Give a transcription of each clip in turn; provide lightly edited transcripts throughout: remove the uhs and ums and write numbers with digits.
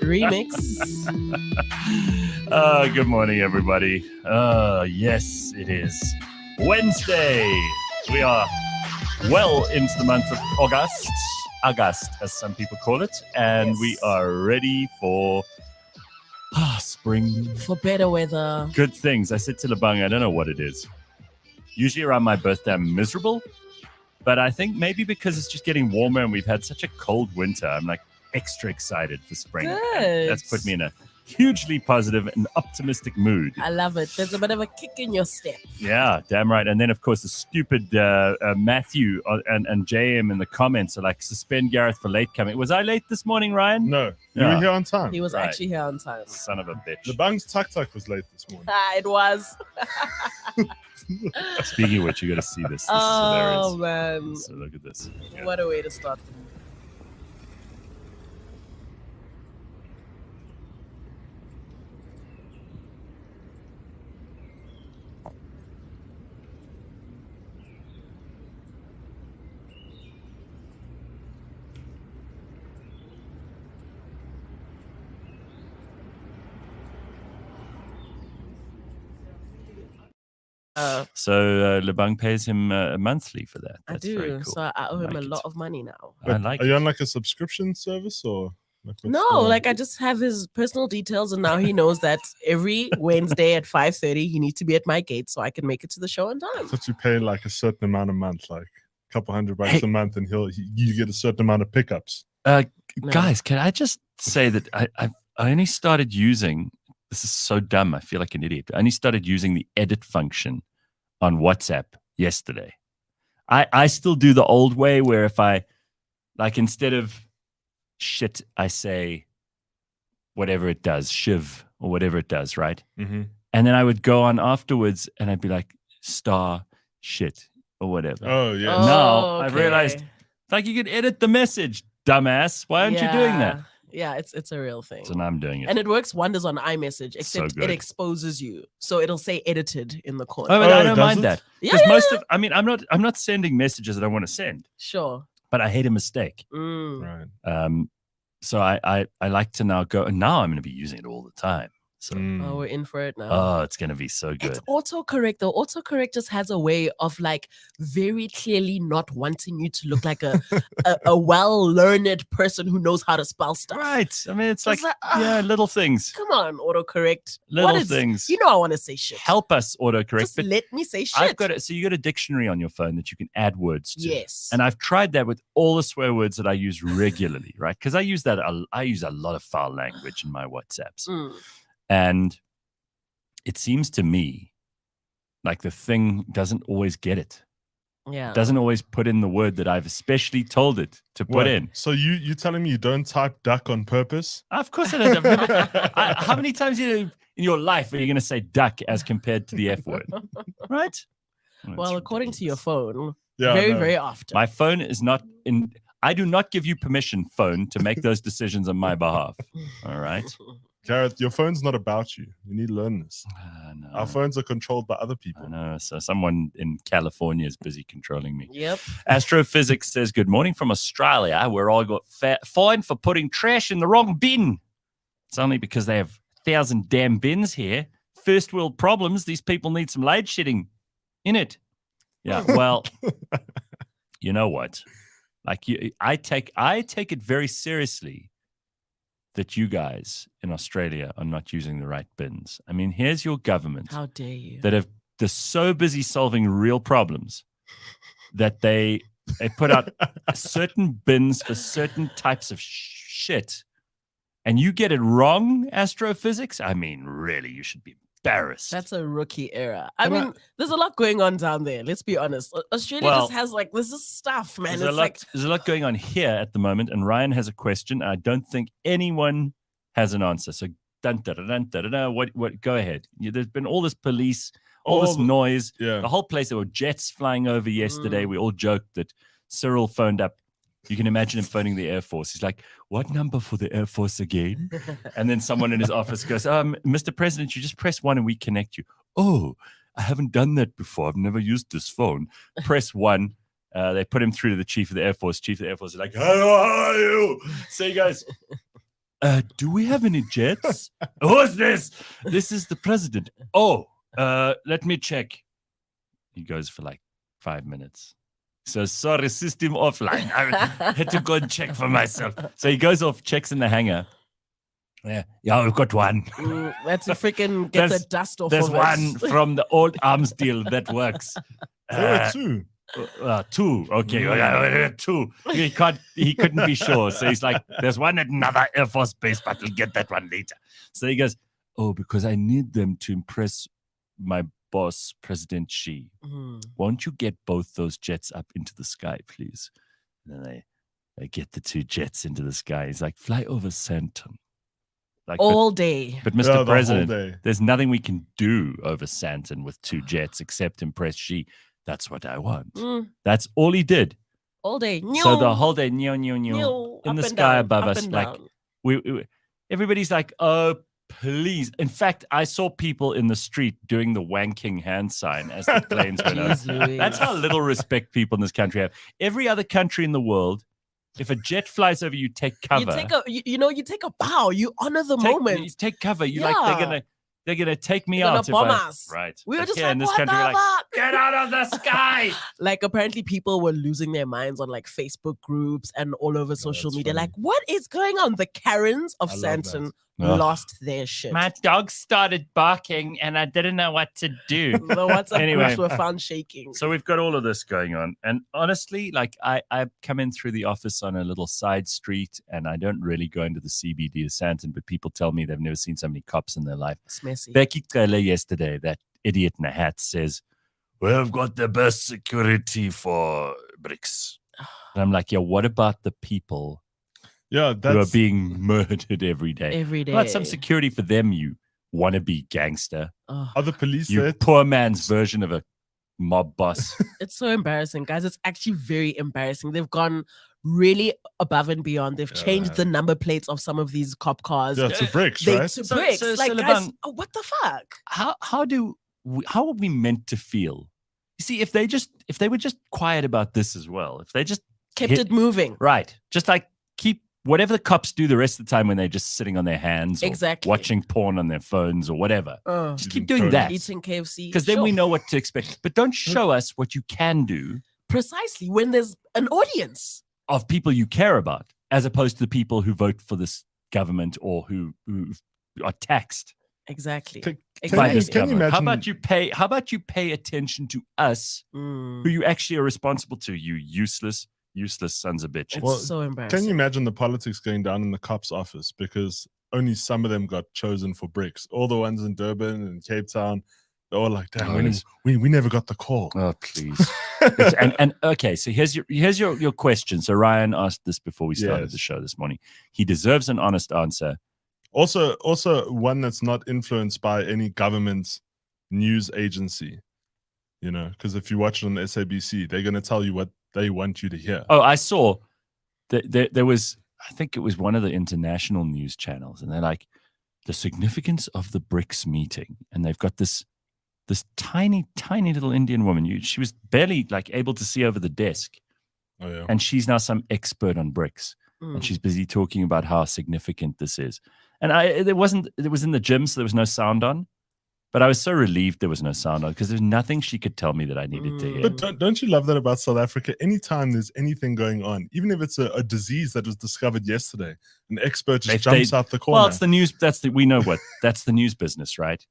Remix. Good morning, everybody. Yes, it is Wednesday. We are well into the month of August, as some people call it, and we are ready for spring. For better weather. Good things. I said to Lebang, I don't know what it is. Usually around my birthday, I'm miserable, but I think maybe because it's just getting warmer and we've had such a cold winter, I'm like extra excited for spring. Good. That's put me in a hugely positive and optimistic mood. I love it. There's a bit of a kick in your step. Yeah, damn right. And then, of course, the stupid Matthew and JM in the comments are like, suspend Gareth for late coming. Was I late this morning, Ryan? No, you were here on time. He was actually here on time. Son of a bitch. Lebang's tuk-tuk was late this morning. It was. Speaking of which, you got to see this. This Oh, is hilarious. man. So look at this. Yeah. What a way to start. So Lebang pays him monthly for that. That's I do. very cool. So I owe him like a lot it. of money now. I like Are you on like a subscription service or? Like what's No, the- like I just have his personal details, and now he knows that every Wednesday at 5:30 he needs to be at my gate so I can make it to the show on I time. thought you pay like a certain amount a month, like a couple $100 a month, and you get a certain amount of pickups. No. Guys, can I just say that I only started using, this is so dumb, I feel like an idiot. I only started using the edit function on WhatsApp yesterday. I still do the old way where if I, like, instead of shit, I say whatever it does, shiv or whatever it does, right? Mm-hmm. And then I would go on afterwards and I'd be like, star shit or whatever. Oh yeah. Oh, Now I've okay. realized, like, you can edit the message, dumbass. Why aren't you doing that? Yeah, it's a real thing. So now I'm doing it. And it works wonders on iMessage, except good. it exposes you. So it'll say edited in the corner. Oh, but I don't does mind it? that. Yeah, Because yeah, most yeah. of, I mean, I'm not sending messages that I want to send, Sure. but I hate a mistake. Mm. Right. So I like to now go, and now I'm going to be using it all the time. So, Oh, we're in for it now. oh, it's going to be so good. It's autocorrect though. Autocorrect just has a way of like very clearly not wanting you to look like a well-learned person who knows how to spell stuff. Right. I mean, it's like, It's like, yeah, little things. Come on, autocorrect. Little What is- things. You know I want to say shit. Help us autocorrect. Just But let me say shit. I've got it. So you got a dictionary on your phone that you can add words to. Yes. And I've tried that with all the swear words that I use regularly, right? Because I use a lot of foul language in my WhatsApps. Mm. And it seems to me like the thing doesn't always get it. Yeah. Doesn't always put in the word that I've especially told it to put What? in. So you telling me you don't type duck on purpose? Of course I don't. I've never, how many times in your life are you going to say duck as compared to the F word? Right? Well, according to your phone, Yeah. very, no. very often. My phone is not in. I do not give you permission, phone, to make those decisions on my behalf. All right? Gareth, your phone's not about you. You need to learn this. No. Our phones are controlled by other I people. know. So someone in California is busy controlling me. Yep. Astrophysics says, good morning from Australia. We're all got fined for putting trash in the wrong bin. It's only because they have 1,000 damn bins here. First world problems. These people need some load shedding in it. Yeah, well, you know what? Like, I take it very seriously that you guys in Australia are not using the right bins. I mean, here's your government How dare you? that they're so busy solving real problems that they put out certain bins for certain types of shit, and you get it wrong, astrophysics. I mean, really, you should be embarrassed. That's a rookie era. I mean, there's a lot going on down there. Let's be honest. Australia Well, just has like this is stuff, man. There's a lot going on here at the moment, and Ryan has a question. I don't think anyone has an answer. So, dun, dun, dun, dun, dun, what? Go ahead. There's been all this police, all this noise. Yeah. The whole place. There were jets flying over yesterday. We all joked that Cyril phoned up. You can imagine him phoning the Air Force. He's like, what number for the Air Force again? And then someone in his office goes, Mr. President, you just press 1 and we connect you. Oh, I haven't done that before. I've never used this phone. Press 1. They put him through to the chief of the Air Force. Chief of the Air Force is like, hello, how are you? So he goes, do we have any jets? Who's this? This is the president. Oh, let me check. He goes for like 5 minutes. So sorry, system offline. I had to go and check for myself. So he goes off, checks in the hangar. Yeah, we've got one. That's to freaking get the dust off There's of one it. from the old arms deal that works. There were two. Two. Okay, two. He couldn't be sure. So he's like, there's one at another Air Force base, but we'll get that one later. So he goes, oh, because I need them to impress my boss, President Xi. Won't you get both those jets up into the sky, please? And then they get the two jets into the sky. He's like, fly over Santon. Like, all day. But Mr. The President, whole day. there's nothing we can do over Santon with two jets except impress Xi. That's what I want. That's all he did. All day. So the whole day, in the sky above us, like we everybody's like, oh, please. In fact, I saw people in the street doing the wanking hand sign as the planes went over. That's how little respect people in this country have. Every other country in the world, if a jet flies over, you take cover. You take a bow. You honor the moment. You take cover. You like they're gonna take me out. Bomb us. Right. We were just here like, in this what country, the we're like, fuck? get out of the sky. Like apparently people were losing their minds on like Facebook groups and all over social media. funny. Like, what is going on? The Karens of I love Santon that. Ugh. lost their shit. My dog started barking and I didn't know what to do. The WhatsApp Anyway. groups were found shaking. So we've got all of this going on. And honestly, like I come in through the office on a little side street and I don't really go into the CBD of Santon, but people tell me they've never seen so many cops in their life. It's messy. Becky Trele yesterday, that idiot in a hat, says, we've got the best security for BRICS. And I'm like, yeah, what about the people Yeah, who are that's being murdered every day? Every day. What about some security for them, you wannabe gangster? Oh, are the police You there? poor man's version of a mob boss. it's so embarrassing, guys. It's actually very embarrassing. They've gone really above and beyond. They've Yeah, changed they the number plates of some of these cop cars. Yeah, to bricks, They right? to So- bricks. so Like, guys, Lebang- what the fuck? how are we meant to feel? You see, if they were just quiet about this as well, if they just Kept it moving. right, just like keep whatever the cops do the rest of the time when they're just sitting on their hands, or Exactly. watching porn on their phones or whatever. Just keep Eating doing Coke. that, Eating KFC. because then we Sure. know what to expect. But don't show us what you can do Precisely when there's an audience. of people you care about, as opposed to the people who vote for this government or who are taxed Exactly. Can- by you- this can you government. How imagine- about you pay attention to us, Mm. who you actually are responsible to, you useless sons of bitches. It's Well, so embarrassing. Can you imagine the politics going down in the cops' office because only some of them got chosen for BRICS? All the ones in Durban and Cape Town, they're all like, damn, Nice. we never got the call. Oh, please. and okay, so here's your question. So Ryan asked this before we started Yes. the show this morning. He deserves an honest answer. Also one that's not influenced by any government news agency, because if you watch it on SABC, they're going to tell you what they want you to hear. Oh, I saw that there was, I think it was one of the international news channels, and they're like, the significance of the BRICS meeting, and they've got this tiny little Indian woman. She was barely like able to see over the desk, Oh, yeah. and she's now some expert on BRICS. Mm. And she's busy talking about how significant this is. And it was in the gym, so there was no sound on. But I was so relieved there was no sound on because there's nothing she could tell me that I needed to hear. But don't you love that about South Africa? Anytime there's anything going on, even if it's a disease that was discovered yesterday, an expert just jumps out the corner. Well, it's the news. We know what. That's the news business, right?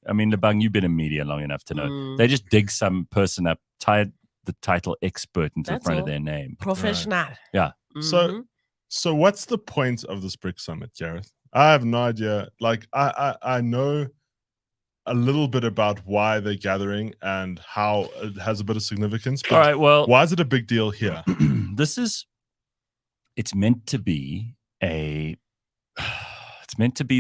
I mean, Lebang, you've been in media long enough to know. Mm. They just dig some person up, tie the title expert into the That's front all. of their name. Professional. Yeah. Mhm. So what's the point of this BRICS Summit, Gareth? I have no idea. Like, I know a little bit about why they're gathering and how it has a bit of significance. But All right. Well, why is it a big deal here? It's meant to be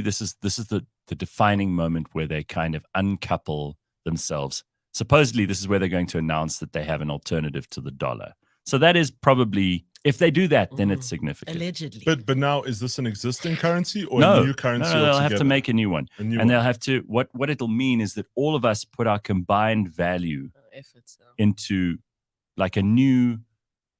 this is the defining moment where they kind of uncouple themselves. Supposedly this is where they're going to announce that they have an alternative to the dollar. So that is probably, if they do that, then it's significant. Allegedly. But now, is this an existing currency or No, a new currency? they'll have to altogether? make a new one. A new And one. they'll have to, what it'll mean is that all of us put our combined value Efforts, into like a new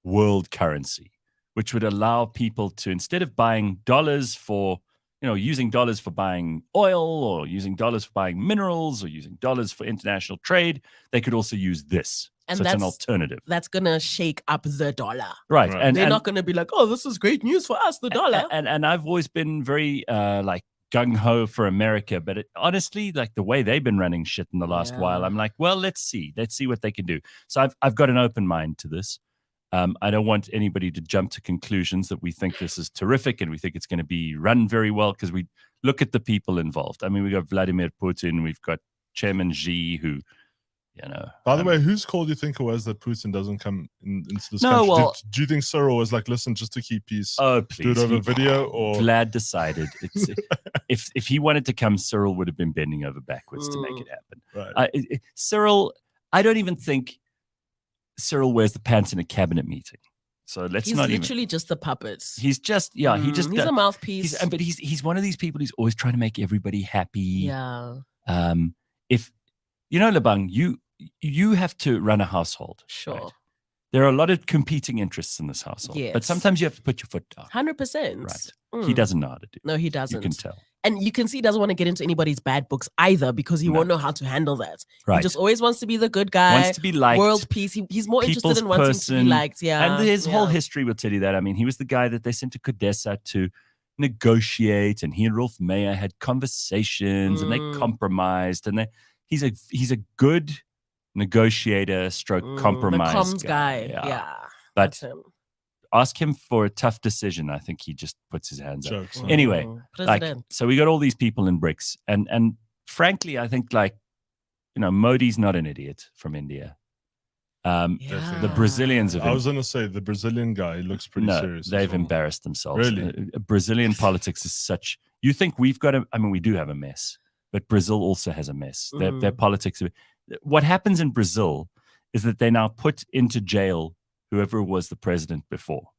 world currency, which would allow people to, instead of buying dollars for, using dollars for buying oil or using dollars for buying minerals or using dollars for international trade, they could also use this. And so it's an alternative. That's going to shake up the dollar. Right. Right. And They're not going to be like, oh, this is great news for us, the dollar. And I've always been very like gung-ho for America, but honestly, like the way they've been running shit in the last while, I'm like, well, let's see what they can do. So I've got an open mind to this. I don't want anybody to jump to conclusions that we think this is terrific and we think it's going to be run very well, because we look at the people involved. I mean, we got Vladimir Putin, we've got Chairman Xi, who, By the way, whose call do you think it was that Putin doesn't come into this No, country? well- Do you think Cyril was like, listen, just to keep peace, oh, do please. it over video? Or Vlad decided if he wanted to come, Cyril would have been bending over backwards to make it happen. right. Cyril, I don't even think Cyril wears the pants in a cabinet meeting. So let's He's not literally just the puppets. He's just, he just. He's a mouthpiece. But he's one of these people who's always trying to make everybody happy. Yeah. If Lebang, you have to run a household. Sure. Right? There are a lot of competing interests in this household. But Yes. sometimes you have to put your foot down. 100%. Right. He doesn't know how to do. No, he doesn't. You can tell. And you can see he doesn't want to get into anybody's bad books either, because he won't know how to handle that. Right. He just always wants to be the good guy. Wants to be liked. World peace. He's more interested people's in wanting to be person. liked. Yeah. And his whole yeah. history will tell you that. I mean, he was the guy that they sent to Codessa to negotiate, and he and Rolf Mayer had conversations and they compromised, and he's a good negotiator stroke compromise the comms guy. Yeah. But that's him. ask him for a tough decision, I think he just puts his hands up. Jokes. Anyway, President. so we got all these people in BRICS, and frankly, I think Modi's not an idiot from India. The Brazilians have I was going to say the Brazilian guy, he looks pretty serious. They've embarrassed themselves. Really? Brazilian politics is such. You think we've got we do have a mess, but Brazil also has a mess. Their politics. What happens in Brazil is that they now put into jail whoever was the president before.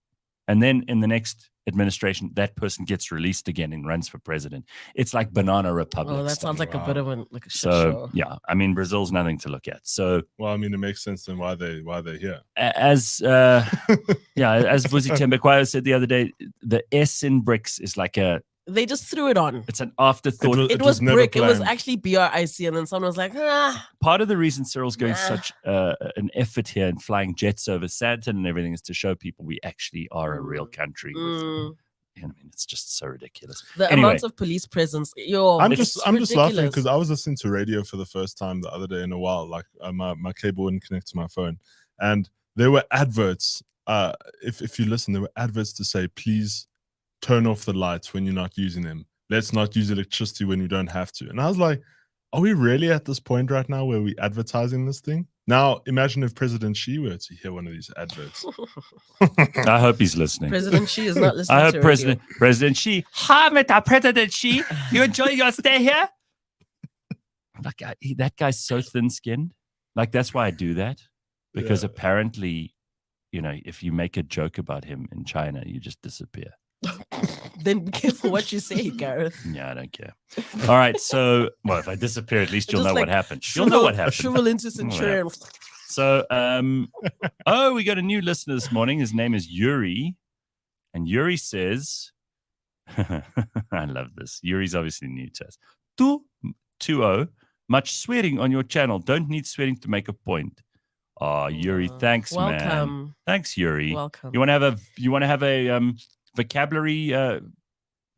And then in the next administration, that person gets released again and runs for president. It's like Banana Republic. Oh, that stuff. sounds like a bit of a shit So show. yeah, I mean, Brazil's nothing to look at. So Well, I mean, it makes sense then why they're here. as Vusi Tembekwayo said the other day, the S in BRICS is like They just threw it on. it's an afterthought. It was never BRIC. It was planned. actually BRIC, and then someone was like, Part of the reason Cyril's going Nah. such an effort here and flying jets over Santon and everything is to show people we actually are a real country. I mean, it's just so ridiculous. The Anyway. amount of police presence. I'm just laughing ridiculous. because I was listening to radio for the first time the other day in a while. Like my cable wouldn't connect to my phone, and there were adverts. If you listen, there were adverts to say, please turn off the lights when you're not using them. Let's not use electricity when we don't have to. And I was like, are we really at this point right now where we're advertising this thing? Now, imagine if President Xi were to hear one of these adverts. I hope he's listening. President Xi is not listening I hope to President Xi. Hi, Mr. President Xi. You enjoy your stay here? That guy's so thin-skinned. Like, that's why I do that. Because apparently, if you make a joke about him in China, you just disappear. Then be careful what you say, Gareth. Yeah, I don't care. All right, so if I disappear, at least you'll Just know like what happened. You'll know what happened. Shrivel into Centurion. So, we got a new listener this morning. His name is Yuri, and Yuri says, "I love this." Yuri's obviously new to us. 2-0. Much swearing on your channel. Don't need swearing to make a point. Oh, Yuri, thanks, man. Welcome. Thanks, Yuri. Welcome. You want to have a vocabulary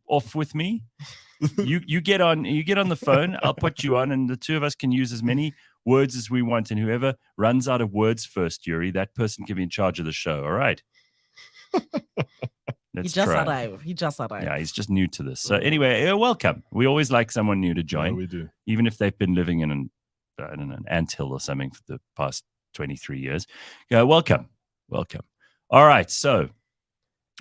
off with me? you get on the phone. I'll put you on, and the two of us can use as many words as we want. And whoever runs out of words first, Yuri, that person can be in charge of the show. All right. He just arrived. Yeah, he's just new to this. So anyway, welcome. We always like someone new to join. Yeah, we do. Even if they've been living in an anthill or something for the past 23 years. Welcome. All right, so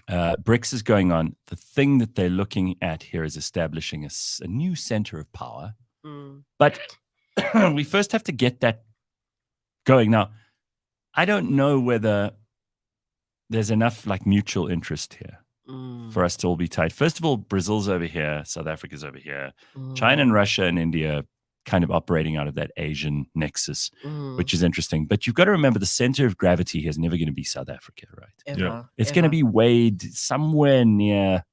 BRICS is going on. The thing that they're looking at here is establishing a new center of power. But we first have to get that going. Now, I don't know whether there's enough mutual interest here for us to all be tight. First of all, Brazil's over here, South Africa's over here, China and Russia and India kind of operating out of that Asian nexus, Mm. which is interesting. But you've got to remember the center of gravity here is never going to be South Africa, right? Ever, Yeah. It's going to be weighed somewhere near,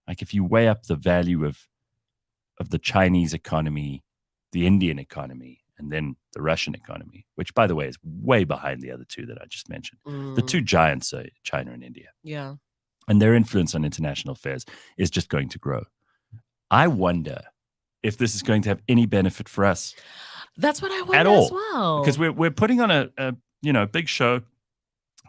like if you weigh up the value of the Chinese economy, the Indian economy, and then the Russian economy, which, by the way, is way behind the other two that I just mentioned. The two giants are China and India. Yeah. And their influence on international affairs is just going to grow. I wonder if this is going to have any benefit for us. That's what I wonder At all. as well. Because we're putting on a big show.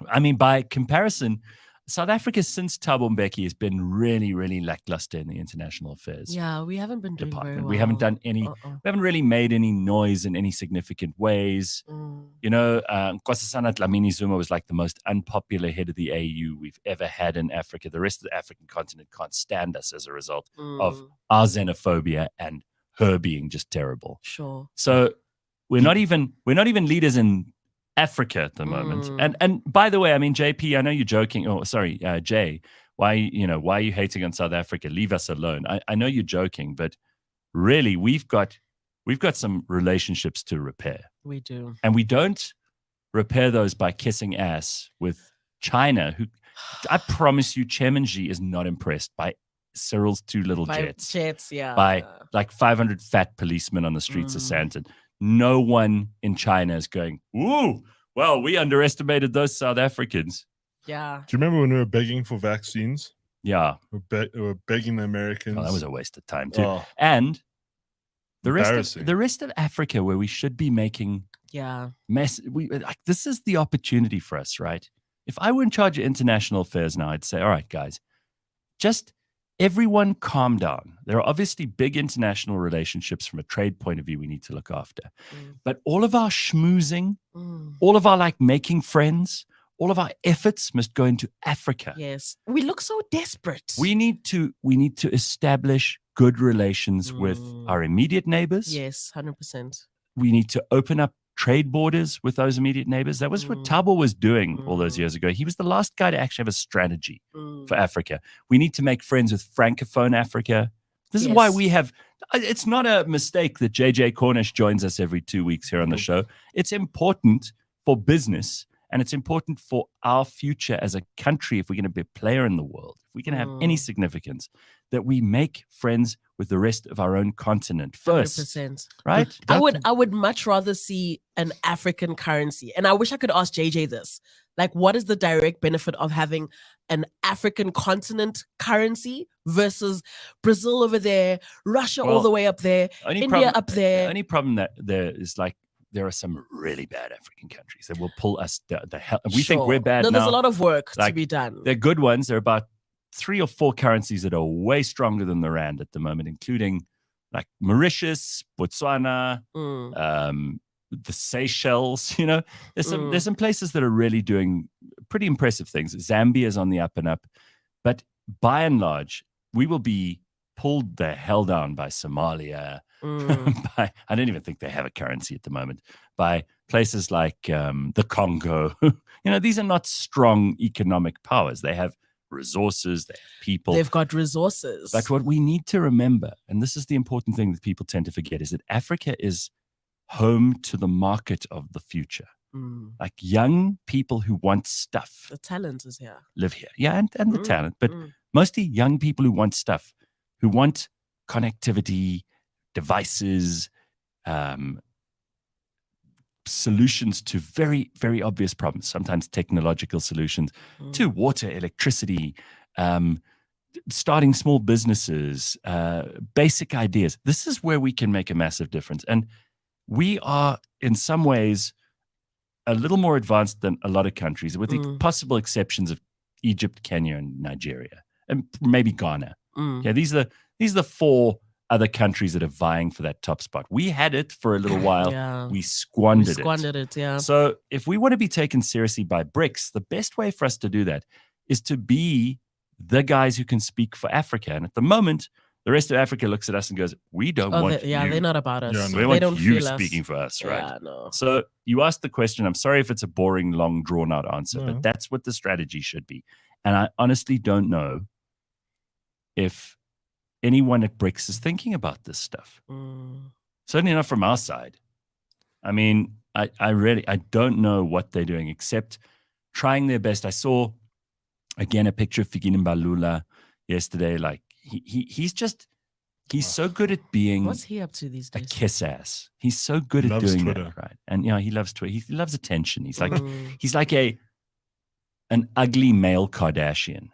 I mean, by comparison, South Africa since Thabo Mbeki has been really, really lackluster in the international affairs we haven't been doing department. very well. We haven't done any. We haven't really made any noise in any significant ways. You know, Nkosazana Dlamini Zuma was like the most unpopular head of the AU we've ever had in Africa. The rest of the African continent can't stand us as a result of our xenophobia and her being just terrible. Sure. So we're not even leaders in Africa at the moment. And by the way, I mean, JP, I know you're joking. Oh, sorry, Jay. Why are you hating on South Africa? Leave us alone. I know you're joking, but really, we've got some relationships to repair. We do. And we don't repair those by kissing ass with China, who I promise you, Chemenji is not impressed by Cyril's two little jets. By like 500 fat policemen on the streets of Sandton. No one in China is going, ooh, well, we underestimated those South Africans. Yeah. Do you remember when we were begging for vaccines? Yeah. We were begging the Americans. Oh, that was a waste of time too. Oh, And the rest of Africa, where we should be making this is the opportunity for us, right? If I were in charge of international affairs now, I'd say, all right, guys, just everyone calm down. There are obviously big international relationships from a trade point of view we need to look after. But all of our schmoozing, all of our like making friends, all of our efforts must go into Africa. Yes. We look so desperate. We need to establish good relations with our immediate neighbors. Yes, 100%. We need to open up trade borders with those immediate neighbors. That was what Thabo was doing all those years ago. He was the last guy to actually have a strategy for Africa. We need to make friends with Francophone Africa. This is why we have, it's not a mistake that JJ Cornish joins us every 2 weeks here on the show. It's important for business and it's important for our future as a country if we're going to be a player in the world, if we're going to have any significance, that we make friends with the rest of our own continent first. 100%. Right? I would much rather see an African currency. And I wish I could ask JJ this. Like, what is the direct benefit of having an African continent currency versus Brazil over there, Russia all the way up there, India up there? The only problem that there is like, there are some really bad African countries that will pull us the hell. We think we're bad now. There's a lot of work to be done. They're good ones. There are about 3 or 4 currencies that are way stronger than the Rand at the moment, including like Mauritius, Botswana, the Seychelles. You know, there's some places that are really doing pretty impressive things. Zambia is on the up and up. But by and large, we will be pulled the hell down by Somalia. I don't even think they have a currency at the moment. By places like the Congo. You know, these are not strong economic powers. They have resources, they have people. They've got resources. But what we need to remember, and this is the important thing that people tend to forget, is that Africa is home to the market of the future. Like young people who want stuff. The talent is here. Live here. Yeah, and the talent. But mostly young people who want stuff, who want connectivity, devices, solutions to very, very obvious problems, sometimes technological solutions, to water, electricity, starting small businesses, basic ideas. This is where we can make a massive difference. And we are, in some ways, a little more advanced than a lot of countries, with the possible exceptions of Egypt, Kenya, and Nigeria, and maybe Ghana. Yeah, these are the 4 other countries that are vying for that top spot. We had it for a little while. We squandered it. Yeah. So if we want to be taken seriously by BRICS, the best way for us to do that is to be the guys who can speak for Africa. And at the moment, the rest of Africa looks at us and goes, we don't want you. They're not about us. Yeah, no. We want don't you feel speaking us. for us, right? Yeah, no. So you asked the question. I'm sorry if it's a boring, long, drawn-out answer, but that's what the strategy should be. And I honestly don't know if anyone at BRICS is thinking about this stuff. Certainly not from our side. I mean, I don't know what they're doing except trying their best. I saw again a picture of Fikile Mbalula yesterday. Like he's so good at being What's he up to these a days? kiss ass. He's so good He at loves doing Twitter. that, right? And he loves Twitter. He loves attention. He's like Mm. he's like an ugly male Kardashian.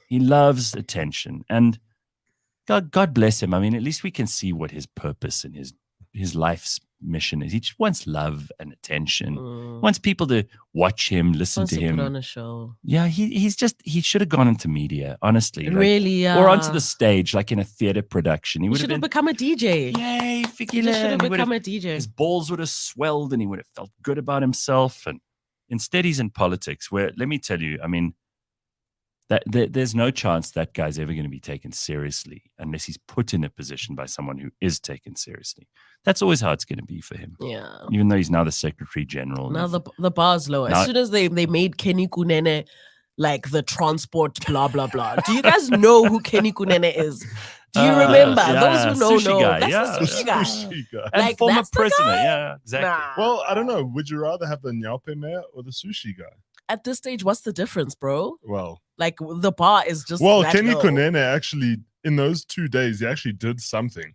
He loves attention, and God bless him. I mean, at least we can see what his purpose and his life's mission is. He just wants love and attention. Wants people to watch him, listen Wants to to him. put on a show. Yeah, he should have gone into media, honestly. Like, Really, or onto the stage, like in a theater production. He He would should have have been, become a DJ. yay, He Fikile. just should have And he would become a DJ. his balls would have swelled and he would have felt good about himself. And instead, he's in politics, where, let me tell you, I mean, there's no chance that guy's ever going to be taken seriously unless he's put in a position by someone who is taken seriously. That's always how it's going to be for him. Yeah. Even though he's now the Secretary General. Now the bar's low. Now- As soon as they made Kenny Kunene like the transport blah blah blah. Do you guys know who Kenny Kunene is? Do you remember? Those who know sushi know. guy, That's yeah. the sushi guy. Sushi guy. And Like, former that's the prisoner. guy? Yeah, exactly. Nah. Well, I don't know. Would you rather have the Nyaupe mayor or the sushi guy? At this stage, what's the difference, bro? Well, Like the bar is just that Kenny low. Kunene actually, in those 2 days, he actually did something.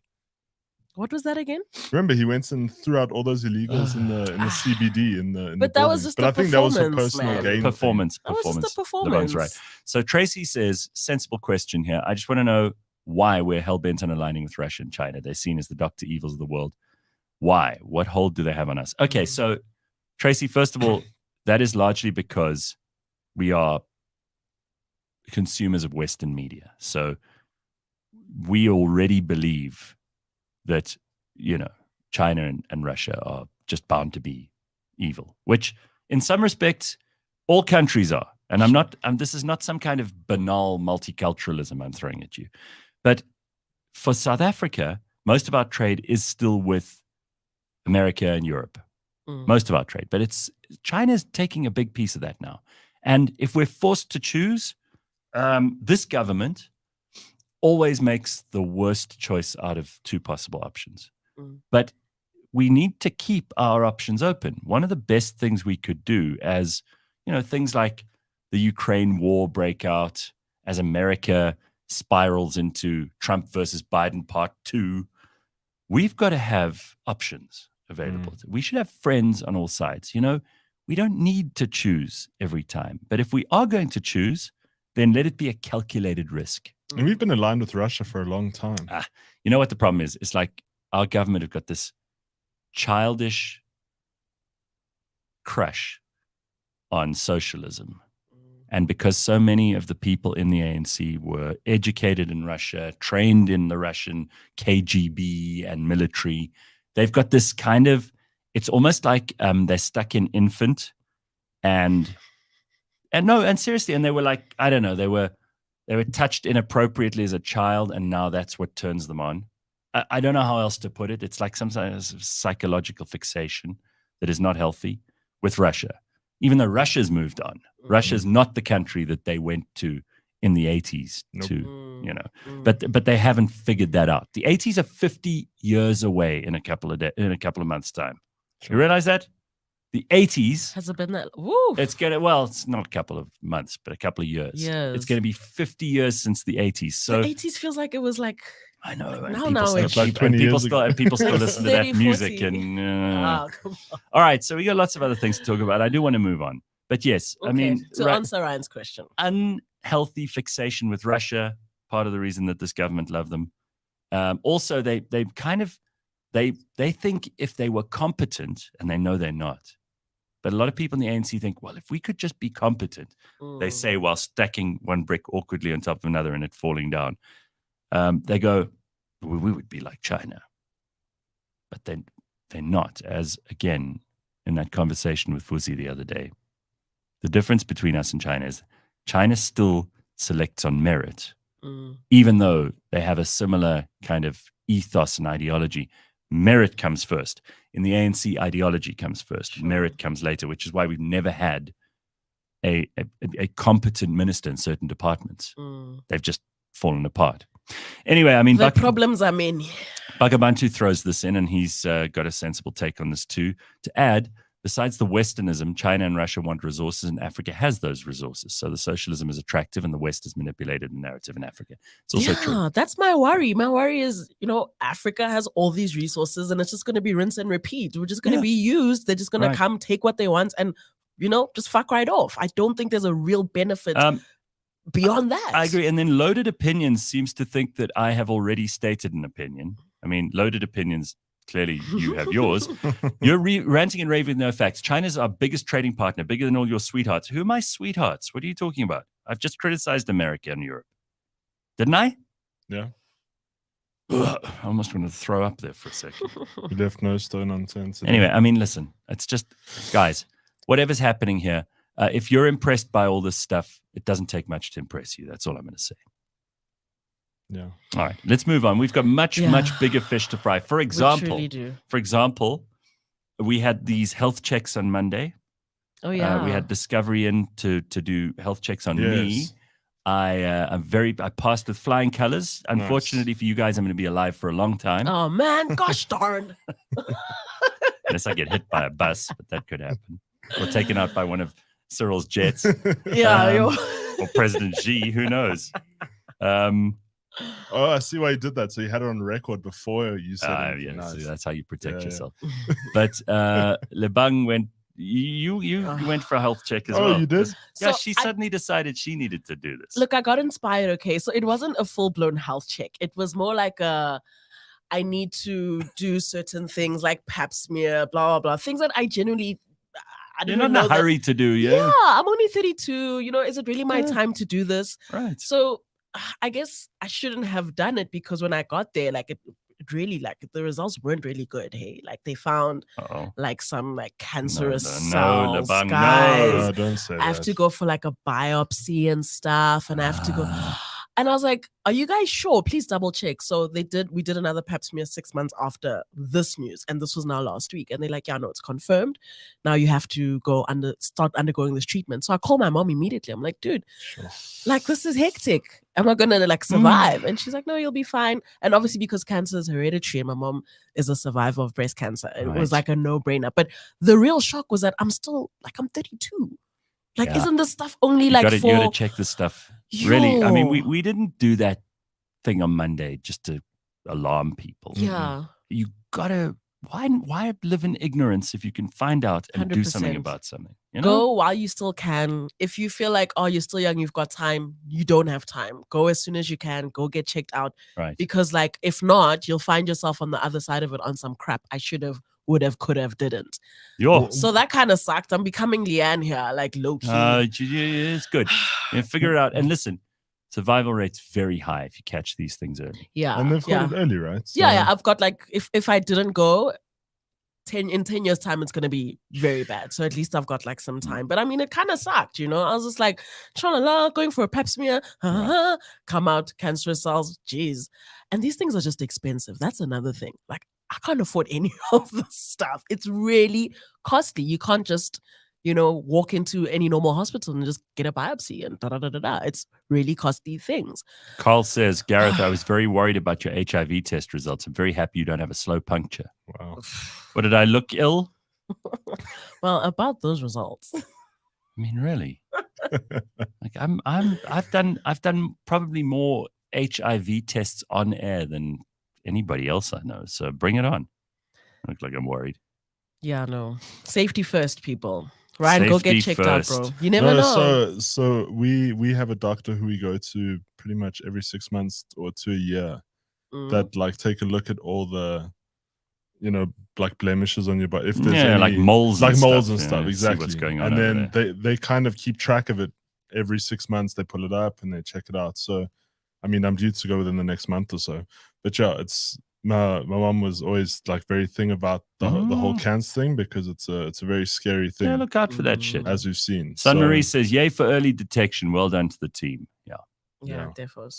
What was that again? Remember, he went and threw out all those illegals in the CBD in the. But the that was buildings. just But a I think that was a performance, personal man. gain. thing. Performance. That was just a Lebang's performance. right. So Tracy says, sensible question here. I just want to know why we're hell-bent on aligning with Russia and China. They're seen as the Dr. Evils of the world. Why? What hold do they have on us? Okay, so Tracy, first of all, that is largely because we are consumers of Western media. So we already believe that, China and Russia are just bound to be evil, which in some respects, all countries are. And this is not some kind of banal multiculturalism I'm throwing at you. But for South Africa, most of our trade is still with America and Europe. Most of our trade. But China's taking a big piece of that now. And if we're forced to choose, this government always makes the worst choice out of two possible options. But we need to keep our options open. One of the best things we could do as, things like the Ukraine war breakout, as America spirals into Trump versus Biden part 2, we've got to have options available. We should have friends on all sides. We don't need to choose every time. But if we are going to choose, then let it be a calculated risk. And we've been aligned with Russia for a long time. You know what the problem is? It's like our government have got this childish crush on socialism. And because so many of the people in the ANC were educated in Russia, trained in the Russian KGB and military, they've got this kind of, it's almost like they're stuck in infant and seriously, and they were like, I don't know, they were touched inappropriately as a child, and now that's what turns them on. I don't know how else to put it. It's like some sort of psychological fixation that is not healthy with Russia. Even though Russia's moved on, Russia's not the country that they went to in the 80s but they haven't figured that out. The 80s are 50 years away in a couple of months' time. You realize that? The 80s Has it been that? Woo. it's not a couple of months, but a couple of years. Years. It's going to be 50 years since the 80s. So The 80s feels like it was like I know. Like and now, people now still, it's like and 20 people years still, ago. and people still Like listen to that 30, music. 40. And come on. all right, so we got lots of other things to talk about. I do want to move on, but yes, I Okay, mean, to answer Ryan's question. unhealthy fixation with Russia. Part of the reason that this government loved them. Also, they think if they were competent, and they know they're not. But a lot of people in the ANC think, well, if we could just be competent, they say while stacking one brick awkwardly on top of another and it falling down. They go, we would be like China. But they're not. As, again, in that conversation with Fusi the other day, the difference between us and China is China still selects on merit, even though they have a similar kind of ethos and ideology. Merit comes first. In the ANC, ideology comes first. Merit comes later, which is why we've never had a competent minister in certain departments. They've just fallen apart. Anyway, I mean, The problems are many. Bagabantu throws this in, and he's got a sensible take on this too. To add, besides the Westernism, China and Russia want resources, and Africa has those resources. So the socialism is attractive, and the West has manipulated the narrative in Africa. It's also true. That's my worry. My worry is, Africa has all these resources, and it's just going to be rinse and repeat. We're just going to be used. They're just going to come, take what they want, and just fuck right off. I don't think there's a real benefit beyond that. I agree. And then Loaded Opinions seems to think that I have already stated an opinion. I mean, Loaded Opinions, clearly you have yours. You're ranting and raving with no facts. China's our biggest trading partner, bigger than all your sweethearts. Who are my sweethearts? What are you talking about? I've just criticized America and Europe. Didn't I? Yeah. Ugh, I almost want to throw up there for a second. You left no stone unturned. Anyway, I mean, listen, it's just, guys, whatever's happening here, if you're impressed by all this stuff, it doesn't take much to impress you. That's all I'm going to say. Yeah. All right, let's move on. We've got much bigger fish to fry. For example, we had these health checks on Monday. Oh yeah. We had Discovery in to do health checks on me. I passed with flying colors. Unfortunately for you guys, I'm going to be alive for a long time. Oh man, gosh darn. Unless I get hit by a bus, but that could happen. Or taken out by one of Cyril's jets. Yeah. Or President Xi, who knows? Oh, I see why you did that. So you had it on record before you said it. Yeah, Nice. so that's how you protect yourself. But Lebang went. You went for a health check as well. Oh, you did? Yeah, So she suddenly decided she needed to do this. Look, I got inspired. Okay, so it wasn't a full-blown health check. It was more like I need to do certain things like pap smear, blah blah blah, things that I genuinely. You're not in a hurry to do, Yeah, I'm only 32. Is it really my time to do this? Right. So I guess I shouldn't have done it because when I got there, it really the results weren't really good. Hey, they found some cancerous cells. Lebang, guys. No, don't say that. I have to go for a biopsy and stuff, and I have to go. And I was like, "Are you guys sure? Please double check." So we did another pap smear 6 months after this news, and this was now last week. And they're like, "Yeah, no, it's confirmed. Now you have to start undergoing this treatment." So I call my mom immediately. I'm like, "Dude, this is hectic. Am I gonna survive?" And she's like, "No, you'll be fine." And obviously because cancer is hereditary, and my mom is a survivor of breast cancer, it was a no-brainer. But the real shock was that I'm still I'm 32. Isn't this stuff only you gotta check this stuff. Really, I mean, we didn't do that thing on Monday just to alarm people. Yeah. You gotta why live in ignorance if you can find out and do something 100%. about something? Go while you still can. If you feel like, oh, you're still young, you've got time, you don't have time. Go as soon as you can. Go get checked out. Right. Because if not, you'll find yourself on the other side of it on some crap. I should have, would have, could have, didn't. So that kind of sucked. I'm becoming Leanne here, low key. It's good. Figure it out. And listen, survival rate's very high if you catch these things early. Yeah. And they've got it early, right? So, yeah. I've got if I didn't go, in 10 years' time, it's going to be very bad. So at least I've got some time. But I mean, it kind of sucked, I was just going for a pap smear, come out, cancerous cells, jeez. And these things are just expensive. That's another thing. I can't afford any of this stuff. It's really costly. You can't just, walk into any normal hospital and just get a biopsy and da-da-da-da-da. It's really costly things. Carl says, Gareth, I was very worried about your HIV test results. I'm very happy you don't have a slow puncture. Wow. What, did I look ill? Well, about those results. I mean, really? I've done probably more HIV tests on air than anybody else I know. So bring it on. I look like I'm worried. Yeah, no. Safety first, people. Ryan, go get checked out, bro. You never know. So we have a doctor who we go to pretty much every 6 months or to a year that take a look at all the blemishes on your body. If there's any, moles and stuff. Exactly. See what's going on. And then they kind of keep track of it every 6 months. They pull it up and they check it out. So I mean, I'm due to go within the next month or so. But yeah, it's my mom was always very thing about the whole cancer thing because it's a very scary thing. Yeah, look out for that shit. As we've seen. Sun Marie says, yay for early detection. Well done to the team. Yeah, definitely.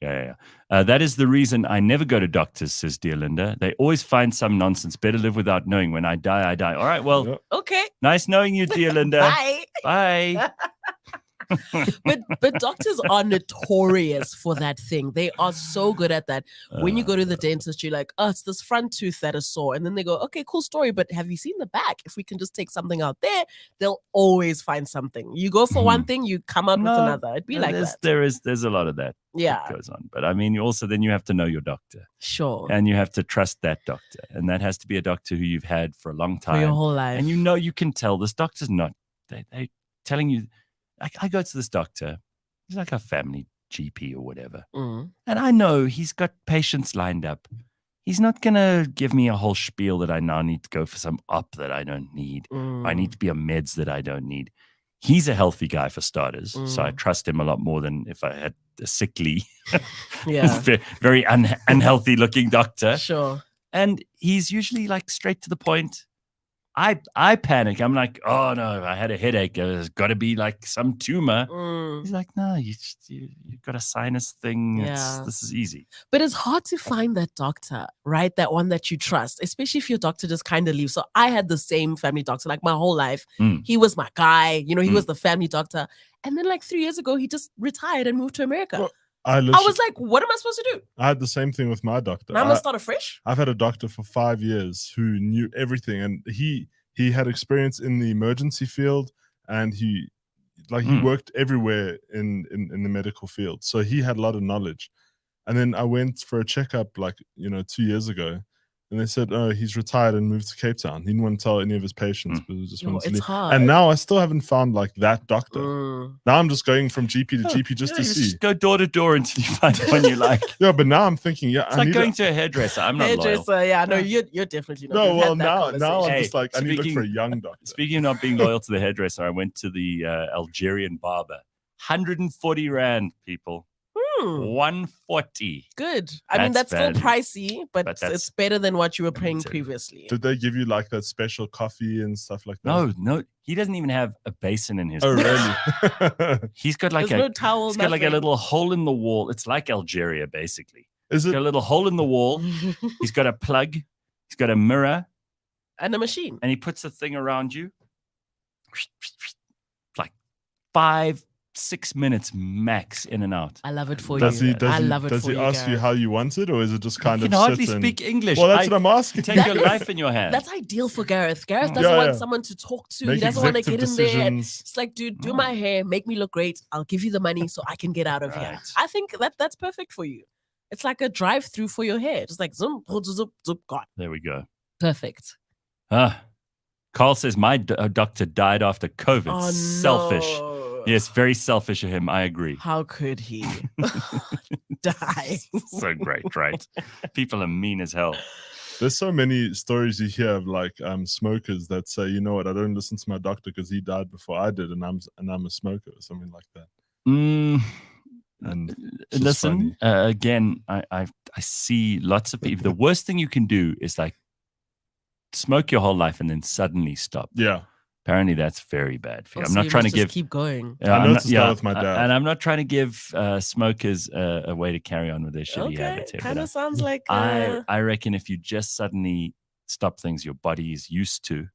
Yeah. That is the reason I never go to doctors, says dear Linda. They always find some nonsense. Better live without knowing. When I die, I die. All right, well. Okay. Nice knowing you, dear Linda. Bye. Bye. But doctors are notorious for that thing. They are so good at that. When you go to the dentist, you're like, oh, it's this front tooth that is sore. And then they go, okay, cool story, but have you seen the back? If we can just take something out there, they'll always find something. You go for one thing, you come out with another. It'd be like that. There's a lot of that goes on. But I mean, also then you have to know your doctor. Sure. And you have to trust that doctor. And that has to be a doctor who you've had for a long time. For your whole life. And you can tell this doctor's not, they telling you, I go to this doctor, he's like a family GP or whatever. And I know he's got patients lined up. He's not going to give me a whole spiel that I now need to go for some op that I don't need. I need to be on meds that I don't need. He's a healthy guy for starters. So I trust him a lot more than if I had a sickly, very unhealthy looking doctor. Sure. And he's usually like straight to the point. I panic. I'm like, oh no, I had a headache. There's got to be like some tumor. He's like, no, you've got a sinus thing. This is easy. But it's hard to find that doctor, right? That one that you trust, especially if your doctor just kind of leaves. So I had the same family doctor like my whole life. He was my guy. He was the family doctor. And then like 3 years ago, he just retired and moved to America. Well, I was like, what am I supposed to do? I had the same thing with my doctor. Now I'm going to start afresh? I've had a doctor for 5 years who knew everything. And he had experience in the emergency field, and he worked everywhere in the medical field. So he had a lot of knowledge. And then I went for a checkup 2 years ago. And they said, oh, he's retired and moved to Cape Town. He didn't want to tell any of his patients, but he just wanted to leave. Hard. And now I still haven't found that doctor. Now I'm just going from GP to GP just to see. Just go door to door until you find one you like. Yeah, but now I'm thinking, it's like going to a hairdresser. I'm not loyal. Yeah, no, you're definitely not. No, well, now I'm just like, I need to look for a young doctor. Speaking of not being loyal to the hairdresser, I went to the Algerian barber. 140 Rand, people. 140. Good. I mean, that's still pricey, but it's better than what you were paying previously. Did they give you that special coffee and stuff like that? No. He doesn't even have a basin in his. Oh, really? He's got no towel. He's got like a little hole in the wall. It's like Algeria, basically. Is it? He's got a little hole in the wall. He's got a plug. He's got a mirror and a machine. And he puts a thing around you. Like 5-6 minutes max in and out. I love it for you. Does he ask you how you want it, or is it just kind of? You can hardly speak English. Well, that's what I'm asking. Take your life in your hand. That's ideal for Gareth. Gareth doesn't want someone to talk to. He doesn't want to get in there. And it's like, dude, do my hair, make me look great. I'll give you the money so I can get out of here. I think that's perfect for you. It's like a drive-through for your hair. Just like zoom, zoom, zoom, gone. There we go. Perfect. Carl says my doctor died after COVID. Oh, selfish. No. Yes, very selfish of him. I agree. How could he die? So great, right? People are mean as hell. There's so many stories you hear of smokers that say, you know what, I don't listen to my doctor because he died before I did, and I'm a smoker or something like that. And listen, again, I see lots of people. The worst thing you can do is smoke your whole life and then suddenly stop. Yeah. Apparently, that's very bad for you. I'm not trying to keep going. I noticed that with my dad. And I'm not trying to give smokers a way to carry on with their shitty habits. Kind of sounds like. I reckon if you just suddenly stop things your body is used to,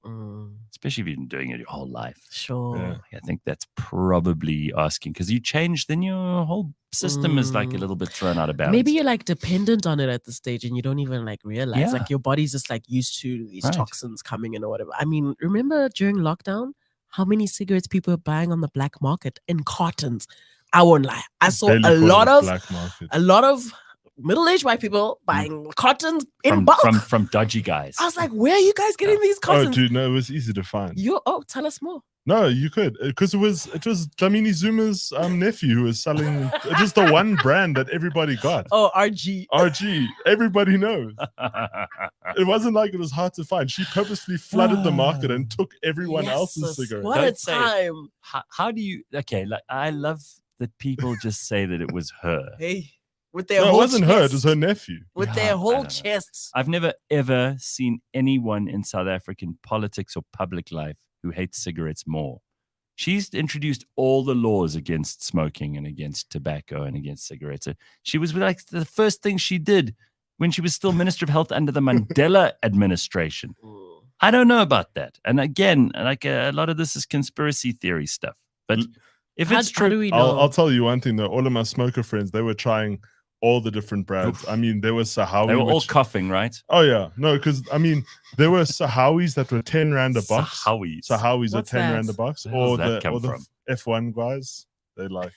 especially if you've been doing it your whole life. Sure. Yeah. I think that's probably asking, because you change, then your whole system is a little bit thrown out of balance. Maybe you're dependent on it at the stage and you don't even realize. Your body's just used to these toxins coming in or whatever. I mean, remember during lockdown, how many cigarettes people were buying on the black market in cartons? I won't lie. I saw a lot of middle-aged white people buying cartons in bulk from dodgy guys. I was like, where are you guys getting these cartons? Oh, dude, no, it was easy to find. Tell us more. No, you could, because it was Dlamini Zuma's nephew who was selling just the one brand that everybody got. Oh, RG. Everybody knows. It wasn't like it was hard to find. She purposely flooded the market and took everyone else's cigarettes. What a time! How do you? Okay, I love that people just say that it was her. Hey. With their no, whole it wasn't chest. her, it was her nephew. With their whole chests. I've never, ever seen anyone in South African politics or public life who hates cigarettes more. She's introduced all the laws against smoking and against tobacco and against cigarettes. She was the first thing she did when she was still Minister of Health under the Mandela administration. I don't know about that. And again, a lot of this is conspiracy theory stuff. But If How it's true, do we know? I'll tell you one thing though. All of my smoker friends, they were trying all the different brands. I mean, there was Sahawi. they were all coughing, right? Oh yeah, no, because I mean, there were Sahawis that were 10 rand a box. Sahawis. Sahawis are What's 10 that? rand a box, Where does or that come the from? F1 guys. They like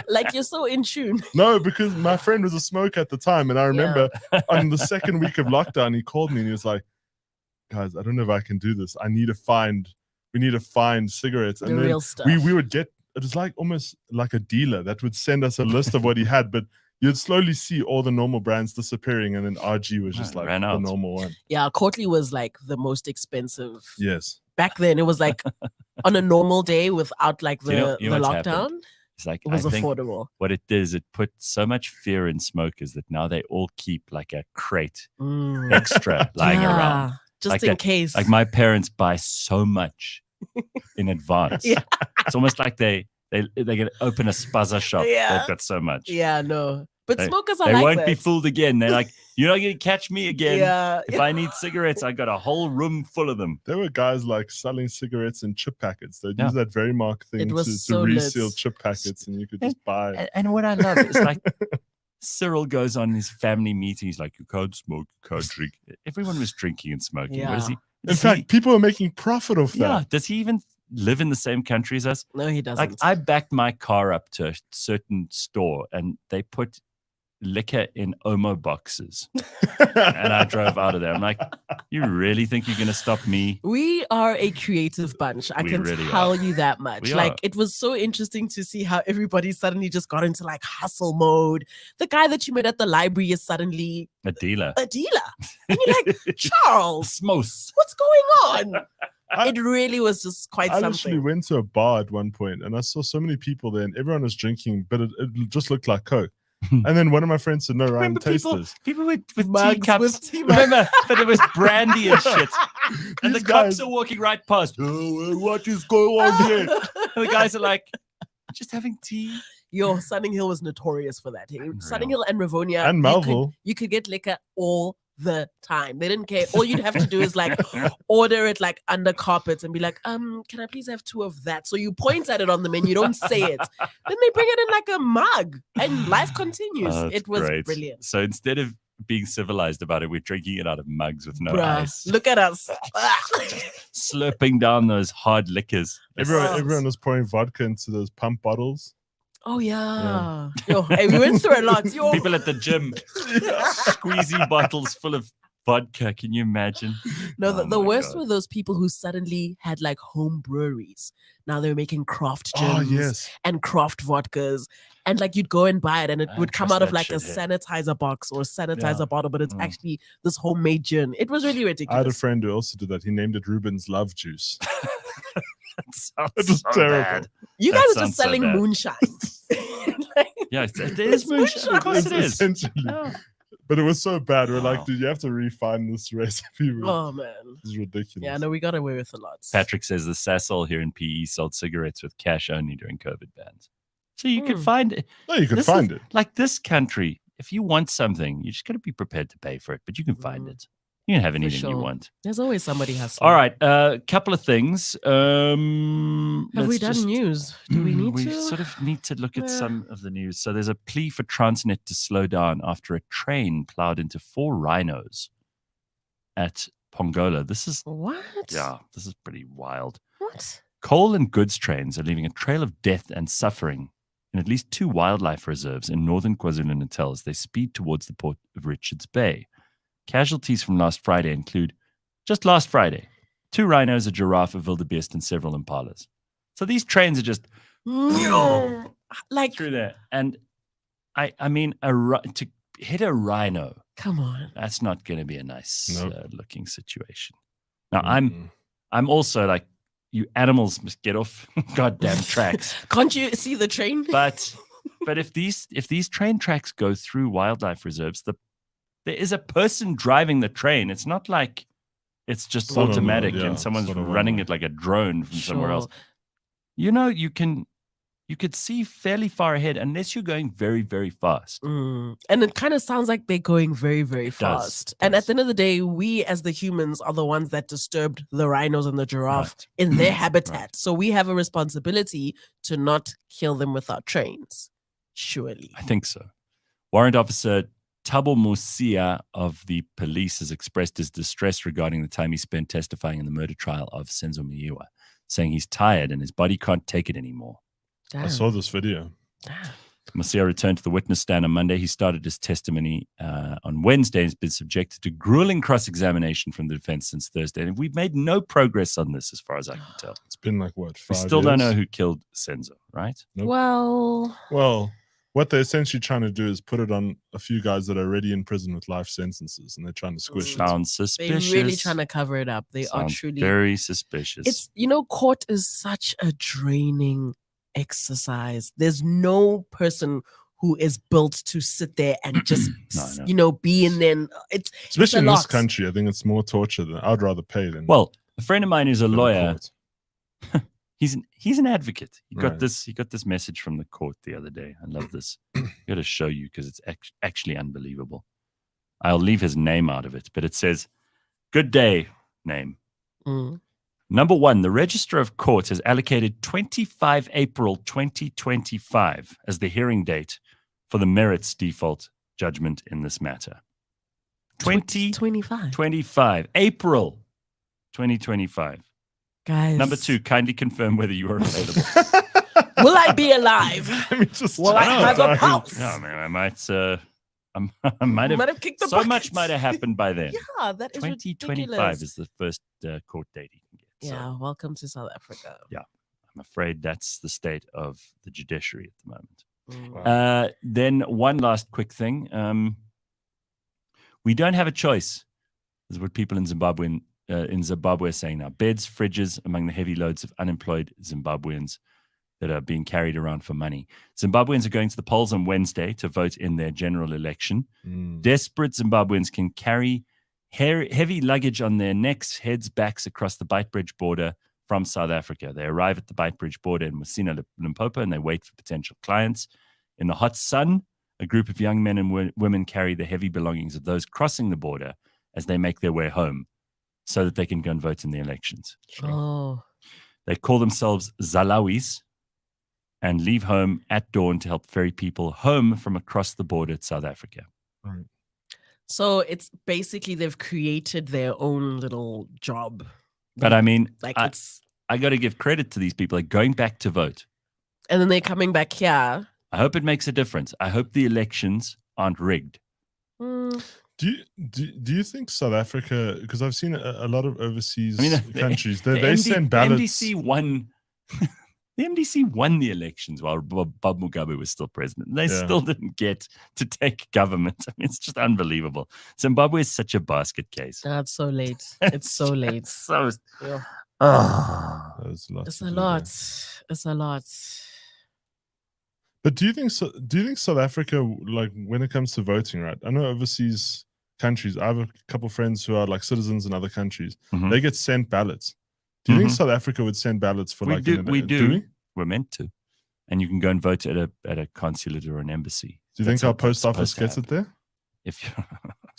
Like you're so in tune. no, because my friend was a smoker at the time, and I remember on the second week of lockdown, he called me and he was like, "Guys, I don't know if I can do this. We need to find cigarettes." And The then real stuff. we would get. It was like almost like a dealer that would send us a list of what he had, but you'd slowly see all the normal brands disappearing, and then RG was just Oh, like ran the out. normal one. Yeah, Courtly was like the most expensive. Yes. Back then, it was like on a normal day without like the, You know the what's lockdown, happened? It's like, it was I think affordable. what it did is it put so much fear in smokers that now they all keep like a crate Mm. extra lying around. Just Like in that- case. Like my parents buy so much in advance. Yeah. It's almost like they're gonna open a spazza shop. Yeah. They've got so much. Yeah, no. But smokers are They like won't that. be fooled again. They're like, you're not gonna catch me again. Yeah. If I need cigarettes, I got a whole room full of them. There were guys like selling cigarettes in chip packets. They'd Yeah. use that very mark thing It was to so lit. reseal chip packets, and you could just buy. And what I love is like Cyril goes on his family meeting. He's like, you can't smoke, you can't drink. Everyone was drinking and smoking. What is Yeah. he? In does fact, he- people are making profit off yeah. that. Does he even live in the same country as us? No, he doesn't. Like I backed my car up to a certain store and they put liquor in Omo boxes and I drove out of there. I'm like, you really think you're going to stop me? We are a creative bunch. I We can really tell are. you that much. We Like are. it was so interesting to see how everybody suddenly just got into like hustle mode. The guy that you met at the library is suddenly A dealer. a dealer. And you're like, Charles, Smos. what's going on? I- It really was just quite I literally something. went to a bar at one point and I saw so many people there and everyone was drinking, but it just looked like Coke. And then one of my friends said, "No, Ryan, Remember taste people, this." people with Mugs teacups. with tea mugs. Remember, but it was brandy and shit. And the These cops guys- are walking right past. Oh, what is going on here? And the guys are like, just having tea. Yo, Sunning Hill was notorious for that. Sunning Unreal. Hill and Rivonia, And Melville. you could get liquor all the time. They didn't care. All you'd have to do is like order it like under carpets and be like, can I please have 2 of that? So you point at it on the menu, you don't say it. Then they bring it in like a mug and life continues. Oh, that's It was great. brilliant. So instead of being civilized about it, we're drinking it out of mugs with no Bruh, ice, look at us. slurping down those hard liquors. Everyone was pouring vodka into those pump bottles. Oh yeah. Yo, hey, we went through a lot. Yo. People at the gym, squeezy bottles full of vodka. Can you imagine? No, Oh the my worst God. were those people who suddenly had like home breweries. Now they were making craft gins Oh yes. and craft vodkas. And like you'd go and buy it and it I would don't come trust out of that like a shit, sanitizer box or a sanitizer Yeah. bottle, but it's Mm. actually this homemade gin. It was really I had a ridiculous. friend who also did that. He named it Ruben's Love Juice. That sounds It was so terrible. bad. You that guys are sounds just so selling bad. moonshine. Like, Yeah, it is moonshine. Of course it is. Essentially. Yeah. But it was so bad. We're Wow. like, dude, you have to refine this recipe. oh man. It's ridiculous. Yeah, no, we got away with a lot. Patrick says the Sasol here in PE sold cigarettes with cash only during COVID bans. So you could Hmm. find it. No, you could This find is- it. Like this country, if you want something, you just got to be prepared to pay for it, but you can find Mm. it. You can have anything you sure. want. There's always somebody hustling. All right, couple of things. Have we let's done just- news? Do we need we to? sort of need to look at Yeah. some of the news. So there's a plea for Transnet to slow down after a train plowed into 4 rhinos at Pongola. This is What? this is pretty wild. What? Coal and goods trains are leaving a trail of death and suffering in at least 2 wildlife reserves in northern KwaZulu-Natal as they speed towards the port of Richards Bay. Casualties from last Friday include, just last Friday, 2 rhinos, a giraffe, a wildebeest, and several impalas. So these trains are just Like, through there. And I mean, to hit a rhino, come on. that's not going to be a nice Nope. looking situation. Now, Mm-mm. I'm also like, you animals must get off goddamn tracks. Can't you see the train? But if these train tracks go through wildlife reserves, there is a person driving the train. It's not like it's just No, no, no, automatic yeah, and someone's sort of running runway. it like a drone from somewhere else. Sure. You know, you can You could see fairly far ahead unless you're going very, very fast. And it kind of sounds like they're going very, very fast. And at the end of the day, we as the humans are the ones that disturbed the rhinos and the giraffe in their habitat. So we have a responsibility to not kill them with our trains. Surely. I think so. Warrant Officer Thabo Mosia of the police has expressed his distress regarding the time he spent testifying in the murder trial of Senzo Miwa, saying he's tired and his body can't take it anymore. Damn. I saw this video. Damn. Mosia returned to the witness stand on Monday. He started his testimony on Wednesday and has been subjected to grueling cross-examination from the defense since Thursday. And we've made no progress on this as far as I can tell. It's been like, what, 5 We still don't know who killed Senzo, right? Nope. Well, what they're essentially trying to do is put it on a few guys that are already in prison with life sentences, and they're trying to squish it. Sounds suspicious. they're really trying to cover it up. They are Sounds truly very suspicious. It's court is such a draining exercise. There's no person who is built to sit there and just No. be in there. It's Especially a in lot. this country, I think it's more torture than I'd rather pay than. Well, a friend of mine who's a go to lawyer, court. he's an advocate. He got Right. this message from the court the other day. I love this. I got to show you because it's actually unbelievable. I'll leave his name out of it, but it says, "Good day, name. Mm. Number 1, the Register of Courts has allocated 25 April 2025 as the hearing date for the merits default judgment in this matter. 25. 25 April 2025. Guys. Number 2, kindly confirm whether you are available." Will I be alive? Let me just Will I have a check. pulse? No, man, I might You have. kicked the So bucket. much might have happened by then. Yeah, that is 2025 ridiculous. is the first court date you can get. So Yeah, welcome to South Africa. I'm afraid that's the state of the judiciary at the moment. Mm. Then one last quick thing. We don't have a choice. This is what people in Zimbabwe are saying now. Beds, fridges among the heavy loads of unemployed Zimbabweans that are being carried around for money. Zimbabweans are going to the polls on Wednesday to vote in their general election. Desperate Zimbabweans can carry heavy luggage on their necks, heads, backs across the Beitbridge border from South Africa. They arrive at the Beitbridge border in Musina, Limpopo, and they wait for potential clients. In the hot sun, a group of young men and women carry the heavy belongings of those crossing the border as they make their way home so that they can go and vote in the elections. Oh. They call themselves Zalawis and leave home at dawn to help ferry people home from across the border to South Africa. Right. So it's basically they've created their own little job. But I mean, Like I got to give credit to these people, like going back to vote. and then they're coming back here. I hope it makes a difference. I hope the elections aren't rigged. Mm. Do you think South Africa? Because I've seen a lot of overseas countries. The They send ballots. MDC won. The MDC won the elections while Bob Mugabe was still president. They still didn't get to take government. I mean, it's just unbelievable. Zimbabwe is such a basket case. It's so late. It's so late. So, Yeah. There's lots It's to a do lot. there. It's a lot. But do you think South Africa, like when it comes to voting, right? I know overseas countries. I have a couple friends who are like citizens in other countries. Mhm. They get sent ballots. Do you think South Africa would send ballots for we like? do. We do. we? We're meant to, and you can go and vote at a consulate or an embassy. Do you think our post office gets it there? If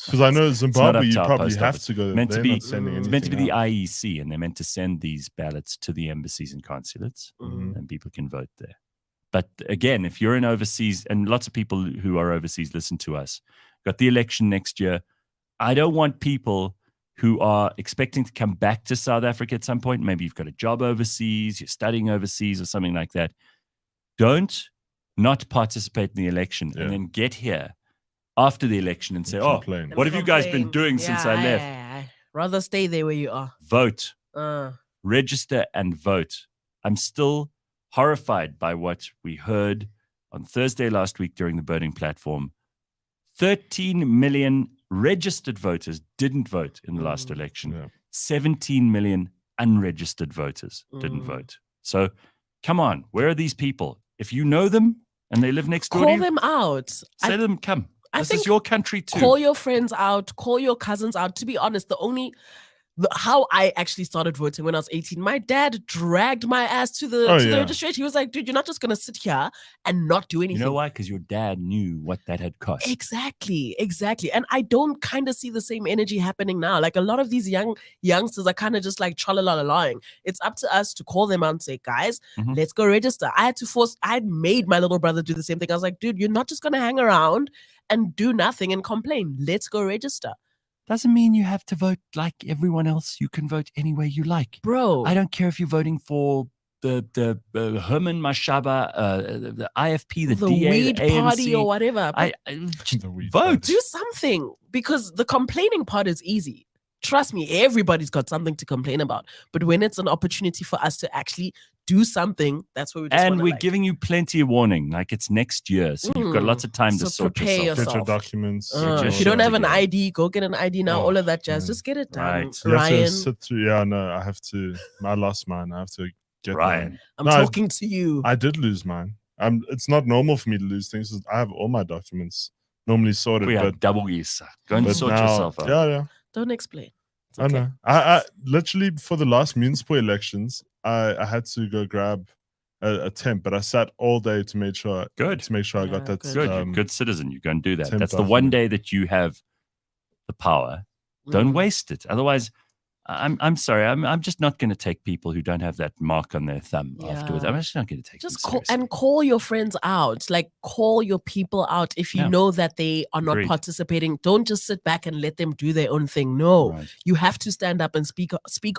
Because I know Zimbabwe, up you to our probably post have office. to go. Meant to They're be- not sending it's It's meant to be the anything out. IEC, and they're meant to send these ballots to the embassies and consulates, Mhm. and people can vote there. But again, if you're in overseas, and lots of people who are overseas listen to us, got the election next year. I don't want people who are expecting to come back to South Africa at some point. Maybe you've got a job overseas, you're studying overseas or something like that. Don't not participate in the election Yeah. and then get here after the election and say, "Oh, Complain. what have you guys been Complain. doing since I left?" Yeah. Rather stay there where you are. Vote. Register And vote. I'm still horrified by what we heard on Thursday last week during the Burning Platform. 13 million registered voters didn't vote in the last election. Yeah. 17 million unregistered voters didn't vote. So come on, where are these people? If you know them and they live next door to Call you, them out. say to them, come. I This think is your country too. Call your friends out. Call your cousins out. To be honest, how I actually started voting when I was 18. My dad dragged my ass to the registration. He was like, dude, you're not just gonna sit here and not do anything. You know why? Because your dad knew what that had cost. Exactly. And I don't kind of see the same energy happening now. Like a lot of these youngsters are kind of just like tralala-lying. It's up to us to call them out and say, guys, let's go register. I had made my little brother do the same thing. I was like, dude, you're not just gonna hang around and do nothing and complain. Let's go register. Doesn't mean you have to vote like everyone else. You can vote any way you like. Bro. I don't care if you're voting for the Herman Mashaba, the IFP, the DA, Weed the ANC. Party or whatever. Vote. Do something, because the complaining part is easy. Trust me, everybody's got something to complain about. But when it's an opportunity for us to actually do something, that's where we just and we're giving you plenty of warning. Like it's next year, so you've got lots of time to sort prepare yourself. Get your documents. If you don't have an ID, go get an ID now. All of that jazz. Just get it done. Right. You have to Ryan, sit through. Yeah, no, I have to. I lost mine. I have to get Ryan. I'm talking to you. I did lose mine. It's not normal for me to lose things. I have all my documents normally sorted. We are but double yes. Go and sort now, yourself out. Yeah. Don't explain. It's I okay. know. I literally for the last municipal elections, I had to go grab a temp, but I sat all day to make sure I got that. good. Good, you're a good citizen. You go and do that. temp That's the one document. day that you have the power. Don't waste it. Otherwise, I'm sorry. I'm just not going to take people who don't have that mark on their thumb afterwards. I'm just not going to take them seriously. call your friends out. Like call your people out if you know that they are not Agreed. participating. Don't just sit back and let them do their own thing. No, Right. you have to stand up and speak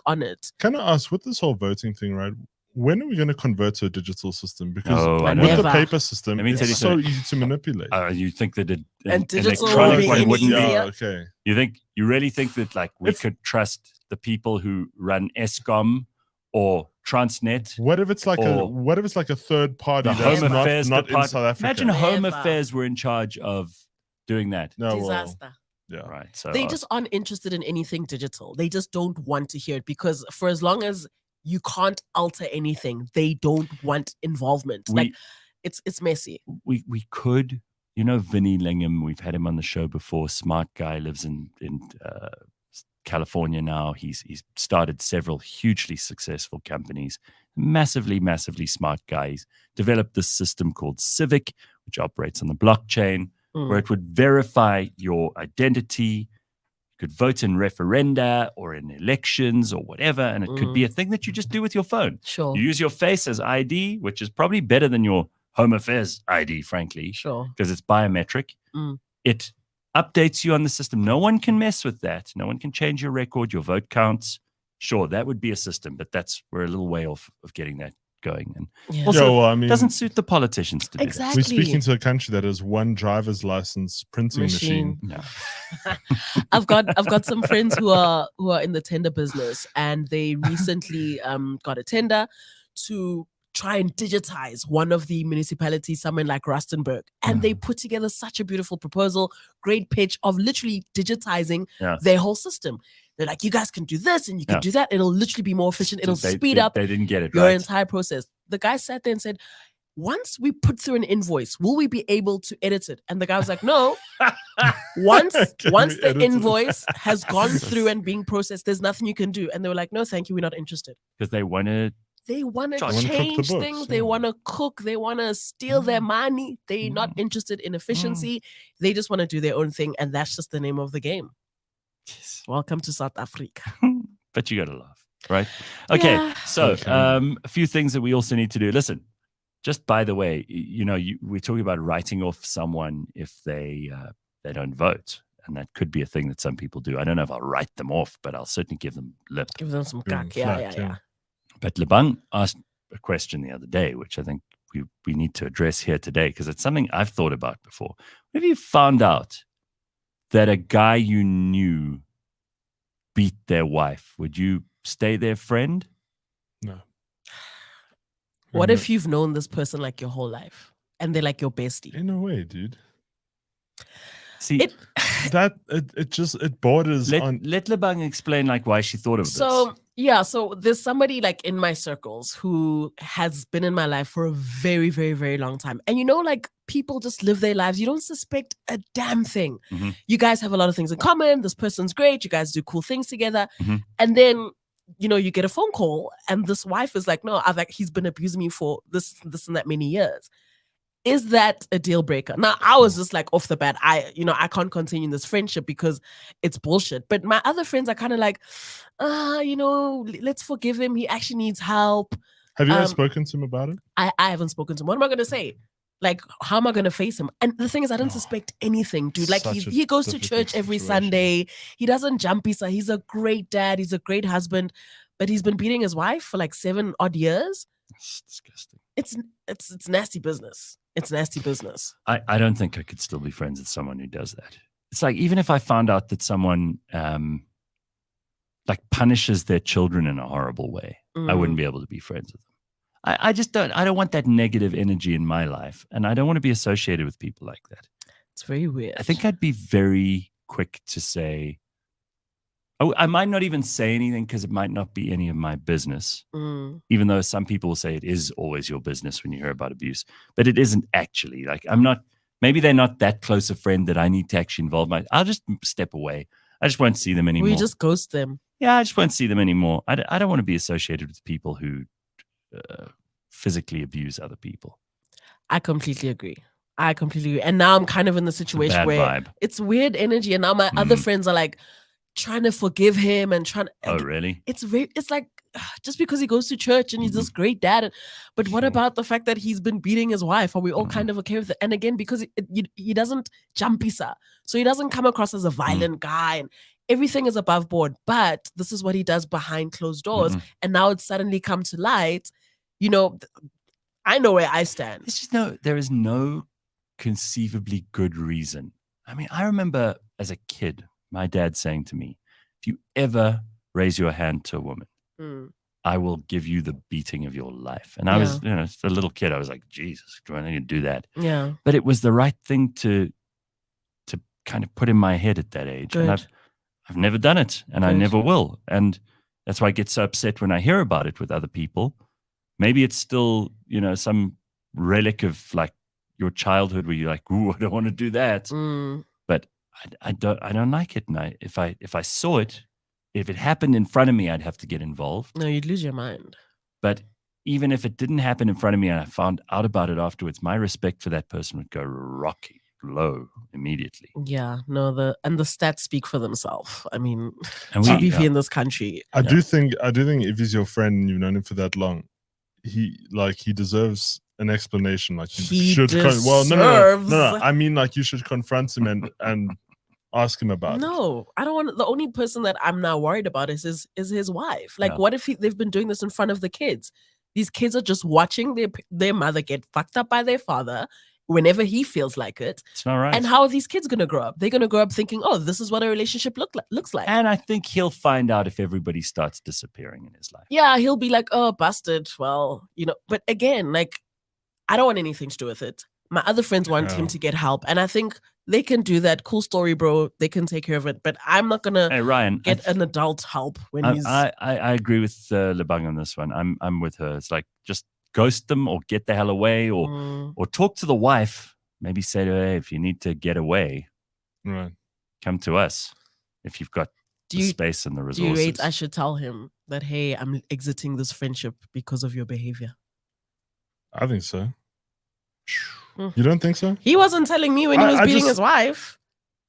on it. Can I ask, with this whole voting thing, right? When are we going to convert to a digital system? Because Oh, I with know. the Never. paper system, Let me tell you it's so something. easy to manipulate. You think that And digital will electronic be one any wouldn't be? easier. Yeah, okay. You really think that like we could trust the people who run ESCOM or Transnet? What if it's like a third party The that's Home Affairs not in Department? South Africa? Imagine Home Never. Affairs were in charge of doing that. No, well, Disaster. yeah. Right. So They just aren't interested in anything digital. They just don't want to hear it, because for as long as you can't alter anything, they don't want involvement. Like it's messy. we could, Vinnie Lingham, we've had him on the show before. Smart guy, lives in California now. He's started several hugely successful companies. Massively smart guy. He's developed this system called Civic, which operates on the blockchain, where it would verify your identity. You could vote in referenda or in elections or whatever, and it could be a thing that you just do with your phone. Sure. You use your face as ID, which is probably better than your Home Affairs ID, frankly, Sure. because it's biometric. It updates you on the system. No one can mess with that. No one can change your record, your vote counts. Sure, that would be a system, but we're a little way off of getting that going. And also, I mean, doesn't suit the politicians to do Exactly. we're speaking to a country that has one driver's license printing machine. that. No. I've got some friends who are in the tender business, and they recently got a tender to try and digitize one of the municipalities somewhere like Rustenburg, and they put together such a beautiful proposal, great pitch of literally digitizing their whole system. They're like, you guys can do this and you can do that. It'll literally be more efficient. It'll speed up They didn't get it your right. entire process. The guy sat there and said, once we put through an invoice, will we be able to edit it? And the guy was like, no. Once Can the we edit it? invoice has gone through and being processed, there's nothing you can do. And they were like, no, thank you, we're not interested. Because they wanted. They want to They wanna cook the change books, things. yeah. They want to cook. They want to steal their money. They're not interested in efficiency. They just want to do their own thing. And that's just the name of the game. Yes. Welcome to South Africa. But you got to laugh, right? Okay. Yeah. So Okay. a few things that we also need to do. Listen, just by the way, we're talking about writing off someone if they don't vote. And that could be a thing that some people do. I don't know if I'll write them off, but I'll certainly give them lip. Give them some Give them kak. Yeah. flack, But Lebang asked a question the other day, which I think we need to address here today, because it's something I've thought about before. What if you found out that a guy you knew beat their wife? Would you stay their friend? No. What if you've known this person like your whole life and they're like your bestie? In a way, dude. See, It borders on. let Lebang explain like why she thought of So there's somebody like in my circles who has been in my life for a very, very, very long time. And like people just live their lives. You don't suspect a damn thing. Mhm. You guys have a lot of things in common. This person's great. You guys do cool things together. Mhm. And then, you get a phone call and this wife is like, no, he's been abusing me for this and that many years. Is that a deal breaker? Now, I was just like off the bat, I can't continue this friendship because it's bullshit. But my other friends are kind of like, let's forgive him. He actually needs help. Have you guys spoken to him about it? I haven't spoken to him. What am I going to say? Like, how am I going to face him? And the thing is, I don't suspect anything, dude. Like, he goes to church every Sunday. He doesn't jumpy. He's a great dad. He's a great husband. But he's been beating his wife for like 7 odd years. It's disgusting. It's nasty business. It's nasty business. I don't think I could still be friends with someone who does that. It's like, even if I found out that someone like punishes their children in a horrible way, I wouldn't be able to be friends with them. I just don't. I don't want that negative energy in my life, and I don't want to be associated with people like that. It's very weird. I think I'd be very quick to say, I might not even say anything because it might not be any of my business, even though some people will say it is always your business when you hear about abuse, but it isn't actually. Like, maybe they're not that close a friend that I need to actually involve I'll just step away. I just won't see them anymore. We just ghost them. Yeah, I just won't see them anymore. I don't want to be associated with people who physically abuse other people. I completely agree. And now I'm kind of in the situation where vibe. It's weird energy. And now my other friends are like trying to forgive him and trying to. Oh, really? It's like just because he goes to church and he's this great dad. But what about the fact that he's been beating his wife? Are we all kind of okay with it? And again, because he doesn't jumpy, sir. So he doesn't come across as a violent guy. And everything is above board. But this is what he does behind closed doors. And now it's suddenly come to light. I know where I stand. There is no conceivably good reason. I mean, I remember as a kid, my dad saying to me, if you ever raise your hand to a woman, I will give you the beating of your life. And I was, a little kid. I was like, Jesus, do I need to do that? Yeah. But it was the right thing to kind of put in my head at that age. Good. And I've never done it, and I never will. And that's why I get so upset when I hear about it with other people. Maybe it's still, some relic of like your childhood where you're like, ooh, I don't want to do that. But I don't like it. And if I saw it, if it happened in front of me, I'd have to get involved. No, you'd lose your mind. But even if it didn't happen in front of me and I found out about it afterwards, my respect for that person would go rocky low immediately. Yeah, no, the stats speak for themselves. I mean, and GDP in this country. I do think if he's your friend and you've known him for that long, he deserves an explanation. Like, you should. No. I mean, like, you should confront him and ask him about it. No, I don't want. The only person that I'm now worried about is his wife. Like, what if they've been doing this in front of the kids? These kids are just watching their mother get fucked up by their father whenever he feels like it. It's not right. And how are these kids going to grow up? They're going to grow up thinking, oh, this is what a relationship looks like. And I think he'll find out if everybody starts disappearing in his life. Yeah, he'll be like, oh, busted. Well, but again, like, I don't want anything to do with it. My other friends want him to get help. And I think they can do that. Cool story, bro. They can take care of it. But I'm not going to get an adult help when he's... I agree with Lebang on this one. I'm with her. It's like, just ghost them or get the hell away or talk to the wife. Maybe say to her, hey, if you need to get away, come to us if you've got the space and the resources. Do you rate I should tell him that, hey, I'm exiting this friendship because of your behavior? I think so. You don't think so? He wasn't telling me when he was beating his wife.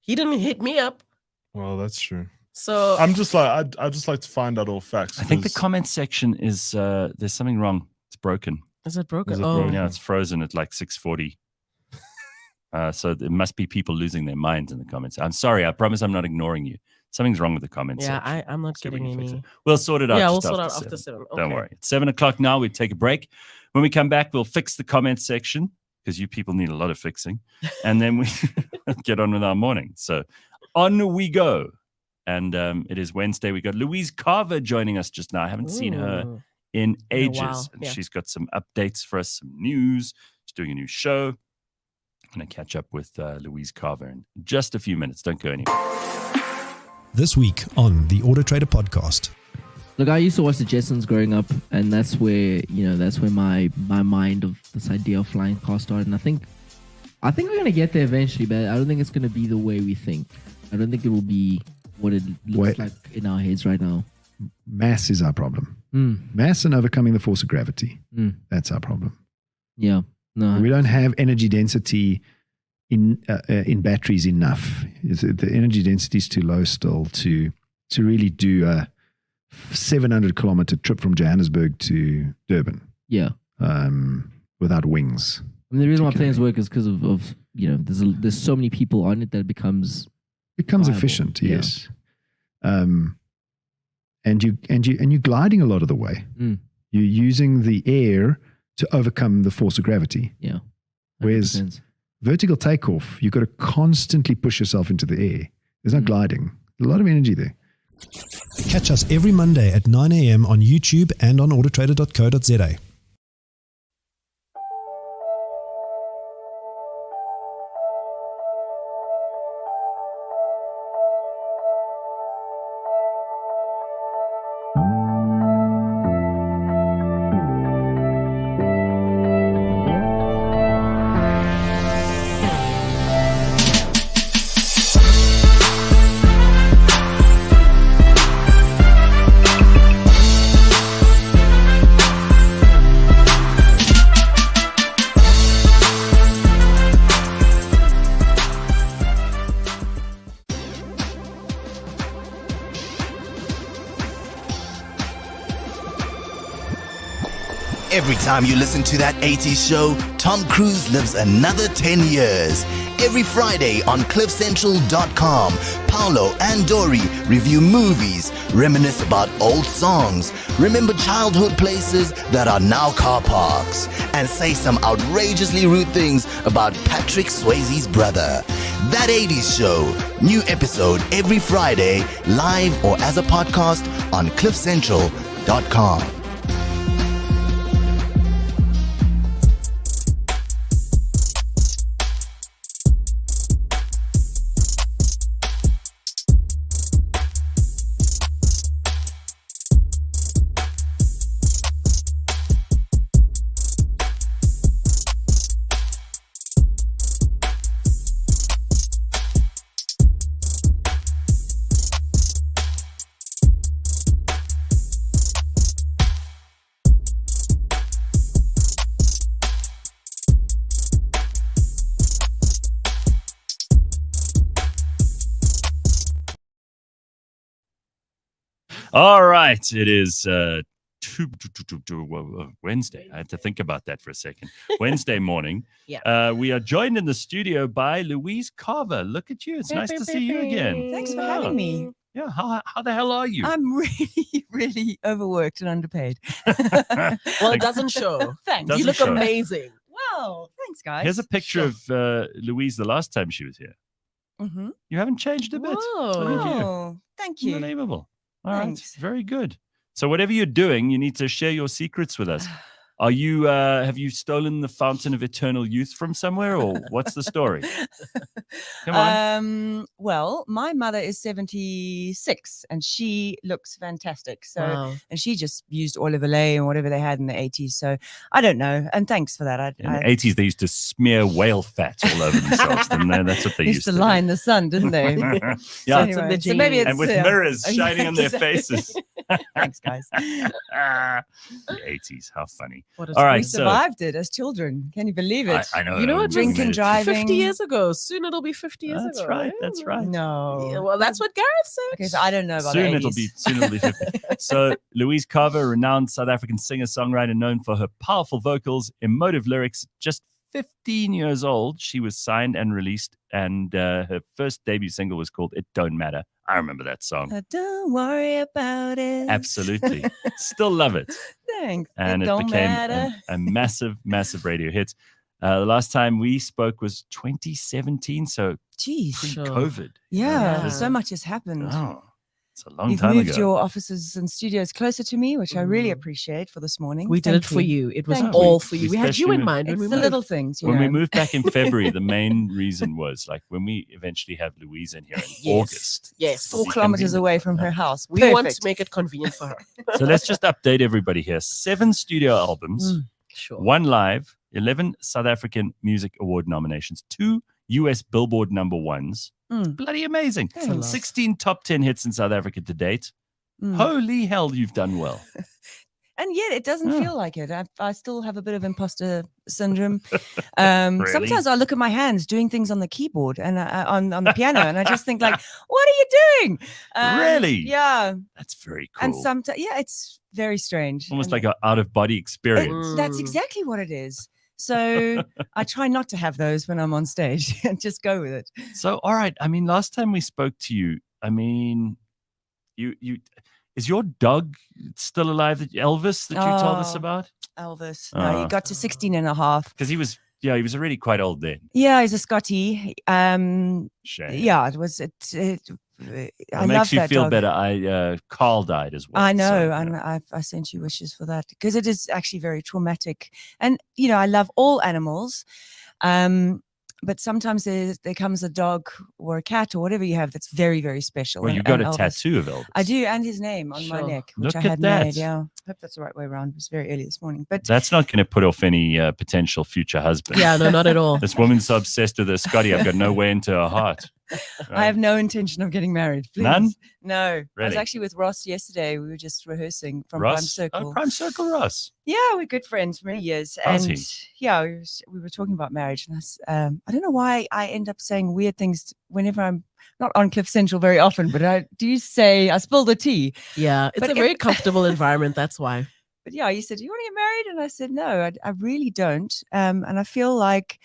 He didn't hit me up. Well, that's true. So I'm just like, I just like to find out all facts. I think the comment section is there's something wrong. It's broken. Is it broken? broken? Yeah, it's frozen at like 6:40. So there must be people losing their minds in the comments. I'm sorry. I promise I'm not ignoring you. Something's wrong with the comments. Yeah, I'm not getting any. We'll sort it out. Yeah, we'll sort it out after 7. Okay. Don't worry. It's 7 o'clock now. We take a break. When we come back, we'll fix the comment section because you people need a lot of fixing. And then we get on with our morning. So on we go. And it is Wednesday. We got Louise Carver joining us just now. I haven't seen her in ages. And she's got some updates for us, some news. She's doing a new show. I'm going to catch up with Louise Carver in just a few minutes. Don't go anywhere. This week on the Auto Trader podcast. Look, I used to watch the Jetsons growing up, and that's where my mind of this idea of flying car started. And I think I think we're gonna get there eventually, but I don't think it's gonna be the way we think. I don't think it will be what it looks like in our heads right now. Mass is our problem. Mass and overcoming the force of gravity. That's our problem. Yeah. No. We don't have energy density in batteries enough. The energy density is too low still to really do a 700-kilometer trip from Johannesburg to Durban. Yeah. Without wings. I mean, the reason why planes work is because of there's so many people on it that it becomes viable. Efficient. Yes. And you're gliding a lot of the way. You're using the air to overcome the force of gravity. Yeah. Whereas vertical takeoff, you've got to constantly push yourself into the air. There's no gliding. There's a lot of energy there. Catch us every Monday at 9 a.m. on YouTube and on autotrader.co.za. Every time you listen to that 80s show, Tom Cruise lives another 10 years. Every Friday on CliffCentral.com, Paolo and Dory review movies, reminisce about old songs, remember childhood places that are now car parks, and say some outrageously rude things about Patrick Swayze's brother. That 80s show, new episode every Friday, live or as a podcast on CliffCentral.com. All right. It is Wednesday. I had to think about that for a second. Wednesday morning. Yeah. We are joined in the studio by Louise Carver. Look at you. It's nice to see you again. Thanks for having me. Yeah. How the hell are you? I'm really, really overworked and underpaid. Well, it doesn't show. Thanks. You look show. amazing. Wow. Thanks, guys. Here's a picture of Louise the last time she was here. Mm-hmm. You haven't changed a bit. Whoa. Look at you. Oh, thank you. Unbelievable. All Thanks. right. Very good. So whatever you're doing, you need to share your secrets with us. Are you have you stolen the fountain of eternal youth from somewhere, or what's the story? Come on. Well, my mother is 76 and she looks fantastic. So Wow. and she just used oil of Olay and whatever they had in the 80s. So I don't know. And thanks for that. In the 80s, they used to smear whale fat all over themselves, didn't they? That's what they used to do. lie in the sun, didn't they? Yeah. So, anyway, so maybe it's And with mirrors shining on their faces. Thanks, guys. The 80s, how funny. What a All right, We so survived it as children. Can you believe it? I know. You know what? Drink and driving. 50 years ago. Soon it'll be 50 years That's ago. right. That's right. No. Yeah, well, that's what Gareth said. Okay, so I don't know about Soon the it'll 80s. be 50. So Louise Carver, renowned South African singer-songwriter known for her powerful vocals, emotive lyrics, just 15 years old, she was signed and released, and her first debut single was called It Don't Matter. I remember that song. Don't worry about it. Absolutely. Still love it. Thanks. And it don't became matter. a massive, massive radio hit. The last time we spoke was 2017, so Jeez. pre-COVID. Yeah, Yeah. so much has happened. Oh, it's a long You've time moved ago. your offices and studios closer to me, which I really Mm. appreciate for this morning. We did Thank it for you. It was Thank all you. for you. We We had you especially in mind when It's we the moved. little things, you When know. we moved back in February, the main reason was like when we eventually have Louise in here in Yes. August. Yes. 4 Be kilometers convenient. away from her house. We want Perfect. to make it convenient for her. So let's just update everybody here. 7 studio albums, Sure. 1 live, 11 South African Music Award nominations, 2 US Billboard #1s. Bloody amazing. Thanks. 16 top 10 hits in South Africa to date. Holy hell, you've done well. And yet it doesn't feel like it. I still have a bit of imposter syndrome. Really? Sometimes I look at my hands doing things on the keyboard and on the piano, and I just think like, what are you doing? Really? Yeah. That's very cool. And sometimes, yeah, it's very strange. Almost And like an out-of-body experience. that's exactly what it is. So I try not to have those when I'm on stage and just go with it. So, all right. I mean, last time we spoke to you, I mean, you is your dog still alive? Elvis that you told us Oh. about? Elvis. No, he got to 16 and a half. Because he was already quite old then. Yeah, he's a Scotty. Shame. Yeah, it was. I It love makes you that feel dog. better. Carl died as well. I know, so, and I sent you wishes for that because it is actually very traumatic. And I love all animals, but sometimes there comes a dog or a cat or whatever you have that's very, very special. Well, and- you got and a Elvis- tattoo of Elvis. I do, and his name on my Sure. neck, which Look I at had that. made. Yeah, I hope that's the right way around. It was very early this morning, but That's not going to put off any potential future husband. Yeah, no, not at all. This woman's so obsessed with her Scotty. I've got no way into her heart. I have no intention of getting married. Please. None? No. I was Really? actually with Ross yesterday. We were just rehearsing from Prime Ross? Circle. Oh, Prime Circle Ross. Yeah, we're good friends for many years. How's And he? yeah, we were talking about marriage. And I don't know why I end up saying weird things whenever I'm not on Cliff Central very often, but I spill the tea. Yeah, it's But a very comfortable environment. That's why. But yeah, you said, "Do you want to get married?" And I said, "No, I really don't." And I feel like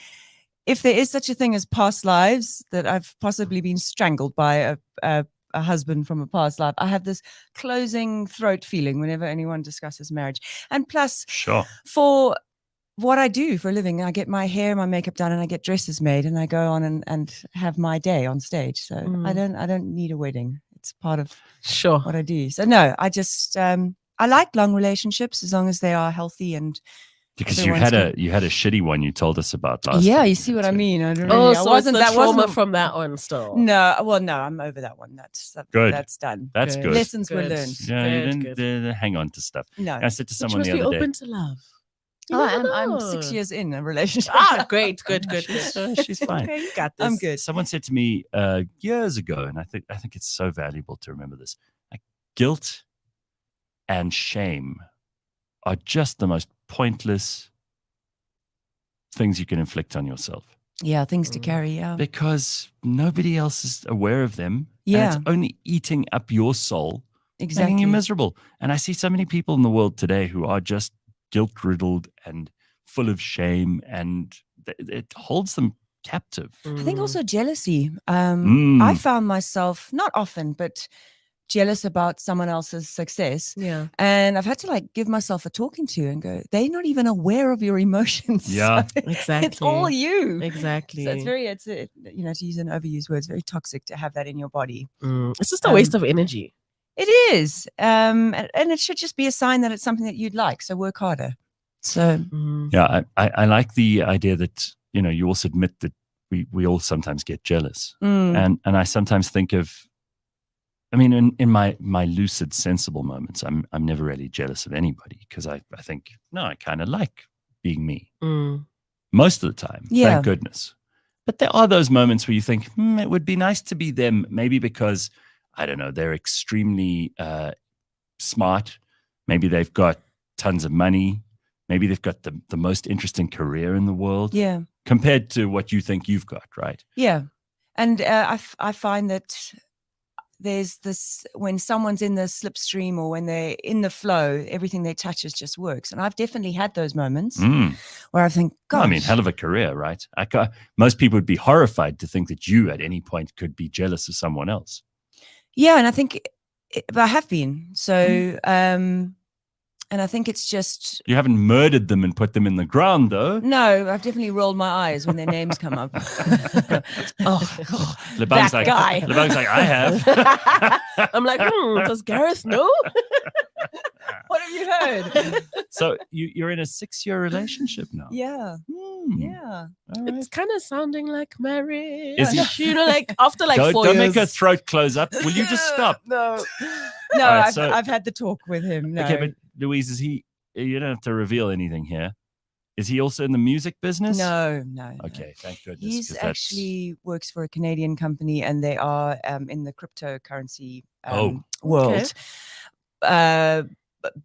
if there is such a thing as past lives, that I've possibly been strangled by a husband from a past life. I have this closing throat feeling whenever anyone discusses marriage. And plus, Sure. for what I do for a living, I get my hair, my makeup done, and I get dresses made, and I go on and have my day on stage. So I don't need a wedding. It's part of Sure. what I do. So no, I just I like long relationships as long as they are healthy and Because everyone's you had a shitty one you told us about last yeah, time. you see what I too. mean? I don't Oh, really, so I wasn't it's the that trauma wasn't from that one still. no, well, no, I'm over that one. Good. That's done. That's good. Lessons were Good. learned. Yeah, you Good, didn't hang on to stuff. No, I said to But you someone must the be other day. open to love. You oh, never I'm know. 6 years in a relationship. Ah, great, good. She's fine. Okay, you got this. I'm good. Someone said to me years ago, and I think it's so valuable to remember this. Like, guilt and shame are just the most pointless things you can inflict on yourself Yeah, things to carry. Yeah, because nobody else is aware of them. Yeah. and it's only eating up your soul, making exactly. you miserable. And I see so many people in the world today who are just guilt riddled and full of shame, and it holds them captive. I think also jealousy. Mm. I found myself not often, but jealous about someone else's success. Yeah. And I've had to like give myself a talking to and go, they're not even aware of your emotions. Yeah. Exactly. It's all you. Exactly. So to use an overused word, it's very toxic to have that in your body. It's just a waste of energy. It is. And it should just be a sign that it's something that you'd like. So work harder. So Yeah, I like the idea that, you also admit that we all sometimes get jealous. And I sometimes think of, I mean, in my lucid, sensible moments, I'm never really jealous of anybody because I think, no, I kind of like being me most of the time. Yeah. Thank goodness. But there are those moments where you think, it would be nice to be them, maybe because, I don't know, they're extremely smart. Maybe they've got tons of money. Maybe they've got the most interesting career in the world. yeah. Compared to what you think you've got, right? Yeah. And I find that there's this, when someone's in the slipstream or when they're in the flow, everything they touches just works. And I've definitely had those moments where I think, Well, gosh. I mean, hell of a career, right? Most people would be horrified to think that you at any point could be jealous of someone else. Yeah. And I think I have been. So, and I think it's just, You haven't murdered them and put them in the ground, though. no, I've definitely rolled my eyes when their names come up. Lebang's that guy. Lebang's like, I have. I'm like, does Gareth know? What have you heard? So you're in a 6-year relationship now. Yeah. Hmm. Yeah. All right. It's kind of sounding like marriage. Is he- like after like 4 Don't years. make her throat close up. Will you just stop? No. All No, right, so- I've had the talk with him. No. Okay, but Louise, you don't have to reveal anything here. Is he also in the music business? No, no. Okay, thank goodness. He's 'cause that's- actually works for a Canadian company, and they are in the cryptocurrency Oh. world.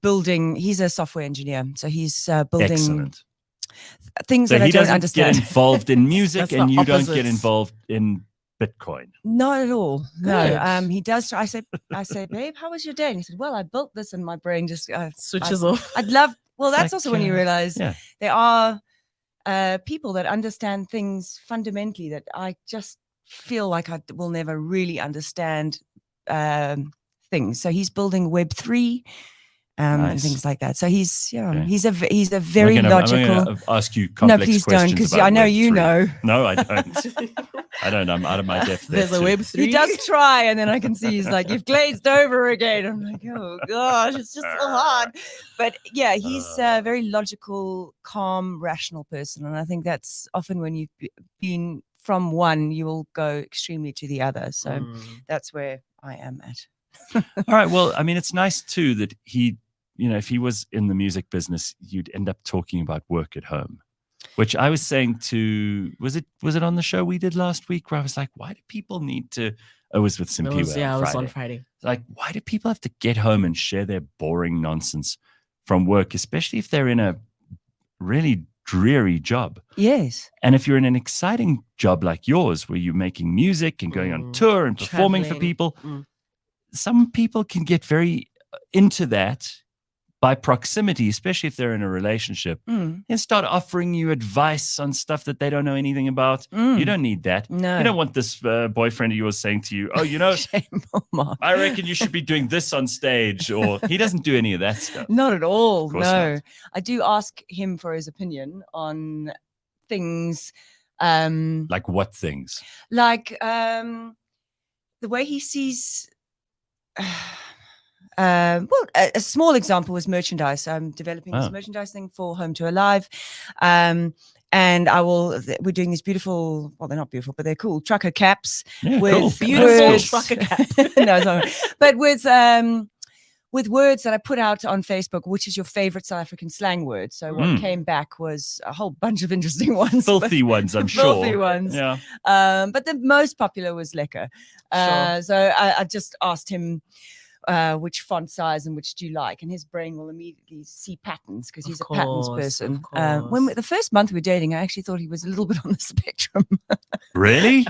Building. He's a software engineer, so he's building excellent. things So that I he don't doesn't understand. get involved in music, That's and the you don't get opposite. involved in Bitcoin. Not at all. No. Good. He does. I say, babe, how was your day? And he said, well, I built this, and my brain just Switches off. I'd love. Well, It's that's like, also when you realize yeah. there are people that understand things fundamentally that I just feel like I will never really understand things. So he's building Web3 and Nice. things like that. So he's Okay. he's a very I'm logical. gonna ask you No, complex please don't, questions because about I know you Web3. know. No, I don't. I don't. I'm out of my depth there. There's a too. Web3. He does try, and then I can see he's like, "You've glazed over again." I'm like, "Oh gosh, it's just so hard." But yeah, he's a very logical, calm, rational person, and I think that's often when you've been from one, you will go extremely to the other. So that's where I am at. All right. Well, I mean, it's nice too that he, if he was in the music business, you'd end up talking about work at home, which I was saying to, was it on the show we did last week where I was like, why do people need to, I was with some people Yeah, it was on Friday. Friday. Like, why do people have to get home and share their boring nonsense from work, especially if they're in a really dreary job? Yes. And if you're in an exciting job like yours, where you're making music and going on tour and performing for Traveling. people, some people can get very into that by proximity, especially if they're in a relationship, and start offering you advice on stuff that they don't know anything about. You don't need that. No. You don't want this boyfriend of yours saying to you, oh, Shame on Mark. I reckon you should be doing this on stage, or he doesn't do any of that stuff. Not at all. Of course No. not. I do ask him for his opinion on things Like what things? like the way he sees well, a small example was merchandise. I'm developing this merchandise thing for Home to Alive. And we're doing these beautiful, well, they're not beautiful, but they're cool trucker caps with cool. Beautiful words. trucker cap. No, it's not. But with words that I put out on Facebook, which is your favorite South African slang word. So what came back was a whole bunch of interesting ones. Filthy ones, I'm sure. Filthy ones. Yeah. But the most popular was lekker. Sure. So I just asked him which font size and which do you like, and his brain will immediately see patterns because he's a patterns person. When the first month we were dating, I actually thought he was a little bit on the spectrum. Really?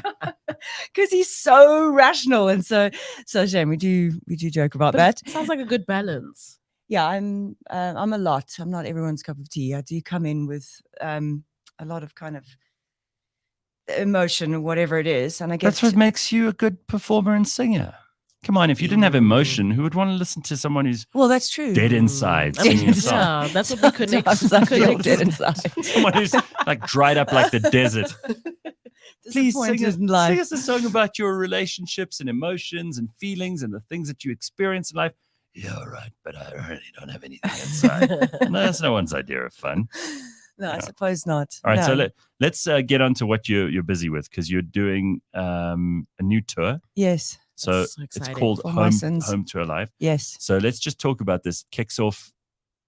Because he's so rational and so shame. We do joke about that. Sounds like a good balance. Yeah, I'm a lot. I'm not everyone's cup of tea. I do come in with a lot of kind of emotion or whatever it is, and I guess That's what makes you a good performer and singer. Come on, if you didn't have emotion, who would want to listen to someone who's well, that's true. dead inside I mean, singing a song? yeah, that's what we connect. Sometimes I feel dead inside. Someone who's like dried up like the desert. Please Disappointed sing us, in life. sing us a song about your relationships and emotions and feelings and the things that you experience in life. Yeah, all right, but I really don't have anything inside. No, that's no one's idea of fun. No, I suppose not. All right, No. so let's get on to what you're busy with, because you're doing a new tour. Yes. So That's so it's exciting. called For my sons. Home to Alive. Yes. So let's just talk about this. Kicks off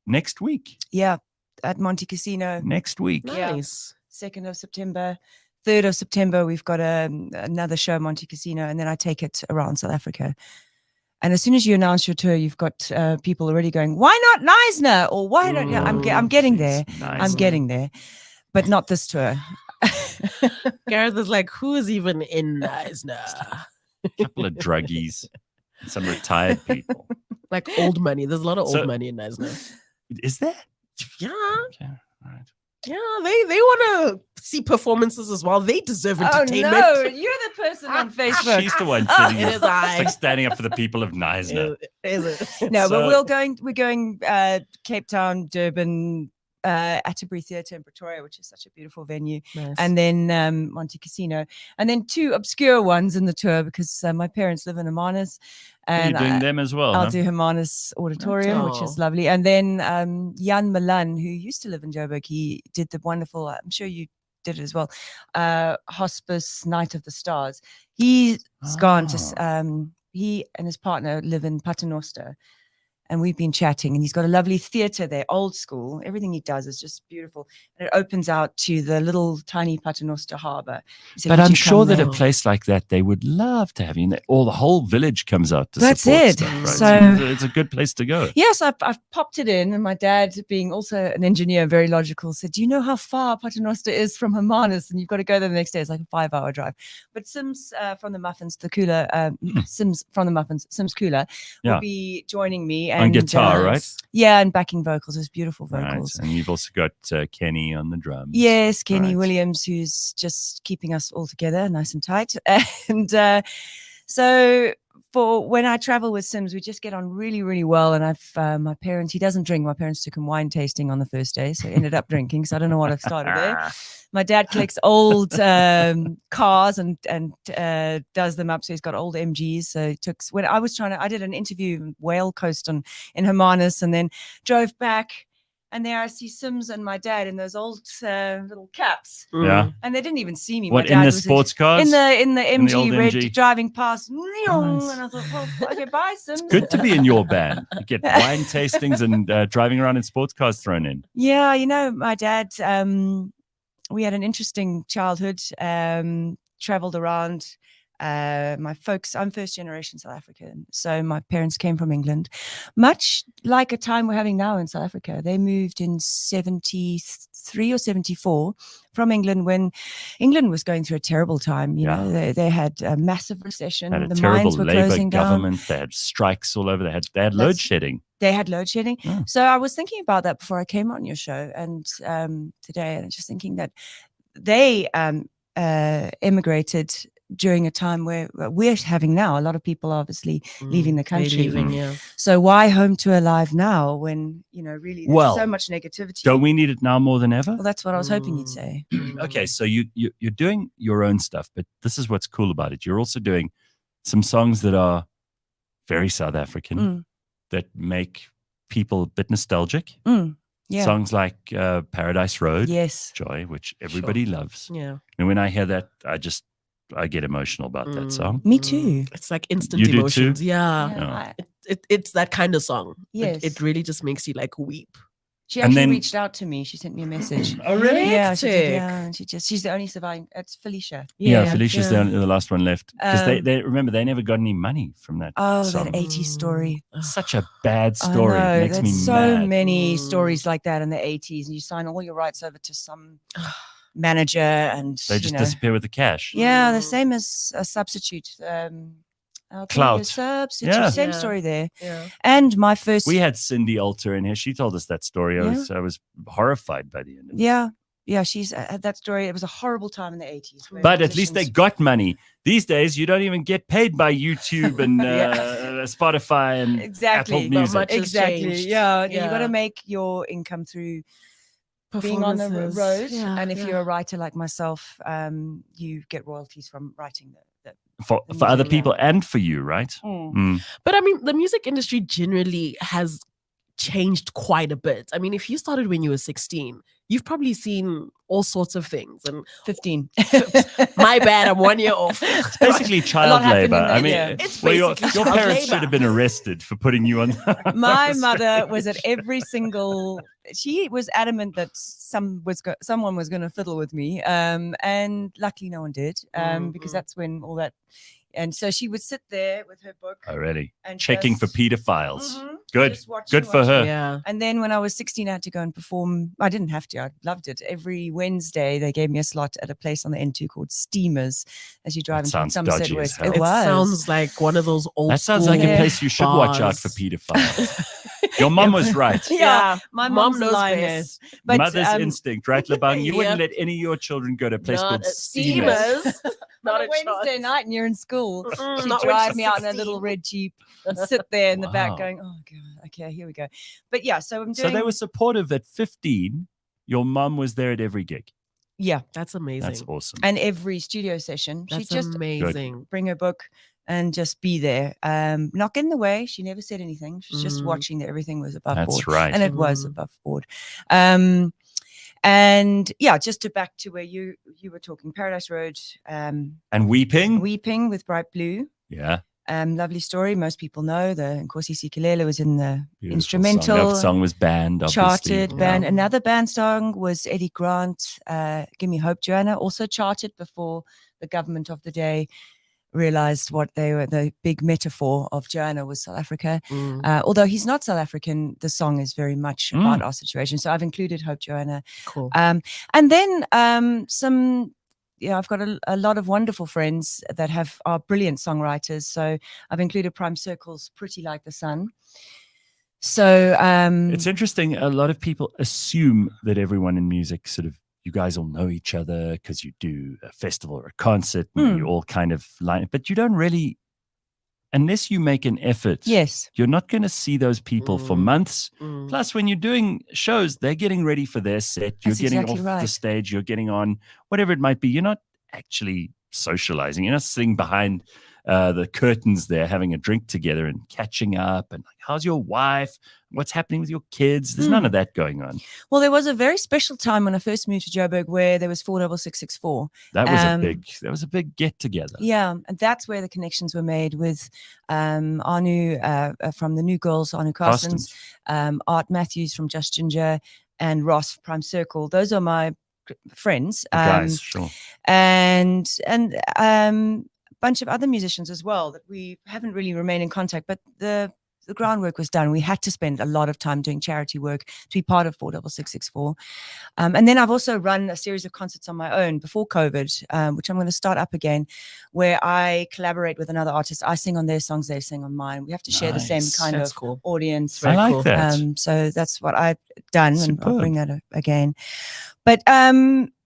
next week. Yeah. At Monte Casino. Next week. Yeah. Nice. 2nd of September. 3rd of September, we've got another show, Monte Casino, and then I take it around South Africa. And as soon as you announce your tour, you've got people already going, why not Neisner? Or why don't you? I'm getting there. I'm getting there. But not this tour. Gareth is like, who is even in Neisner? A couple of druggies, and some retired people. Like old money. There's a lot of So- old money in Neisner. Is there? Yeah. Okay. All right. Yeah, they want to see performances as well. They deserve Oh entertainment. no, you're the person on Facebook. She's the one sitting it here. is It's I. like standing up for the people of Neisner. Is it? No, but So- we're going Cape Town, Durban, Atterbury Theatre in Pretoria, which is such a beautiful venue, Nice. and then Monte Casino, and then 2 obscure ones in the tour because my parents live in Hermanus, and You're doing them as well, I'll huh? do Hermanus Auditorium, which is Oh. lovely, and then Jan Milan, who used to live in Joburg, he did the wonderful. I'm sure you did it as well. Hospice Night of the Stars. He's gone to. He and his partner live in Paternoster. and we've been chatting, and he's got a lovely theatre there, old school. Everything he does is just beautiful. And it opens out to the little tiny Paternoster harbour. He said, But "Would I'm you sure come that there?" a place like that, they would love to have you. Or the whole village comes out to That's support it. stuff, right? So- It's a good place to go. Yes, I've popped it in, and my dad, being also an engineer, very logical, said, "Do you know how far Paternoster is from Hermanus? And you've got to go there the next day. It's like a 5-hour drive." But Sims from the Muffins, the Cooler, Sims from the Muffins, Sims Cooler, Yeah. will be joining me and On guitar, right? Yeah, and backing vocals. There's beautiful Right. vocals. And you've also got Kenny on the drums. Yes, Kenny Right. Williams, who's just keeping us all together nice and tight. And so for when I travel with Sims, we just get on really, really well. And my parents, he doesn't drink. My parents took him wine tasting on the first day, so he ended up drinking. So I don't know what I've started there. My dad collects old cars and does them up. So he's got old MGs. So he took, when I was I did an interview in Whale Coast in Hermanus, and then drove back. And there I see Sims and my dad in those old little caps, Yeah. and they didn't even see me. What, my dad in the was sports cars? in the MG old red MG? driving past, Nice. and I thought, well, okay, bye, Sims. Good to be in your band. You get wine tastings and driving around in sports cars thrown in. Yeah, my dad. We had an interesting childhood. Traveled around. My folks, I'm first generation South African, so my parents came from England, much like a time we're having now in South Africa. They moved in 73 or 74 from England when England was going through a terrible time. You know, they had a massive recession. They had a The terrible mines were Labour closing down. government. They had strikes all over. They had load shedding. They had load shedding. Yeah. So I was thinking about that before I came on your show, and today, and just thinking that they emigrated during a time where we're having now. A lot of people are obviously leaving the country. Leaving, yeah. So why Home to Alive now when, really there's so much negativity? Don't we need it now more than ever? Well, that's what I was hoping you'd say. Okay, so you're doing your own stuff, but this is what's cool about it. You're also doing some songs that are very South African, that make people a bit nostalgic. Yeah. Songs like Paradise Road, Yes. Joy, which everybody loves. Yeah. And when I hear that, I get emotional about that song. Me too. It's like instant You do emotions. too? Yeah. Yeah. It's that kind of song. Yes. It really just makes you like weep. She And actually then- reached out to me. She sent me a message. Oh, really? Yeah, she did, Hectic. yeah. And she's the only surviving. It's Felicia. Yeah, Felicia's the last one left. Because Um, they remember, they never got any money from that Oh, song. that 80s story. Such a bad I story. know, It makes me there's so mad. many stories like that in the 80s, and you sign all your rights over to some manager, and They just disappear with the cash. Yeah, the same as a substitute. I'll tell you, a Clout. substitute. Yeah. Same Yeah. story there. Yeah. And my first. We had Cindy Alter in here. She told us that story. I was horrified by the end of it. Yeah, she's had that story. It was a horrible time in the 80s. where But at least they musicians- got money. These days, you don't even get paid by YouTube and Spotify and Exactly. Apple Music. much has Exactly. changed. Yeah. You got Yeah. to make your income through being on the Performances. road. Yeah, And if yeah. you're a writer like myself, you get royalties from writing the for the other music, people and for you, right? But I mean, the music industry generally has changed quite a bit. I mean, if you started when you were 16, you've probably seen all sorts of things. And 15. my bad, I'm 1 year off. It's basically child lot happened labor. in that, I mean, yeah. It's well, your basically parents child should labor. have been arrested for putting you on. My mother was at every single. She was adamant that someone was going to fiddle with me, and luckily no one did, because that's when all that. And so she would sit there with her book Already and checking for just- pedophiles. Mhm, Good, just watching, good for watching. her. Yeah. And then when I was 16, I had to go and perform. I didn't have to. I loved it. Every Wednesday, they gave me a slot at a place on the N2 called Steamers as you drive That into sounds Somerset dodgy as West. hell. It It was. sounds like one of those old That sounds school like a Yeah. place you should watch out for bars. pedophiles. Your mom was right. Yeah, my Mom mom's knows lioness. best. But, Mother's instinct, right, Lebang? You wouldn't Yep. let any of your children go to a place Not called at Steamers. Steamers. on Not a a Wednesday chance. night and you're in school, Mm-mm, she'd not when drive she's me out in a 16. little red Jeep and sit there in the Wow. back going, oh, God, okay, here we go. But yeah, so I'm So doing. they were supportive at 15. Your mum was there at every gig. Yeah, That's amazing. That's awesome. and every studio session, she'd That's just amazing. bring her book and just be there. Not get in the way. She never said anything. She's just watching that everything was above That's board. right. And it was Mm. above board. And yeah, just to back to where you were talking, Paradise Road, And weeping? Weeping with Bright Blue. Yeah. Lovely story. Most people know the Nkosi Sikelelo was in the Beautiful instrumental. That song was banned, obviously. Charted band. Yeah. Another band song was Eddie Grant, Give Me Hope, Joanna, also charted before the government of the day realized what they were. The big metaphor of Joanna was South Africa. Although he's not South African, the song is very much about our situation. So I've included Hope, Joanna. Cool. And then I've got a lot of wonderful friends that are brilliant songwriters. So I've included Prime Circle's Pretty Like the Sun. So it's interesting. A lot of people assume that everyone in music you guys all know each other because you do a festival or a concert and you all kind of line, but you don't really, unless you make an effort. Yes. You're not going to see those people for months. Plus, when you're doing shows, they're getting ready for their set. You're That's getting exactly off the stage. You're getting on, whatever it might be. You're not actually socializing. You're not sitting behind the curtains there having a drink together and catching up and like, how's your wife? What's happening with your kids? There's none of that going on. Well, there was a very special time when I first moved to Joburg where there was 46664. That was a big get together. Yeah, and that's where the connections were made with Anu from the New Girls, Anu Carstens, Art Matthews from Just Ginger, and Ross Prime Circle. Those are my friends. Guys, sure. And bunch of other musicians as well that we haven't really remained in contact, but the groundwork was done. We had to spend a lot of time doing charity work to be part of 46664. And then I've also run a series of concerts on my own before COVID, which I'm going to start up again, where I collaborate with another artist. I sing on their songs, they sing on mine. We have to share the same kind That's of cool. audience. I like that. So that's what I've done, and I'll Superb. bring that again. But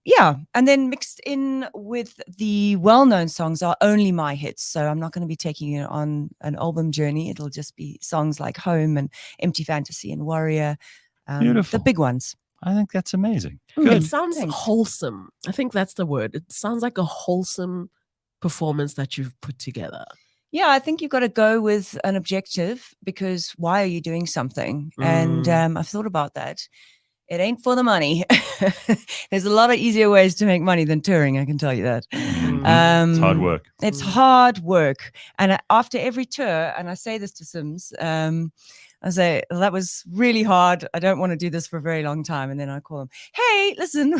yeah, and then mixed in with the well-known songs are only my hits. So I'm not going to be taking you on an album journey. It'll just be songs like Home and Empty Fantasy and Warrior. Beautiful. The big ones. I think that's amazing. It Good. sounds Thanks. wholesome. I think that's the word. It sounds like a wholesome performance that you've put together. Yeah, I think you've got to go with an objective, because why are you doing something? And I've thought about that. It ain't for the money. There's a lot of easier ways to make money than touring, I can tell you that. It's hard work. It's hard work. And after every tour, and I say this to Sims, I say, well, that was really hard. I don't want to do this for a very long time. And then I call him, hey, listen,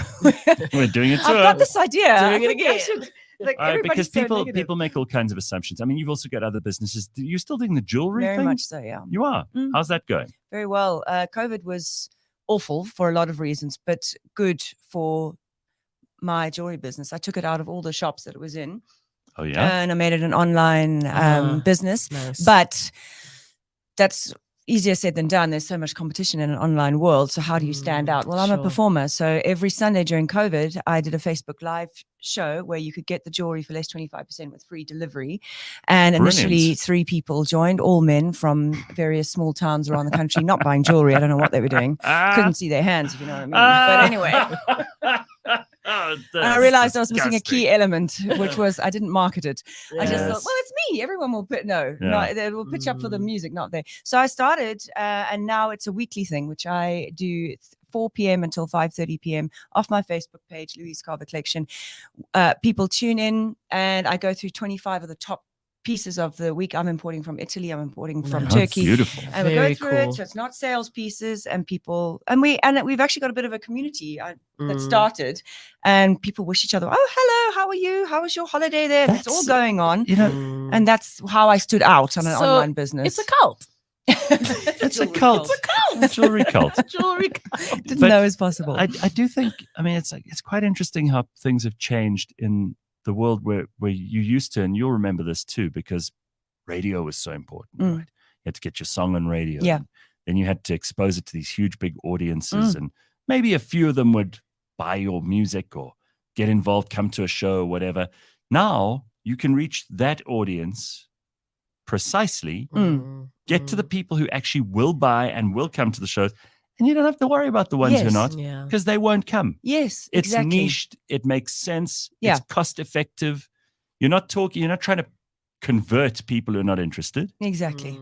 We're doing it. I've got this idea. Doing I it think I again. should- like, Because everybody's so people negative. make all kinds of assumptions. I mean, you've also got other businesses. You're still doing the jewelry Very thing? much so, yeah. You are. Mm. How's that going? Very well. COVID was awful for a lot of reasons, but good for my jewelry business. I took it out of all the shops that it was in, Oh yeah. and I made it an online business. Nice. But that's easier said than done. There's so much competition in an online world. So how do you stand out? Well, I'm a sure. performer. So every Sunday during COVID, I did a Facebook Live show where you could get the jewelry for less 25% with free delivery. And initially Brilliant. 3 people joined, all men from various small towns around the country, not buying jewelry. I don't know what they were doing. Couldn't see their hands, if you know what I mean. But anyway. Oh, And I realized I was missing a disgusting. key element, which was I didn't market it. I just Yes. thought, well, it's me. Everyone will put Yeah. they will pitch up for the music, not there. So I started, and now it's a weekly thing, which I do 4 p.m. until 5:30 p.m. off my Facebook page, Louise Carver Collection. People tune in, and I go through 25 of the top pieces of the week. I'm importing from Italy. I'm importing from Nice. Oh, Turkey. beautiful. And we go Very through cool. it, so it's not sales pieces, and people, and we've actually got a bit of a community that started, and people wish each other, oh, hello, how are you? How was your holiday there? It's all That's- going on, You know, and that's how I stood out on an So, online business. It's a cult. it's a cult. Jewelry cult. Jewelry. Didn't but know it was possible. I do think. I mean, it's quite interesting how things have changed in the world where you used to, and you'll remember this too, because radio was so important, right? You had to get your song on radio. Yeah. Then you had to expose it to these huge, big audiences, and maybe a few of them would buy your music or get involved, come to a show or whatever. Now you can reach that audience precisely, get to the people who actually will buy and will come to the shows, and you don't have to worry about the ones who are Yes. not, Yeah. because they won't come. Yes, It's exactly. niched. It makes sense. Yeah. It's cost effective. You're not trying to convert people who are not interested. Exactly.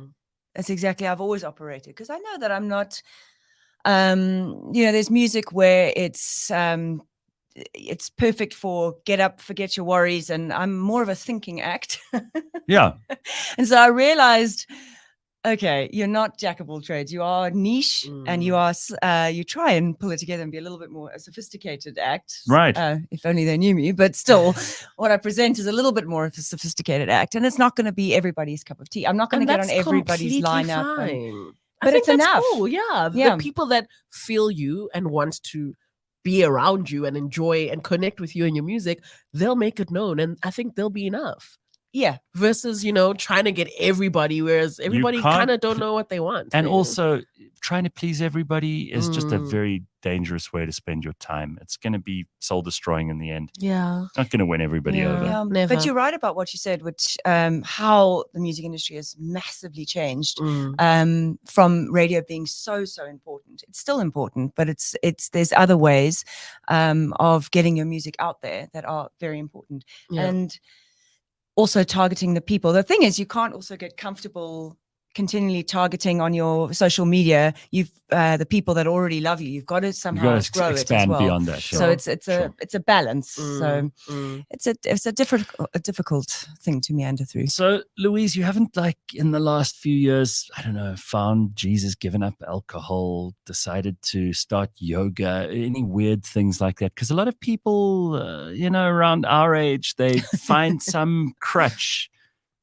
That's exactly how I've always operated, because I know that I'm not, there's music where it's it's perfect for get up, forget your worries, and I'm more of a thinking act. Yeah. And so I realized, okay, you're not jack of all trades. You are niche, and you are you try and pull it together and be a little bit more a sophisticated act. Right. If only they knew me, but still, what I present is a little bit more of a sophisticated act, and it's not going to be everybody's cup of tea. I'm not going to get on everybody's lineup. But it's enough. Cool. Yeah. Yeah. The people that feel you and want to be around you and enjoy and connect with you and your music, they'll make it known. And I think they'll be enough. Yeah. Versus, trying to get everybody, whereas everybody kind of don't know what they want. And also, trying to please everybody is just a very dangerous way to spend your time. It's going to be soul destroying in the end. Yeah. Not going to win everybody over. Yeah, Never. but you're right about what you said, which how the music industry has massively changed from radio being so important. It's still important, but there's other ways of getting your music out there that are very important. Yeah. And also targeting the people. The thing is, you can't also get comfortable continually targeting on your social media. You've the people that already love you. You've got to somehow grow it as expand well. beyond that. So it's a balance. So it's a difficult thing to meander through. So, Louise, you haven't, like, in the last few years, I don't know, found Jesus, given up alcohol, decided to start yoga, any weird things like that? Because a lot of people, around our age, they find some crutch.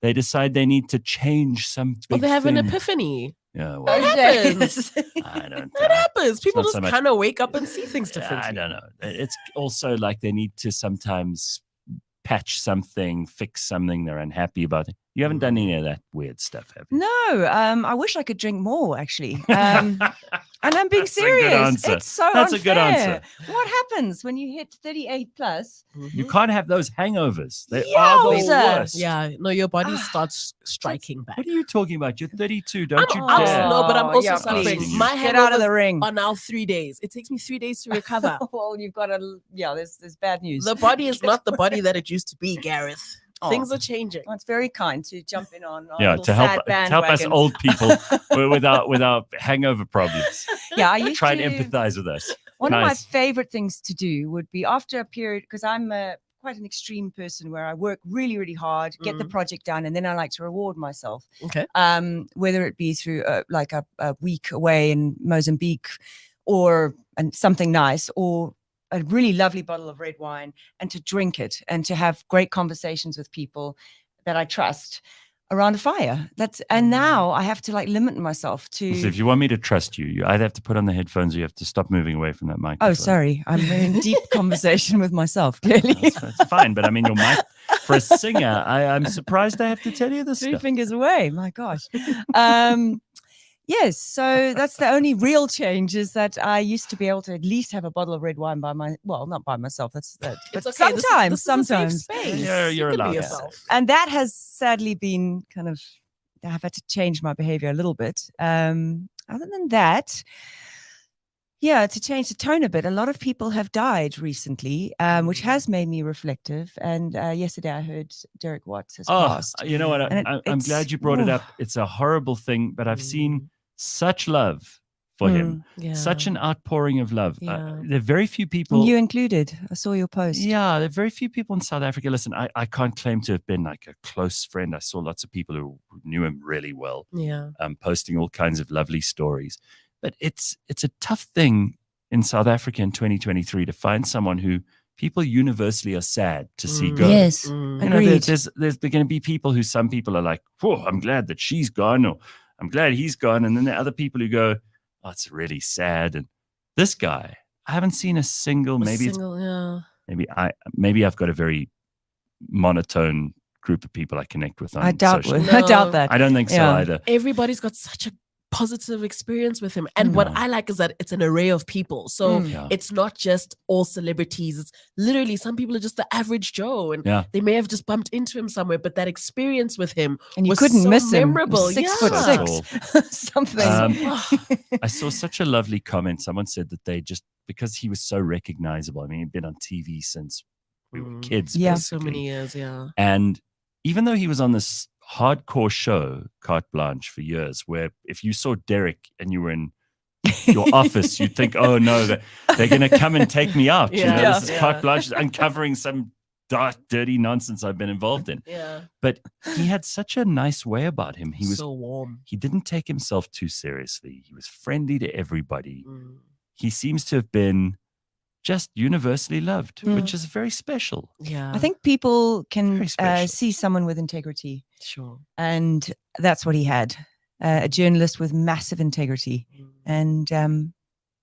They decide they need to change some big Or they have thing. an epiphany. Yeah, well, It happens. I don't That happens. People not so just much- kind of wake up and see things differently. I don't know. It's also like they need to sometimes patch something, fix something they're unhappy about. You haven't done any of that weird stuff, have you? No, I wish I could drink more, actually. And I'm being That's a good serious. answer. It's so That's a unfair. good answer. What happens when you hit 38 plus? You can't have those hangovers. They are the Yowza. worst. Yeah, no, your body starts striking back. What are you talking about? You're 32. Don't you I'm dare. no, but I'm also yeah, suffering. please. My Get out of the hangovers ring. are now 3 days. It takes me 3 days to recover. Well, you've got there's bad news. The body is not the body that it used to be, Gareth. Oh. Things are changing. Well, it's very kind to jump in on our Yeah, little to sad help us bandwagon. old people with our hangover problems. Yeah, I used Try and to- empathize with us. One of my Nice. favorite things to do would be after a period, because I'm quite an extreme person where I work really, really hard, get the project done, and then I like to reward myself. Okay. Whether it be through like a week away in Mozambique and something nice, or a really lovely bottle of red wine, and to drink it and to have great conversations with people that I trust around a fire. And now I have to limit myself to. So if you want me to trust you, you either have to put on the headphones or you have to stop moving away from that microphone. Oh, sorry. I'm in deep conversation with myself, clearly. That's fine. But I mean, your mic, for a singer, I'm surprised I have to tell you this Three stuff. fingers away. My gosh. Yes. So that's the only real change, is that I used to be able to at least have a bottle of red wine not by myself. That's that. But It's okay. sometimes, this is a safe sometimes. space. You're You can allowed be to. yourself. And that has sadly been I've had to change my behavior a little bit. Other than that, to change the tone a bit, a lot of people have died recently, which has made me reflective. And yesterday I heard Derek Watts has passed. You know what? And I'm glad you brought it up. It's a horrible thing, but I've seen such love for him, Yeah. such an outpouring of love. Yeah. There are very few people. You included. I saw your post. Yeah, there are very few people in South Africa. Listen, I can't claim to have been like a close friend. I saw lots of people who knew him really well, Yeah. posting all kinds of lovely stories. But it's a tough thing in South Africa in 2023 to find someone who people universally are sad to see go. Yes. You know, Agreed. there's going to be people who some people are like, "Oh, I'm glad that she's gone," or "I'm glad he's gone," and then there are other people who go, "Oh, it's really sad." And this guy, I haven't seen a single. Maybe I've got a very monotone group of people I connect with on I doubt social. I doubt that. I don't think so Yeah. either. Everybody's got such a positive experience with him. And what I like is that it's an array of people. So Yeah. it's not just all celebrities. It's literally some people are just the average Joe. And Yeah. they may have just bumped into him somewhere, but that experience with him And you was couldn't so miss him. memorable. 6'6", something. I saw such a lovely comment. Someone said that they just, because he was so recognizable. I mean, he'd been on TV since we were kids. Yeah. So basically. many years, yeah. And even though he was on this hardcore show, Carte Blanche, for years, where if you saw Derek and you were in your office. You'd think, oh no, they're going to come and take me out. You know, Yeah. this is Carte Blanche uncovering some dark, dirty nonsense I've been involved in. Yeah. But he had such a nice way about him. He was so warm. He didn't take himself too seriously. He was friendly to everybody. Mm. He seems to have been just universally loved, which is very special. Yeah. I think people can Very special. see someone with integrity, sure. and that's what he had. A journalist with massive integrity, and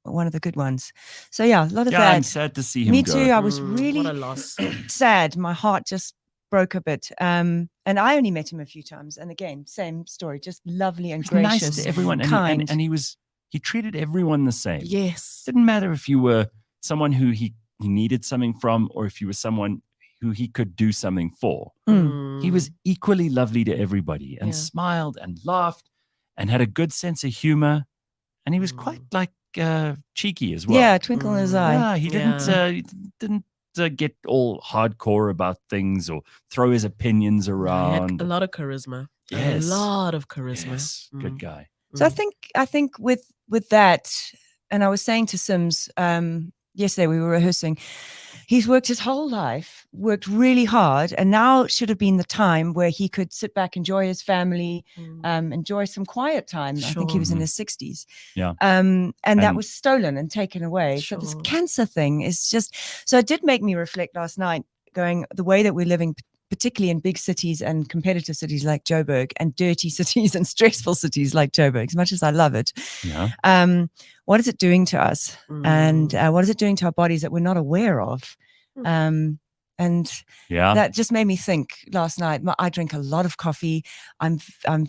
one of the good ones. So yeah, a lot of Yeah, that. I'm sad to see him Me go. too. I was What a really loss. sad. My heart just broke a bit. And I only met him a few times. And again, same story, just lovely and He's gracious, nice to everyone, kind. and he treated everyone the same. Yes. Didn't matter if you were someone who he needed something from, or if you were someone who he could do something for. He was equally lovely to everybody, and Yeah. smiled and laughed and had a good sense of humor, and he was quite like cheeky as well. Yeah, twinkle in his eye. Yeah, he didn't get all hardcore about things or throw his opinions He had around. a lot of charisma. Yes. A lot of charisma. Yes, good guy. So I think with that, and I was saying to Sims yesterday, we were rehearsing, he's worked his whole life, worked really hard, and now should have been the time where he could sit back, enjoy his family, enjoy some quiet time. I think he was in Sure. his 60s. Yeah. And that And- was stolen and taken away. So this Sure. cancer thing is just, so it did make me reflect last night, going the way that we're living, particularly in big cities and competitive cities like Joburg, and dirty cities and stressful cities like Joburg, as much as I love it. Yeah. What is it doing to us? And what is it doing to our bodies that we're not aware of? And Yeah. that just made me think last night. I drink a lot of coffee. I'm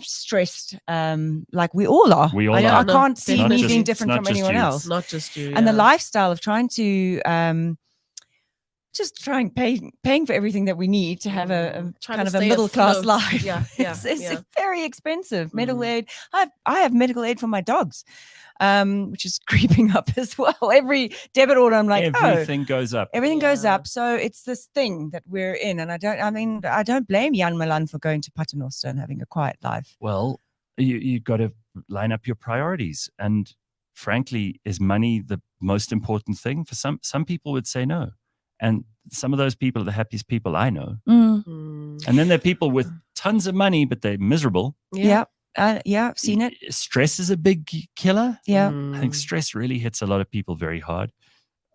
stressed, like we all are. We all I are. can't see Not me just- being it's different not from just anyone you. else. Not just you. And the yeah. lifestyle of trying to just trying paying for everything that we need to have a Trying kind to of a stay middle class afloat. life. Yeah, yeah, it's yeah. very expensive. Medical Mm. aid. I have medical aid for my dogs, which is creeping up as well. Every debit order, I'm like, Everything goes up. everything goes Yeah. up. So it's this thing that we're in, and I don't blame Jan Milan for going to Paternoster and having a quiet life. Well, you got to line up your priorities, and frankly, is money the most important thing? For some people would say no, and some of those people are the happiest people I know. Mm. And then there are people with tons of money, but they're miserable. Yeah, I've seen it. Stress is a big killer. Yeah. I think stress really hits a lot of people very hard.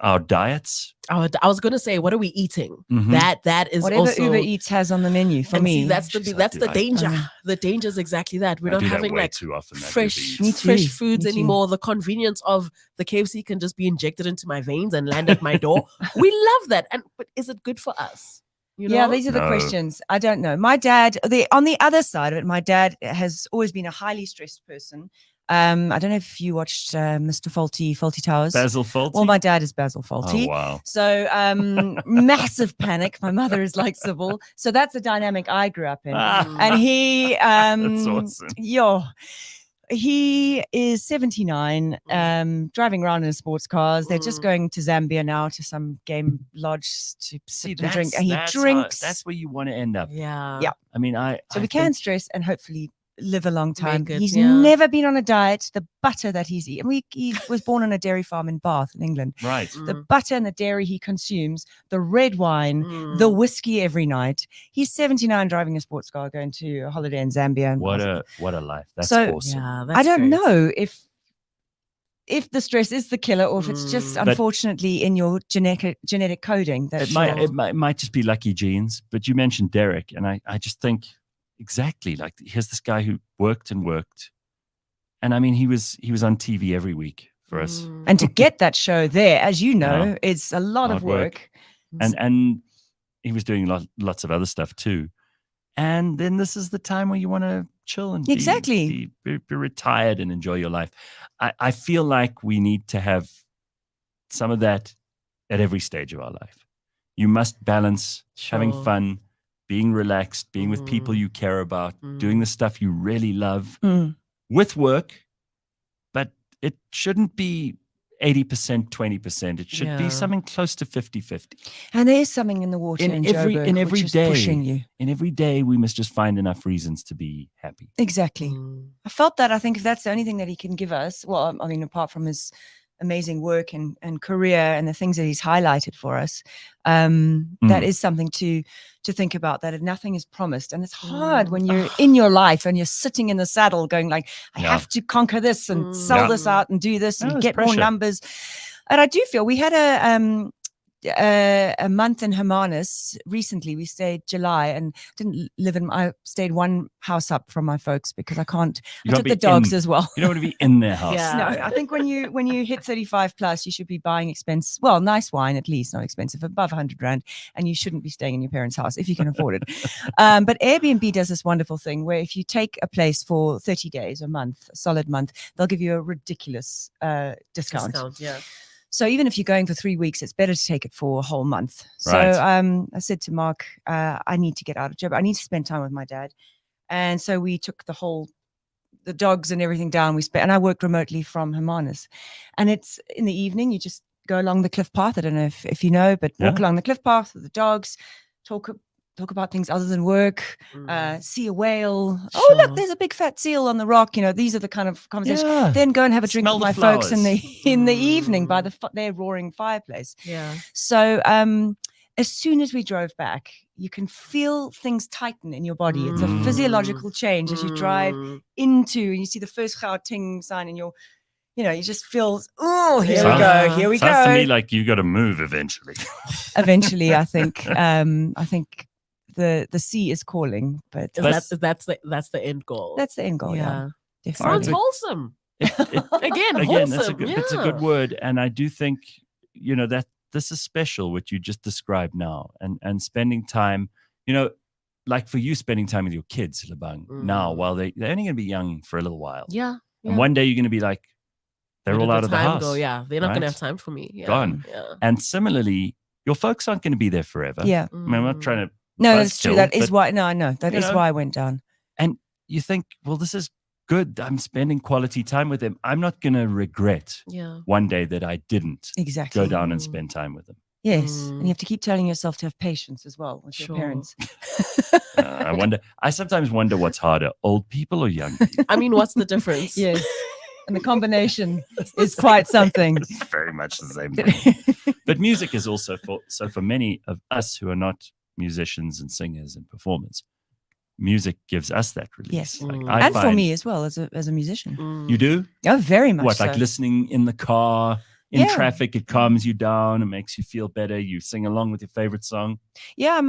Our diets. I was gonna say, what are we eating? Mhm. That is Whatever also Uber Eats has on the menu for and me. see, that's Jeez, the I- danger. I- The danger is exactly that. We're I not do that having way like too often. that fresh Uber Eats. Me too. foods Me too. anymore. The convenience of the KFC can just be injected into my veins and land at my door. We love that. But is it good for us? You know? Yeah, these are the No. questions. I don't know. My dad, on the other side of it, my dad has always been a highly stressed person. I don't know if you watched Mr. Faulty Towers. Basil Fawlty. Well, my dad is Basil Faulty. Oh, wow. So massive panic. My mother is like Sybil. So that's the dynamic I grew up in. And he That's awesome. he is 79, driving around in sports cars. They're just going to Zambia now to some game lodge to sit and drink. And he drinks. That's where you want to end up. Yeah. Yeah. I mean, So we can stress and hopefully live a long time. Make it, He's yeah. never been on a diet. The butter that he's eating, he was born on a dairy farm in Bath in England. Right. The butter and the dairy he consumes, the red wine, Mm. the whiskey every night. He's 79, driving a sports car, going to a holiday in Zambia. And What a life. That's So- awesome. Yeah, that's I don't great. know if the stress is the killer or if it's just But- unfortunately in your genetic coding. That It might just be lucky genes, but you mentioned Derek, and I just think exactly like here's this guy who worked and worked, and I mean he was on TV every week for us, Mm. and to get that show there, as you know, Yeah. it's a lot Hard of work. work. and he was doing lots of other stuff too, and then this is the time where you want to chill and Exactly. be retired and enjoy your life. I feel like we need to have some of that at every stage of our life. You must balance having Sure. fun, being relaxed, being with people you care about, doing the stuff you really love Mm. with work, but it shouldn't be 80%, 20%. It should Yeah. be something close to 50-50. And there is something in the water in every Joburg which is day, pushing you. in every day, we must just find enough reasons to be happy. Exactly. Mm. I felt that. I think if that's the only thing that he can give us, well, I mean, apart from his amazing work and career and the things that he's highlighted for us, that is something to think about, that nothing is promised. And it's hard when you're in your life and you're sitting in the saddle going like, I have to conquer this and sell this out and do this and get more numbers. And I do feel we had a month in Hermanus recently. We stayed July and didn't live in. I stayed one house up from my folks because I can't. I took the dogs as well. You don't want to be in their house. Yeah. No, I think when you hit 35 plus, you should be buying nice wine at least, not expensive, above 100 rand, and you shouldn't be staying in your parents' house if you can afford it. But Airbnb does this wonderful thing where if you take a place for 30 days, a month, a solid month, they'll give you a ridiculous discount. Yeah. So even if you're going for 3 weeks, it's better to take it for a whole month. Right. So I said to Mark, I need to get out of Joburg. I need to spend time with my dad. And so we took the dogs and everything down. And I worked remotely from Hermanus. And it's in the evening, you just go along the cliff path. I don't know if you know, but walk along the cliff path with the dogs, talk about things other than work, see a whale. Sure. Oh, look, there's a big fat seal on the rock. You know, these are the kind of conversations. Yeah. Then go and have a drink Smell with my the folks in the flowers. evening by their roaring fireplace. Yeah. So as soon as we drove back, you can feel things tighten in your body. It's a physiological change as you drive into, and you see the first Gauteng sign in your, you just feel, oh, here we go. Sounds to me like you got to move eventually. Eventually, I think the sea is calling, but That's the end goal. that's the end goal. Yeah, Sounds definitely. wholesome. Again, Wholesome, it's a good word, and I do think that this is special what you just described now, and spending time. Like for you, spending time with your kids, Lebang, now while they're only going to be young for a little while. Yeah. And one day you're going to be like, they're all out of the house. They're not going right? to have time for me. Yeah. Gone. Yeah. And similarly, your folks aren't going to be there forever. Yeah. I mean, I'm not trying to. No, that's true. buzzkill, That is but, why. No, I know. That is why I went down. And you think, well, this is good. I'm spending quality time with them. I'm not going to regret one day that I didn't Exactly. go down and spend time with them. Yes, and you have to keep telling yourself to have patience as well with your parents. I sometimes wonder what's harder, old people or young people. I mean, what's the difference? Yes, and the combination is quite something. It's very much the same thing. But music is also for many of us who are not musicians and singers and performers, music gives us that release. Yes, Like, and for me as well as a musician. You do? Oh, very much. What, so. like listening in the car? In traffic, it calms you down. It makes you feel better. You sing along with your favorite song. Yeah,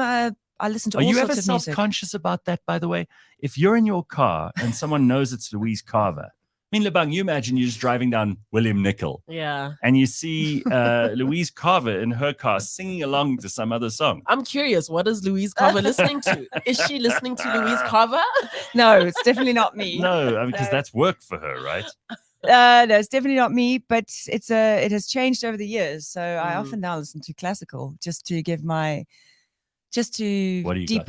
I listen to all sorts of music. Are you ever self-conscious about that, by the way? If you're in your car and someone knows it's Louise Carver, I mean, Lebang, you imagine you're just driving down William Nicol. Yeah. And you see Louise Carver in her car singing along to some other song. I'm curious, what is Louise Carver listening to? Is she listening to Louise Carver? No, it's definitely not me. No, because that's work for her, right? No, it's definitely not me, but it has changed over the years. So I often now listen to classical just to deepen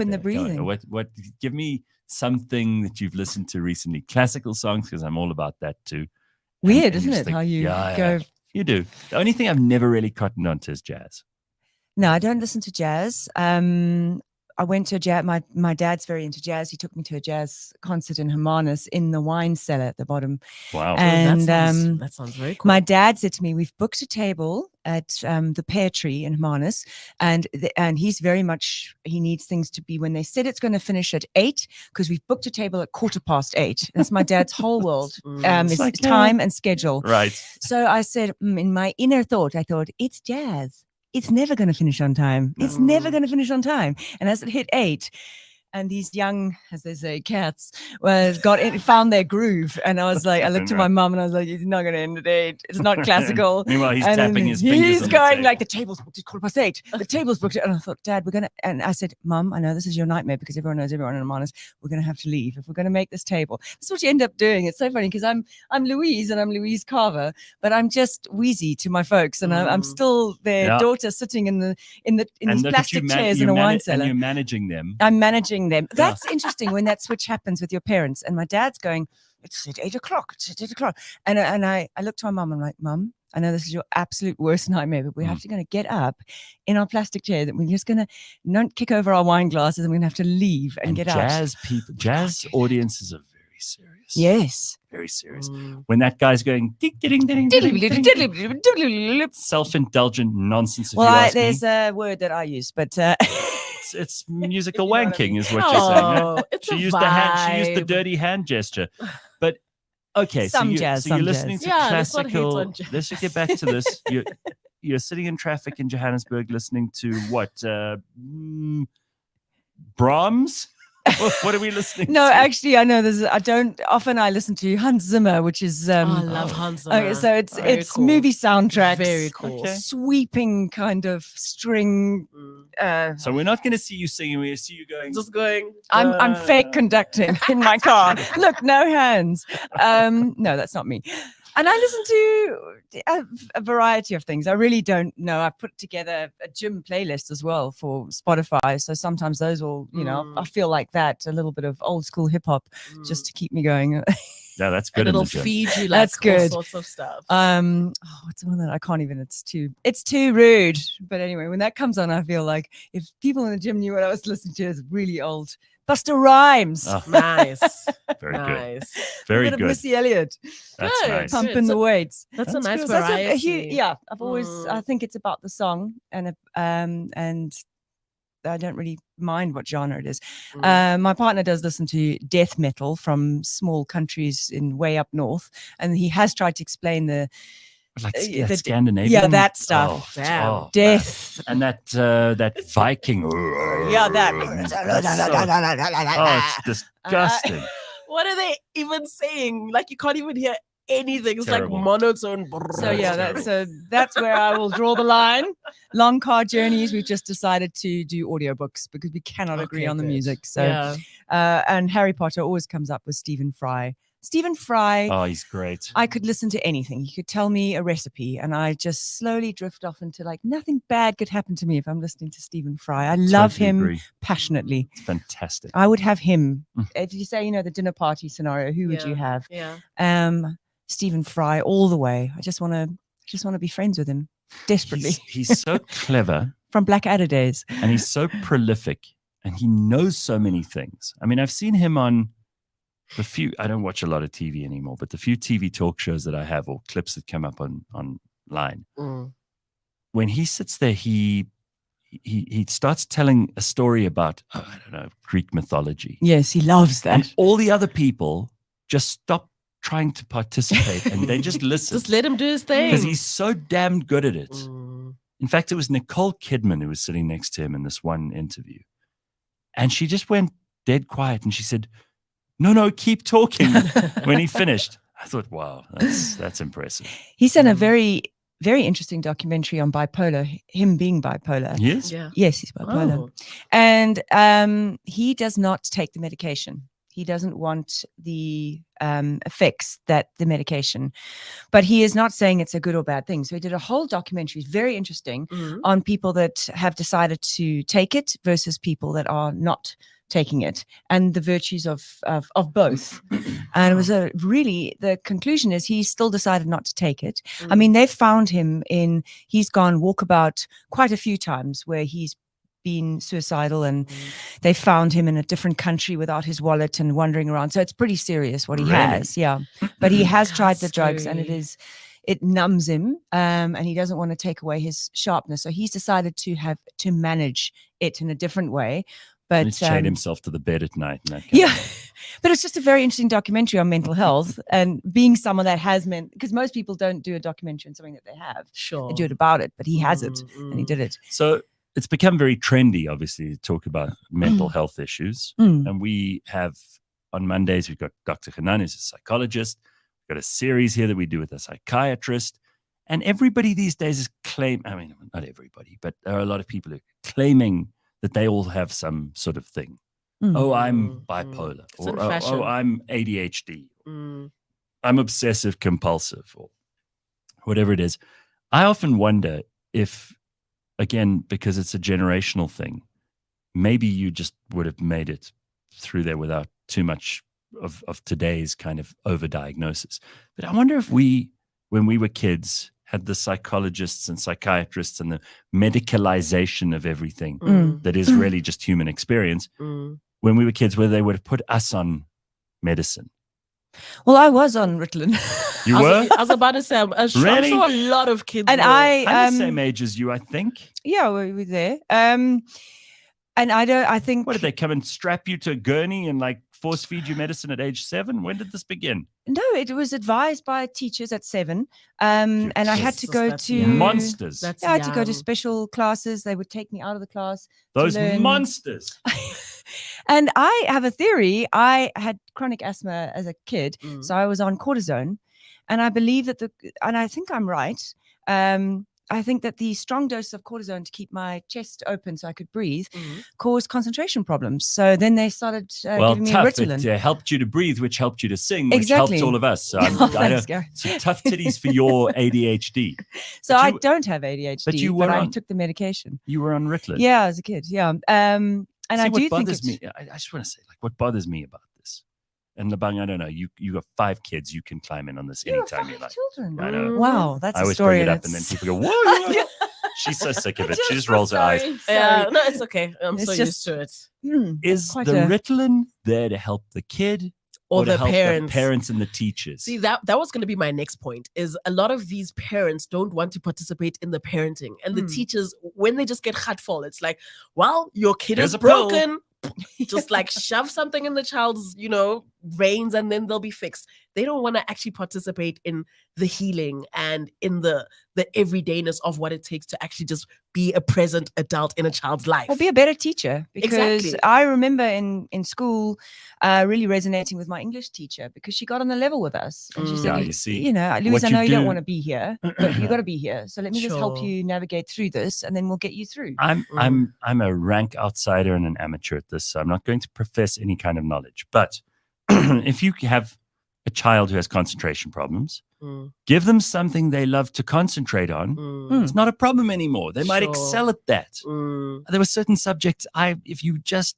the breathing. What? Give me something that you've listened to recently. Classical songs, because I'm all about that too. Weird, and isn't it? think, How you go. Yeah, you do. The only thing I've never really cottoned on to is jazz. No, I don't listen to jazz. I went to a jazz. My dad's very into jazz. He took me to a jazz concert in Hermanus in the wine cellar at the bottom. Wow. And that sounds very cool. My dad said to me, "We've booked a table at the Pear Tree in Hermanus, and he's very much, he needs things to be when they said it's going to finish at 8, because we've booked a table at 8:15. That's my dad's whole world. It's like, time and schedule. Right. So I said, in my inner thought, I thought, it's jazz. It's never going to finish on time. It's never going to finish on time. And as it hit 8, and these young, as they say, cats, found their groove. And I was like, I looked at my mum and I was like, it's not going to end at 8. It's not classical. Meanwhile, he's and tapping his fingers. He's on going the like, the table's booked at 8:15. The table's booked. And I thought, Dad, and I said, Mum, I know this is your nightmare because everyone knows everyone in Hermanus. We're going to have to leave if we're going to make this table. That's what you end up doing. It's so funny because I'm Louise and I'm Louise Carver, but I'm just Wheezy to my folks. And I'm still their daughter sitting in these plastic chairs in a wine cellar. And you're managing them. I'm managing them. That's interesting when that switch happens with your parents. And my dad's going, it's at 8 o'clock. It's at 8 o'clock. And I looked to my mum and I'm like, Mum, I know this is your absolute worst nightmare, but we're actually going to get up in our plastic chair. That we're just going to not kick over our wine glasses, and we're going to have to leave and get out. Jazz audiences are very serious. Yes. Very serious. When that guy's going self-indulgent nonsense. If you ask there's me. a word that I use, but It's musical You know what I wanking, mean. is what you're saying. Huh? It's She a used the hand. She used the vibe. dirty hand gesture. But okay, Some so jazz, you're some listening jazz. to Yeah, let's not hate classical. on jazz. Let's just get back to this. You're sitting in traffic in Johannesburg, listening to what? Brahms. What are we listening? no, to? actually, I know there's. I listen to Hans Zimmer, which is. I love Hans Zimmer. Okay, so Very it's cool. movie soundtracks. Very cool. Okay. Sweeping kind of string. So we're not going to see you singing. We're going to see you going. Just going. I'm fake conducting in my car. Look, no hands. No, that's not me. And I listen to a variety of things. I really don't know. I put together a gym playlist as well for Spotify. So sometimes those will, I feel like that, a little bit of old school hip hop just to keep me going. Yeah, that's And good. it'll in the gym. feed you like That's all good. sorts of stuff. What's the one that I can't even, it's too rude. But anyway, when that comes on, I feel like if people in the gym knew what I was listening to, is really old. Busta Rhymes. Oh, Nice. very good. Nice. Very a bit of good. Missy Elliott. That's Good. nice. Pumping Good. the weights. That's a That's nice good. So that's variety. I've always, I think it's about the song and I don't really mind what genre it is. My partner does listen to death metal from small countries in way up north, and he has tried to explain the Like the- Scandinavian. yeah, that stuff. Damn. death. And that Viking. Yeah, that. Oh, it's disgusting. What are they even saying? Like you can't even hear anything. It's Terrible. like monotone. So yeah, That's that's where I will draw the line. Long car journeys. We've just decided to do audiobooks because we cannot agree Okay, on the good. music. So yeah. and Harry Potter always comes up with Stephen Fry. Stephen Fry. Oh, he's great. I could listen to anything. He could tell me a recipe, and I just slowly drift off into like nothing bad could happen to me if I'm listening to Stephen Fry. I love Totally him agree. passionately. It's fantastic. I would have him. Mm. If you say, the dinner party scenario, who would you have? Yeah. Stephen Fry all the way. I just want to be friends with him desperately. He's so clever, From Blackadder days. and he's so prolific, and he knows so many things. I mean, I've seen him on I don't watch a lot of TV anymore, but the few TV talk shows that I have or clips that come up online, when he sits there, he starts telling a story about, I don't know, Greek mythology. Yes, he loves that. And all the other people just stop trying to participate and they just listen. Just let him do his thing. Because he's so damn good at it. Mm. In fact, it was Nicole Kidman who was sitting next to him in this one interview. And she just went dead quiet and she said, no, keep talking when he finished. I thought, wow, that's impressive. He's done a very, very interesting documentary on bipolar, him being bipolar. Yes? Yeah. Yes, he's bipolar. Oh. And he does not take the medication. He doesn't want the effects that the medication, but he is not saying it's a good or bad thing. So he did a whole documentary, very interesting, Mhm. on people that have decided to take it versus people that are not taking it, and the virtues of both. And it was the conclusion is he still decided not to take it. I mean, they've found him he's gone walkabout quite a few times where he's been suicidal, and they found him in a different country without his wallet and wandering around. So it's pretty serious what he Really? has. Yeah. But he has tried the That's drugs, and scary. it numbs him, and he doesn't want to take away his sharpness. So he's decided to manage it in a different way. But And he's chained himself to the bed at night. And that kind of yeah, thing. but it's just a very interesting documentary on mental health, and being someone that has because most people don't do a documentary on something that they have. Sure. They do it about it, but he has it, and he Mm. did it. So it's become very trendy, obviously, to talk about mental health issues. Mm. And we have, on Mondays, we've got Dr. Hanan, who's a psychologist. We've got a series here that we do with a psychiatrist. And everybody these days is not everybody, but there are a lot of people who are claiming that they all have some sort of thing. Mm. Oh, I'm Mm, bipolar. It's in Or oh, fashion. I'm ADHD. Mm. I'm obsessive compulsive, or whatever it is. I often wonder if, again, because it's a generational thing, maybe you just would have made it through there without too much of today's kind of overdiagnosis. But I wonder if we, when we were kids, had the psychologists and psychiatrists and the medicalization of everything that is really just human experience. When we were kids, where they would have put us on medicine. Well, I was on Ritalin. You were? I was about to say, I'm sure a lot of kids And were. I'm the same age as you, I think. Yeah, we were there. And I think. What, did they come and strap you to a gurney and like force feed you medicine at age 7? When did this begin? No, it was advised by teachers at 7. And I had to go that's to young. Monsters. I had to go to young. special classes. They would take me out of the class. Those learn. monsters. And I have a theory. I had chronic asthma as a kid, so I was on cortisone, and I believe that and I think I'm right. I think that the strong dose of cortisone to keep my chest open so I could breathe caused concentration problems. So then they started giving me tough. Ritalin. It helped you to breathe, which helped you to sing, which Exactly. helps all of us. So Thanks, Gareth. so tough titties for your ADHD. So But I you- don't have ADHD, but you were I on- took the medication. You were on Ritalin. Yeah, as a kid. Yeah. And See, I what do think bothers it's, me, I just want to say, like, what bothers me about this, and Lebang, I don't know, you got 5 kids, you can climb in on this you have anytime you 5 like. children. I know. Wow, that's I a always story. bring it and up, and then it's- people go, "Whoa!" She's so sick of it. She just rolls her eyes. Yeah, no, it's okay. I'm It's so just- used to it. Is quite the a- Ritalin there to help the kid Or to the help parents. the parents and the teachers? See, that was going to be my next point, is a lot of these parents don't want to participate in the parenting. And the teachers, when they just get full, it's like, well, your kid Here's is a pill. broken. Just like shove something in the child's, veins, and then they'll be fixed. They don't want to actually participate in the healing and in the everydayness of what it takes to actually just be a present adult in a child's life. Or be a better teacher, because Exactly. I remember in school really resonating with my English teacher, because she got on the level with us. And she said, Yeah, you see, Louise, what I you know you don't do- want to be here, but you got to be here. So let me just help Sure. you navigate through this, and then we'll get you through. I'm a rank outsider and an amateur at this, so I'm not going to profess any kind of knowledge. But if you have a child who has concentration problems, give them something they love to concentrate on. It's not a problem anymore. They might Sure. excel at that. There were certain subjects if you just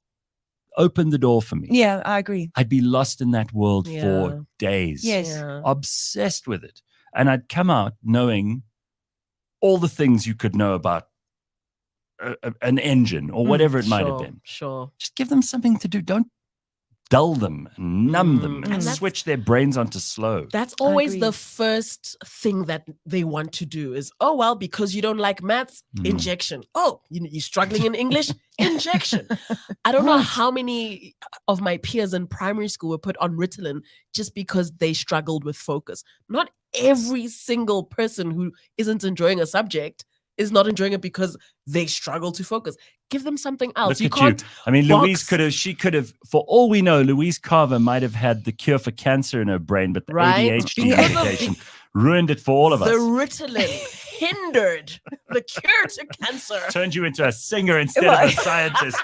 opened the door for me, Yeah, I agree. I'd be lost in that world Yeah. for days. Yes. Yeah. Obsessed with it. And I'd come out knowing all the things you could know about an engine or whatever it might have been. Sure. Just give them something to do. Don't dull them and numb them and And that's- switch their brains onto slow. That's always agree. the first thing that they want to do is, oh, well, because you don't like maths, injection. Oh, you're struggling in English, injection. I don't know how many of my peers in primary school were put on Ritalin just because they struggled with focus. Not every single person who isn't enjoying a subject is not enjoying it because they struggle to focus. Give them something else. Look You at can't you. I mean, Louise box- she could have, for all we know, Louise Carver might have had the cure for cancer in her brain, but the Right? ADHD Because of medication ruined it for all of the us. Ritalin hindered the cure to cancer. Turned you into a singer instead of a scientist.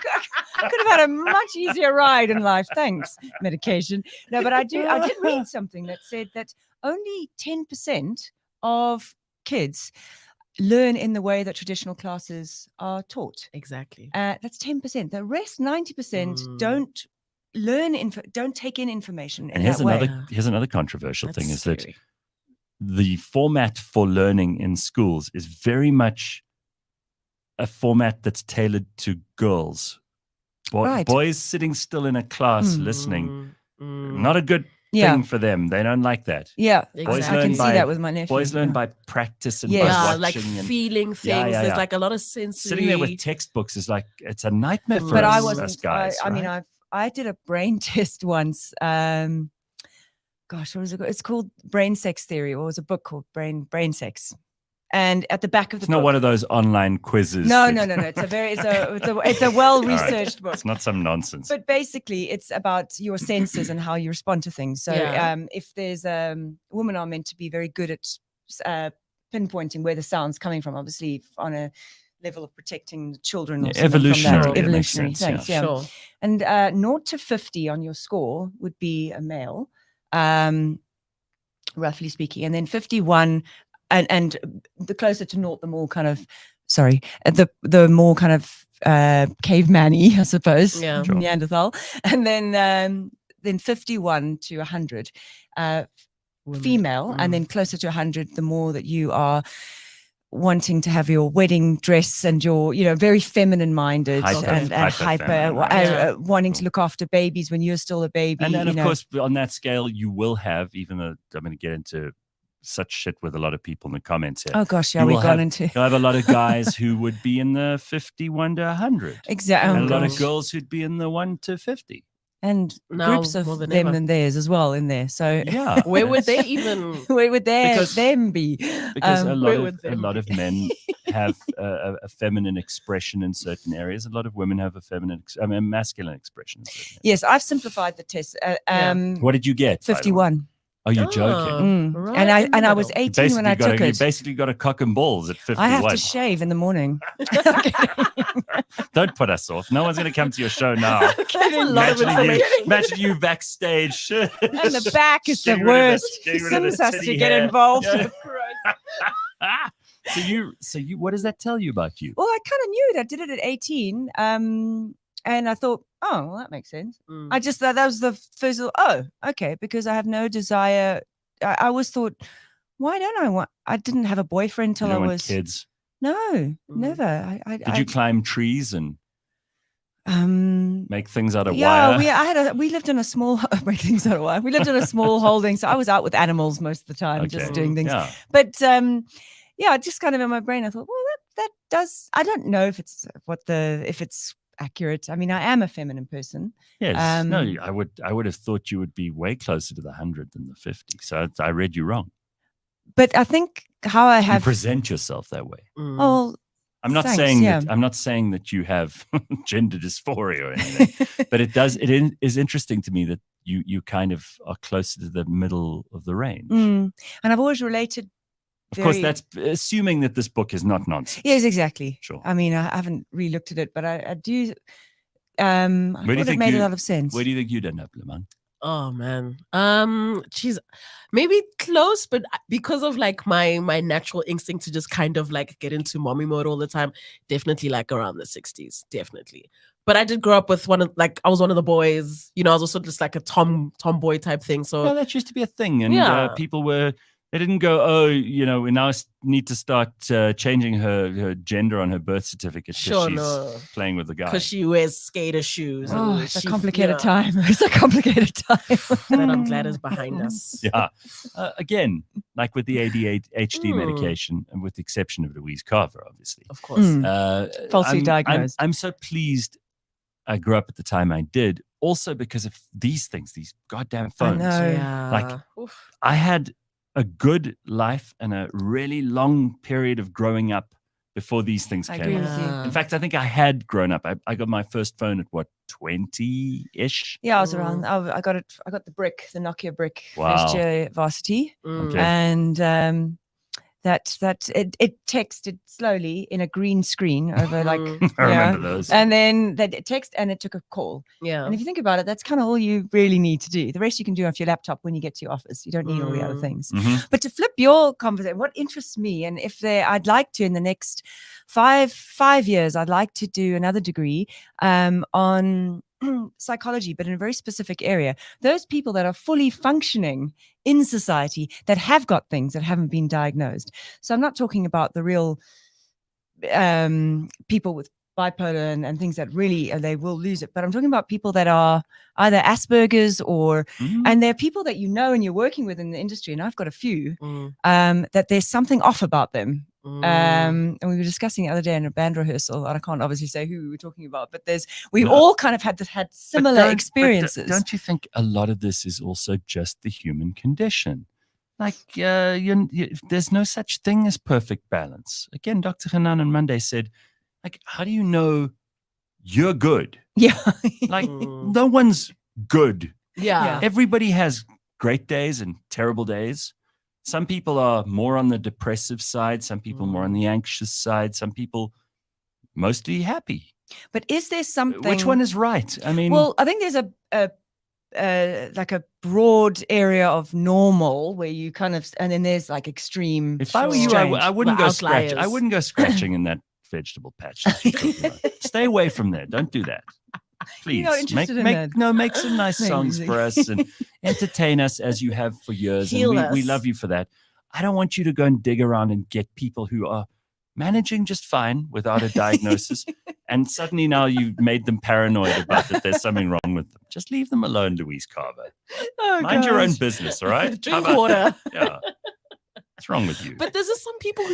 I could have had a much easier ride in life. Thanks, medication. No, but I did read something that said that only 10% of kids learn in the way that traditional classes are taught. Exactly. That's 10%. The rest, 90%, don't learn, don't take in information in And here's that way. another controversial thing is that scary. the format for learning in schools is very much a format that's tailored to girls. Right. Boys sitting still in a class listening, Mm. not a good Yeah. thing for them. They don't like that. Yeah, Boys I learn can see by- that with my nephew. Boys learn yeah. by practice and Yes. by Yeah, watching. like and feeling things. Yeah, yeah, There's yeah. like a lot of sensory. sitting there with textbooks is like, it's a nightmare for But us, I us wasn't. guys. I mean, right? I did a brain test once. Gosh, what was it called? It's called Brain Sex Theory, or it was a book called Brain Sex. And at the back of the it's not book, one of those online quizzes. no. that- It's a well researched book. It's not some nonsense. But basically, it's about your senses and how you respond to things. So, Yeah. if there's women are meant to be very good at pinpointing where the sound's coming from, obviously on a level of protecting the children. Or Yeah, something from that. evolutionary, it makes Evolutionary. sense, Thanks. yeah. Yeah. Sure. And 0 to 50 on your score would be a male, roughly speaking, and then 51, and the closer to 0, the more kind of, the more kind of caveman-y, I suppose, Yeah. Sure. Neanderthal, and then then 51 to 100 Women. female, and then closer to 100 the more that you are wanting to have your wedding dress and your, very feminine minded and hyper wanting to look after babies when you're still a baby. And of course, on that scale, you will have, even though I'm going to get into such shit with a lot of people in the comments here. Oh gosh, yeah, we've gone into. You'll have a lot of guys who would be in the 51 to 100. Exactly. And a lot of girls who'd be in the 1 to 50. And Now, groups of more than them ever. and theirs as well in there. So Yeah. Where would they even? where would Because- them be? Because Um, a lot of men have a feminine expression in certain areas. A lot of women have a masculine expression. In certain Yes, I've simplified the test. areas. What did you get? by the way? 51. Oh, you're joking. Right And in the I was middle. 18 when I took You it. basically got a cock and balls at 51. I have to shave in the morning. Don't put us off. No one's going to come to your show now. That's a lot of information. Imagine you backstage. And the back is the Getting rid of worst. getting rid of the Sims has to titty get hair. involved. Yeah. So you, what does that tell you about you? Well, I kind of knew it. I did it at 18. And I thought, oh, well, that makes sense. Mm. I just thought that was the first, okay, because I have no desire. I always thought, why don't I didn't have a boyfriend You till I don't want was. kids. No, never. Did you climb trees and Um, make things out of yeah, wire? we lived in a small make things out of wire. We lived in a small holding, so I was out with animals most of the time, just Okay. doing things. Yeah. But yeah, just kind of in my brain, I thought, well, that does. I don't know if it's if it's accurate. I mean, I am a feminine person. Yes. No, I would have thought you would be way closer to the 100 than the 50. So I read you wrong. But I think how I You have. present yourself that way. Oh, I'm not thanks, saying yeah. that I'm not saying that you have gender dysphoria or anything, but it is interesting to me that you kind of are closer to the middle of the range. and I've always related. Of course, that's assuming that this book is not nonsense. Yes, exactly. Sure. I mean, I haven't re-looked at it, but I do. I Where do you thought it think made you- a lot of sense. Where do you think you'd end up, Lebang? Oh man. She's maybe close, but because of like my natural instinct to just kind of like get into mommy mode all the time, definitely like around the 60s, definitely. But I did grow up with I was one of the boys, I was also just like a tomboy type thing. So Well, that used to be a thing, and Yeah. people they didn't go, we now need to start changing her gender on her birth certificate because Sure, she's no. playing with the guy. because she wears skater shoes. Oh, and it's a she- complicated yeah, time. It's a complicated time. That I'm glad is behind us. Yeah. Again, like with the ADHD Mm. medication, and with the exception of Louise Carver, obviously. Of course. Falsely I'm diagnosed. I'm so pleased I grew up at the time I did, also because of these things, these goddamn I phones. know. Yeah. Like- Oof. I had a good life and a really long period of growing up before these things I came agree out. with you. Yeah. In fact, I think I had grown up. I got my first phone at 20-ish? Yeah, I was around. I got it. I got the Nokia brick, Wow. first year at varsity, Mm. Okay. and it texted slowly in a green screen over like Mm. I remember those. and then that text and it took a call. Yeah. And if you think about it, that's kind of all you really need to do. The rest you can do off your laptop when you get to your office. You don't need all the other Mm. things. Mhm. But to flip your conversation, what interests me, and I'd like to in the next five years, I'd like to do another degree on psychology, but in a very specific area. Those people that are fully functioning in society that have got things that haven't been diagnosed. So I'm not talking about the real people with bipolar and things that really they will lose it, but I'm talking about people that are either Asperger's or Mhm. and they're people that and you're working with in the industry, and I've got a few Mm. that there's something off about them. Mm. And we were discussing the other day in a band rehearsal, and I can't obviously say who we were talking about, but we No. all kind of had But similar don't- but experiences. Don't you think a lot of this is also just the human condition? Like, there's no such thing as perfect balance. Again, Dr. Hanan on Monday said, like, how do you know you're good? Yeah. Like, Mm. no one's good. Yeah. Everybody has great days and terrible days. Some people are more on the depressive side, some people more on the anxious side, some people mostly happy. But is there something? Which one is right? I mean, Well, I think there's like a broad area of normal where you kind of, and then there's like extreme. if I were you, strange. I wouldn't We're go scratch. I outliers. wouldn't go scratching in that vegetable patch. that you're talking about. Stay away from there. Don't do that. Please not interested in that. make some nice songs Amazing. for us and entertain us as you have for years. Heal and we us. love you for that. I don't want you to go and dig around and get people who are managing just fine without a diagnosis. And suddenly now you've made them paranoid about that there's something wrong with them. Just leave them alone, Louise Carver. Oh, Mind your own gosh. business, all right? How Drink about water. that? Yeah. What's wrong with you? But there's just some people who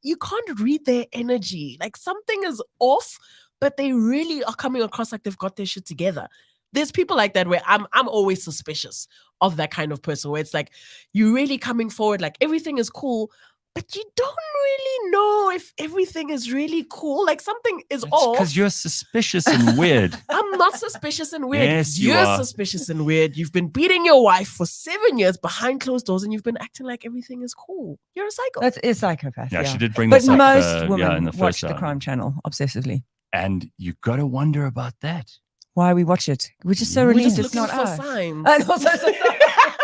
you can't read their energy. Like something is off, but they really are coming across like they've got their shit together. There's people like that where I'm always suspicious of that kind of person where it's like you're really coming forward like everything is cool, but you don't really know if everything is really cool. Like something is off. Because you're suspicious and weird. I'm not suspicious and weird. Yes, you You're are. suspicious and weird. You've been beating your wife for 7 years behind closed doors and you've been acting like everything is cool. You're a psycho. That's a psychopath. Yeah, Yeah, she did bring But this up. most in women the watch first the hour. crime channel obsessively. And you got to wonder about that. Why we watch it? We're just so We're relieved Just it's not looking for us. signs. And also,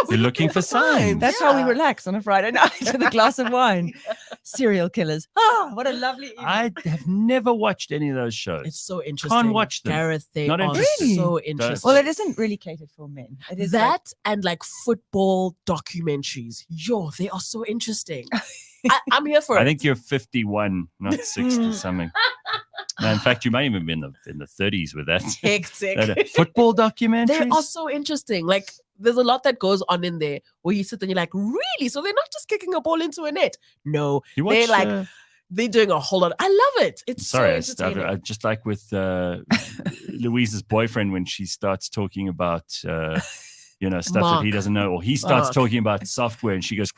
You're looking for signs. that's how we Yeah. relax on a Friday night with a glass of wine. Serial killers. Ah, what a lovely evening. I have never watched any of those shows. It's so interesting. watch them. Gareth, they Not are interested. so interesting. Well, it isn't really catered for men. It is like- that and like football documentaries. Yo, they are so interesting. I'm here for it. I think you're 51, not 60 something. No, in fact, you might even be in the 30s with that. hectic. Football They documentaries. are so interesting. Like, there's a lot that goes on in there where you sit and you're like, really? So they're not just kicking a ball into a net. No, You they're watch, like, they're doing a whole lot. I love it. It's sorry, so entertaining. I just like with Louise's boyfriend when she starts talking about stuff that he Mark. doesn't know, or he starts Mark. talking about software and she goes.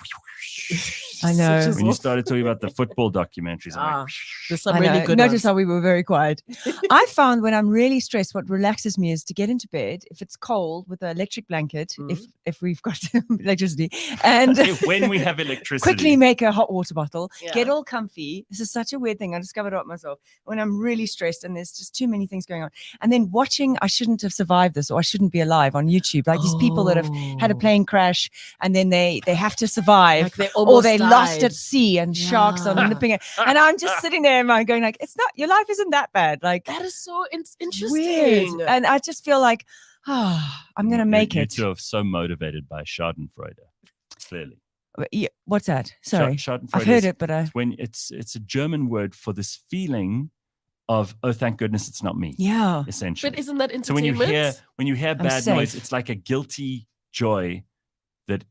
I know. Such a When you started talking about the football documentaries, I'm like, There's some I really know. good Notice ones. how we were very quiet. I found when I'm really stressed, what relaxes me is to get into bed if it's cold with an electric blanket, if we've got electricity, and when we have electricity, quickly make a hot water bottle, get Yeah. all comfy. This is such a weird thing. I discovered about myself when I'm really stressed and there's just too many things going on. And then watching I shouldn't have survived this or I shouldn't be alive on YouTube. Like these people that have had a Oh. plane crash and then they have to survive. Like they Or almost they lost died. at sea and sharks are Yeah. nipping it. And I'm just sitting there in my going like, it's not, your life isn't that bad. Like That is so interesting. weird. And I just feel like, I'm going to make you it. two are so motivated by Schadenfreude. Clearly, Yeah, what's that? Sorry. Schadenfreude I've heard is- it, but I, when it's a German word for this feeling of, oh, thank goodness it's not me. yeah. Essentially. But isn't that So when entertainment? you hear bad noise, safe. it's like a guilty joy that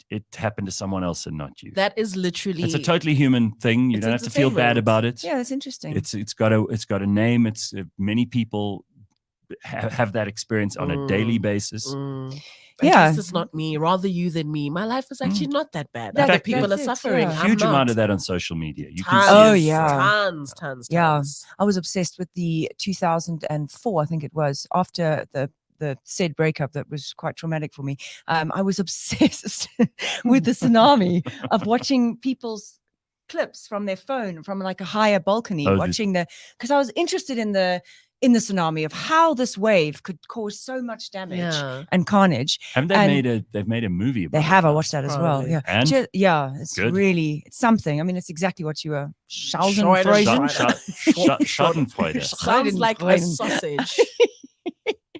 it happened to someone else and not you. That is literally It's a totally human thing. You It's don't have to feel bad entertainment. about it. Yeah, that's interesting. It's got a name. It's many people have that experience on a daily basis. At Yeah. least it's not me. Rather you than me. My life is actually not that bad. That- Other fact, people are that's it, suffering. yeah. I'm Huge amount not. of that on social media. You can Tons, see Oh, it. yeah. Tons. Yeah. I was obsessed with the 2004, I think it was, after the said breakup that was quite traumatic for me. I was obsessed with the tsunami of watching people's clips from their phone from like a higher balcony, Oh, watching because I was interested in the tsunami of how this wave could cause so much damage Yeah. and carnage. Haven't they And they've made a movie about They have. it I now. watched that as well. Probably. Yeah. And? Yeah. It's Good. really, it's something. I mean, it's exactly what you were. Schadenfreude. Schadenfreude. Sounds like a Schadenfreude. sausage.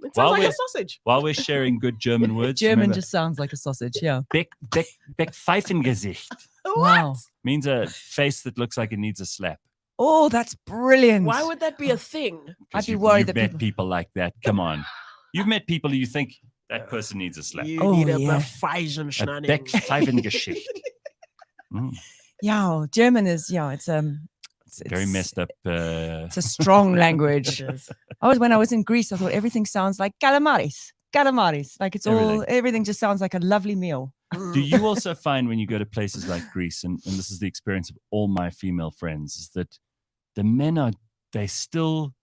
It While sounds like we're- a sausage. While we're sharing good German words, German remember, just sounds like a sausage. Yeah. Backpfeifengesicht Wow. means a face that looks like it needs a slap. Oh, that's brilliant. Why would that be a thing? 'Cause I'd be you've- worried you've that met people like that. Come on, you've met people who you think that person needs a slap. You Oh, need a yeah. A Befreisenschnanning. Backpfeifengesicht. Yeah. German is, it's Very messed up. It's a strong language. It is. When I was in Greece, I thought everything sounds like calamaris. Calamaris. Like it's everything just sounds like a lovely meal. Do you also find when you go to places like Greece, and this is the experience of all my female friends, is that the men they still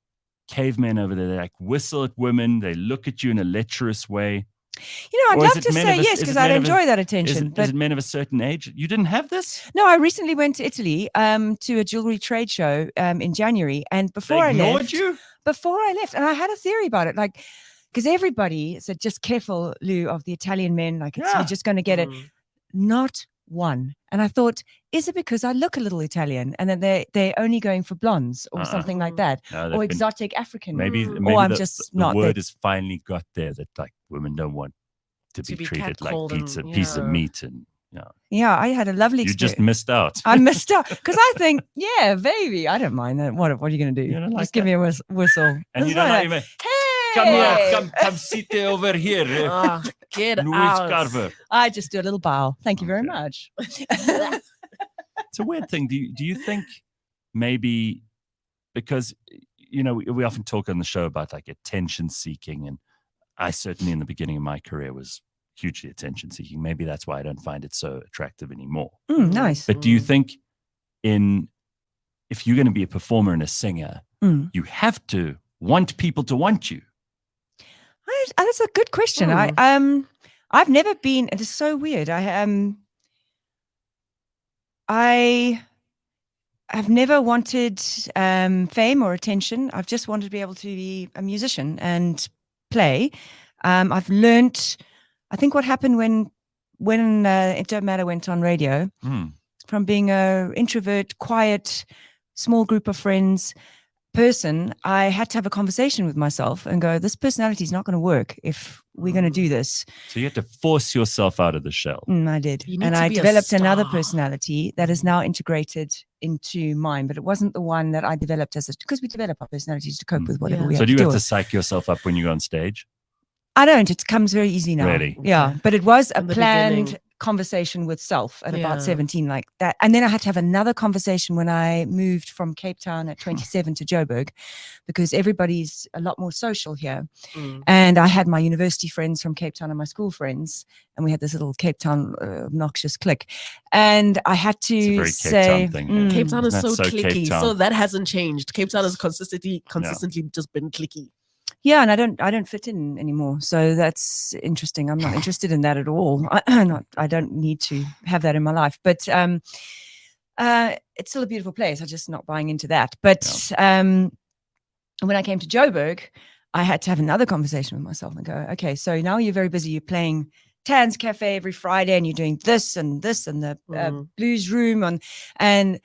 cavemen over there. They like whistle at women. They look at you in a lecherous way. I'd Or is love it to men say of a- yes is it because men I'd of a- enjoy that Is attention. it, But is it men of a certain age? You didn't have this? no, I recently went to Italy to a jewelry trade show in January, and before They I ignored left, you? and I had a theory about it, like because everybody said, just careful, Lou, of the Italian men, like you're just going to get it. Mm. Not one. And I thought, is it because I look a little Italian and then they're only going for blondes or something like that, No, or exotic African? maybe or I'm the, just the not. word has finally got there that like women don't want to be treated like catcalled piece of and- meat, and Yeah, I had a lovely you experience. just missed out. I missed out because I think, yeah, baby, I don't mind that. What are you going to do? You don't like Just give me a whistle. And That's you don't fine. even Hey, come here, come sit over here, Ah, get Louise out. Carver. I just do a little bow. Thank you very Okay. much. It's a weird thing. Do you think maybe because we often talk on the show about like attention seeking, and I certainly in the beginning of my career was hugely attention seeking. Maybe that's why I don't find it so attractive anymore. Nice. But do you think if you're going to be a performer and a singer, you have to want people to want you? That's a good question. I've never been. It is so weird. I have never wanted fame or attention. I've just wanted to be able to be a musician and play. I've learned. I think what happened when It Don't Matter went on radio, from being a introvert, quiet, small group of friends person, I had to have a conversation with myself and go, this personality is not going to work if we're going to do this. So you had to force yourself out of the shell. I did. You need And to I be a developed another star. personality that is now integrated into mine, but it wasn't the one that I developed because we develop our personalities to cope with whatever we So have do to you deal have to with. psych yourself up when you go on stage? I don't. It comes very easy now. Really? Yeah. But it was a In the planned beginning. conversation with self at about Yeah. 17 like that. And then I had to have another conversation when I moved from Cape Town at 27 to Joburg, because everybody's a lot more social here. And I had my university friends from Cape Town and my school friends, and we had this little Cape Town obnoxious clique. And I had It's a to very Cape say, Town thing, yeah. Cape Town is Isn't so that so Cape clicky. Town? So that hasn't changed. Cape Town has consistently just been clicky. yeah, and I don't fit in anymore. So that's interesting. I'm not interested in that at all. I don't need to have that in my life. But it's still a beautiful place. I'm just not buying into that. But when I came to Joburg, I had to have another conversation with myself and go, okay, so now you're very busy. You're playing Tan's Cafe every Friday, and you're doing this and the blues room and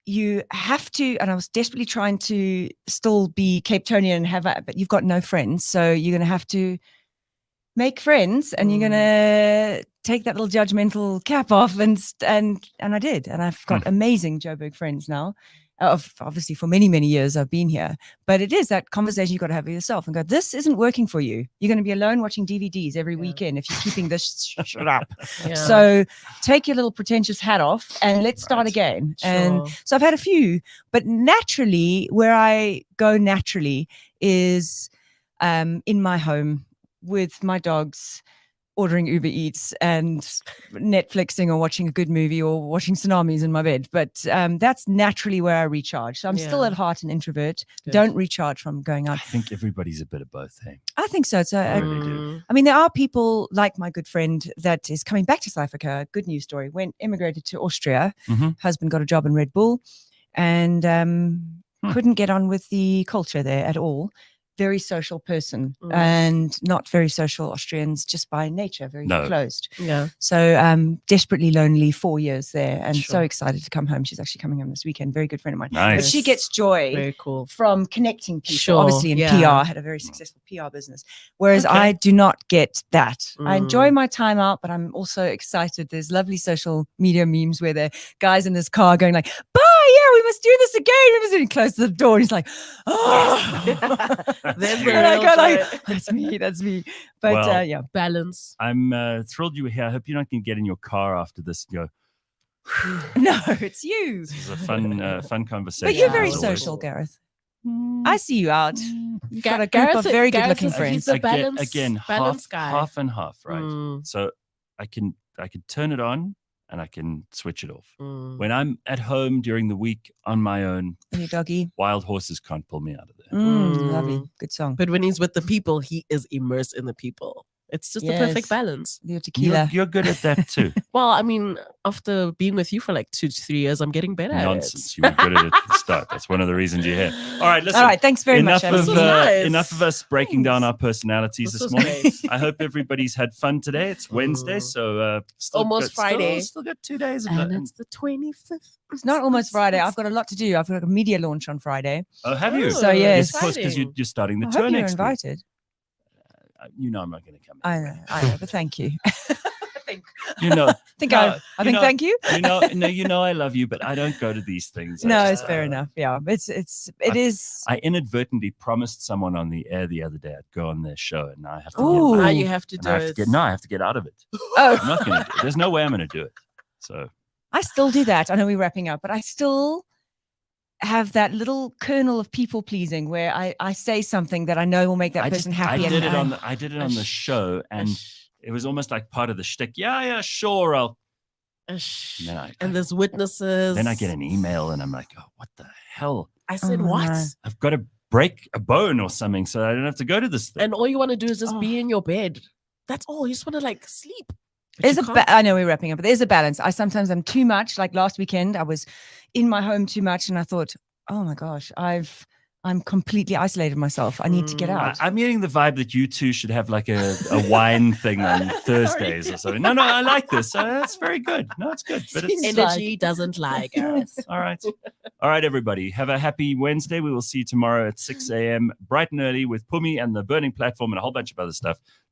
you have to, and I was desperately trying to still be Cape Townian and but you've got no friends. So you're going to have to make friends, and you're going to take that little judgmental cap off. And I did. And I've got amazing Joburg friends now. Obviously for many, many years I've been here, but it is that conversation you've got to have with yourself and go, this isn't working for you. You're going to be alone watching DVDs every weekend if you're keeping this shut up. Yeah. So take your little pretentious hat off and let's start again. And Sure. so I've had a few, but naturally where I go naturally is in my home with my dogs, ordering Uber Eats and Netflixing or watching a good movie or watching tsunamis in my bed. But that's naturally where I recharge. So I'm still Yeah. at heart an introvert. Good. Don't recharge from going I out. think everybody's a bit of both. Hey, I think so. So I really do. I mean, there are people like my good friend that is coming back to South Africa. Good news story. Immigrated to Austria. Mhm. Husband got a job in Red Bull and couldn't get on with the culture there at all. Very social person and not very social Austrians just by nature, very closed. Yeah. So desperately lonely 4 years there and so Sure. excited to come home. She's actually coming home this weekend. Very good friend of mine. Nice. But she gets joy Very cool. from connecting people, Sure, obviously in yeah. PR, had a very successful PR business. Whereas Okay. I do not get that. I enjoy Mm. my time out, but I'm also excited. There's lovely social media memes where the guys in his car going like, bye, yeah, we must do this again. And he closes the door and he's like, oh. There's the And I real go like, joy. that's me. But Well, yeah. Balance. I'm thrilled you were here. I hope you're not going to get in your car after this and go, No, it's you. this is a fun conversation. But you're Yeah, very as always. social, Gareth. I see you out. You've got a group Gareth- of very Gareth good-looking is- friends. he's a balance- balance guy. half and half, right? Mm. So I can turn it on and I can switch it off. Mm. When I'm at home during the week on my own, And your doggy. wild horses can't pull me out of there. Lovely. Good song. But when he's with the people, he is immersed in the people. It's just the perfect Yes. balance. Your tequila. You're good at that too. Well, I mean, after being with you for like 2 to 3 years, I'm getting better at it. Nonsense. You were good at it at the start. That's one of the reasons you're here. All right, listen. All right. Thanks very much. Enough Alice. of This was nice. enough of us breaking down our personalities This this was morning. great. I hope everybody's had fun today. It's Wednesday, so still Almost Friday. Still got 2 days of And it. it's the 25th. It's not almost Friday. I've got a lot to do. I've got a media launch on Friday. Oh, have you? So, yes. Yes, of course, because you're starting the I tour hope you're next week. invited. You know I'm not going to come. I know, but thank you. You know. Thank No, you know- thank you. You know I love you, but I don't go to these things. I No, just, it's fair enough. Yeah, it is. I inadvertently promised someone on the air the other day I'd go on their show, and now I have to Ooh. get. Now you have to and do I have to it. get. No, I have to get out of it. Oh, I'm not going to do it. There's no way I'm going to do it. So I still do that. I know we're wrapping up, but I still have that little kernel of people pleasing where I say something that I know will make that person happy. I did it and on the show, and it was almost like part of the shtick. Yeah, sure. I'll. And there's witnesses. Then I get an email, and I'm like, oh, what the hell? I said, Oh, what? no. I've got to break a bone or something, so I don't have to go to this thing. And all you want to do is just Oh. be in your bed. That's all. You just want to like sleep. But There's you a can't. I know we're wrapping up, but there's a balance. I sometimes am too much. Like last weekend, I was in my home too much, and I thought, oh my gosh, I'm completely isolated myself. I need to get out. I'm getting the vibe that you two should have like a wine thing on Thursdays or something. No, I like this. That's very good. No, it's good. But it's Energy doesn't lie, Gareth. all right. All right, everybody. Have a happy Wednesday. We will see you tomorrow at 6 a.m. bright and early with Pumi and the Burning Platform and a whole bunch of other stuff.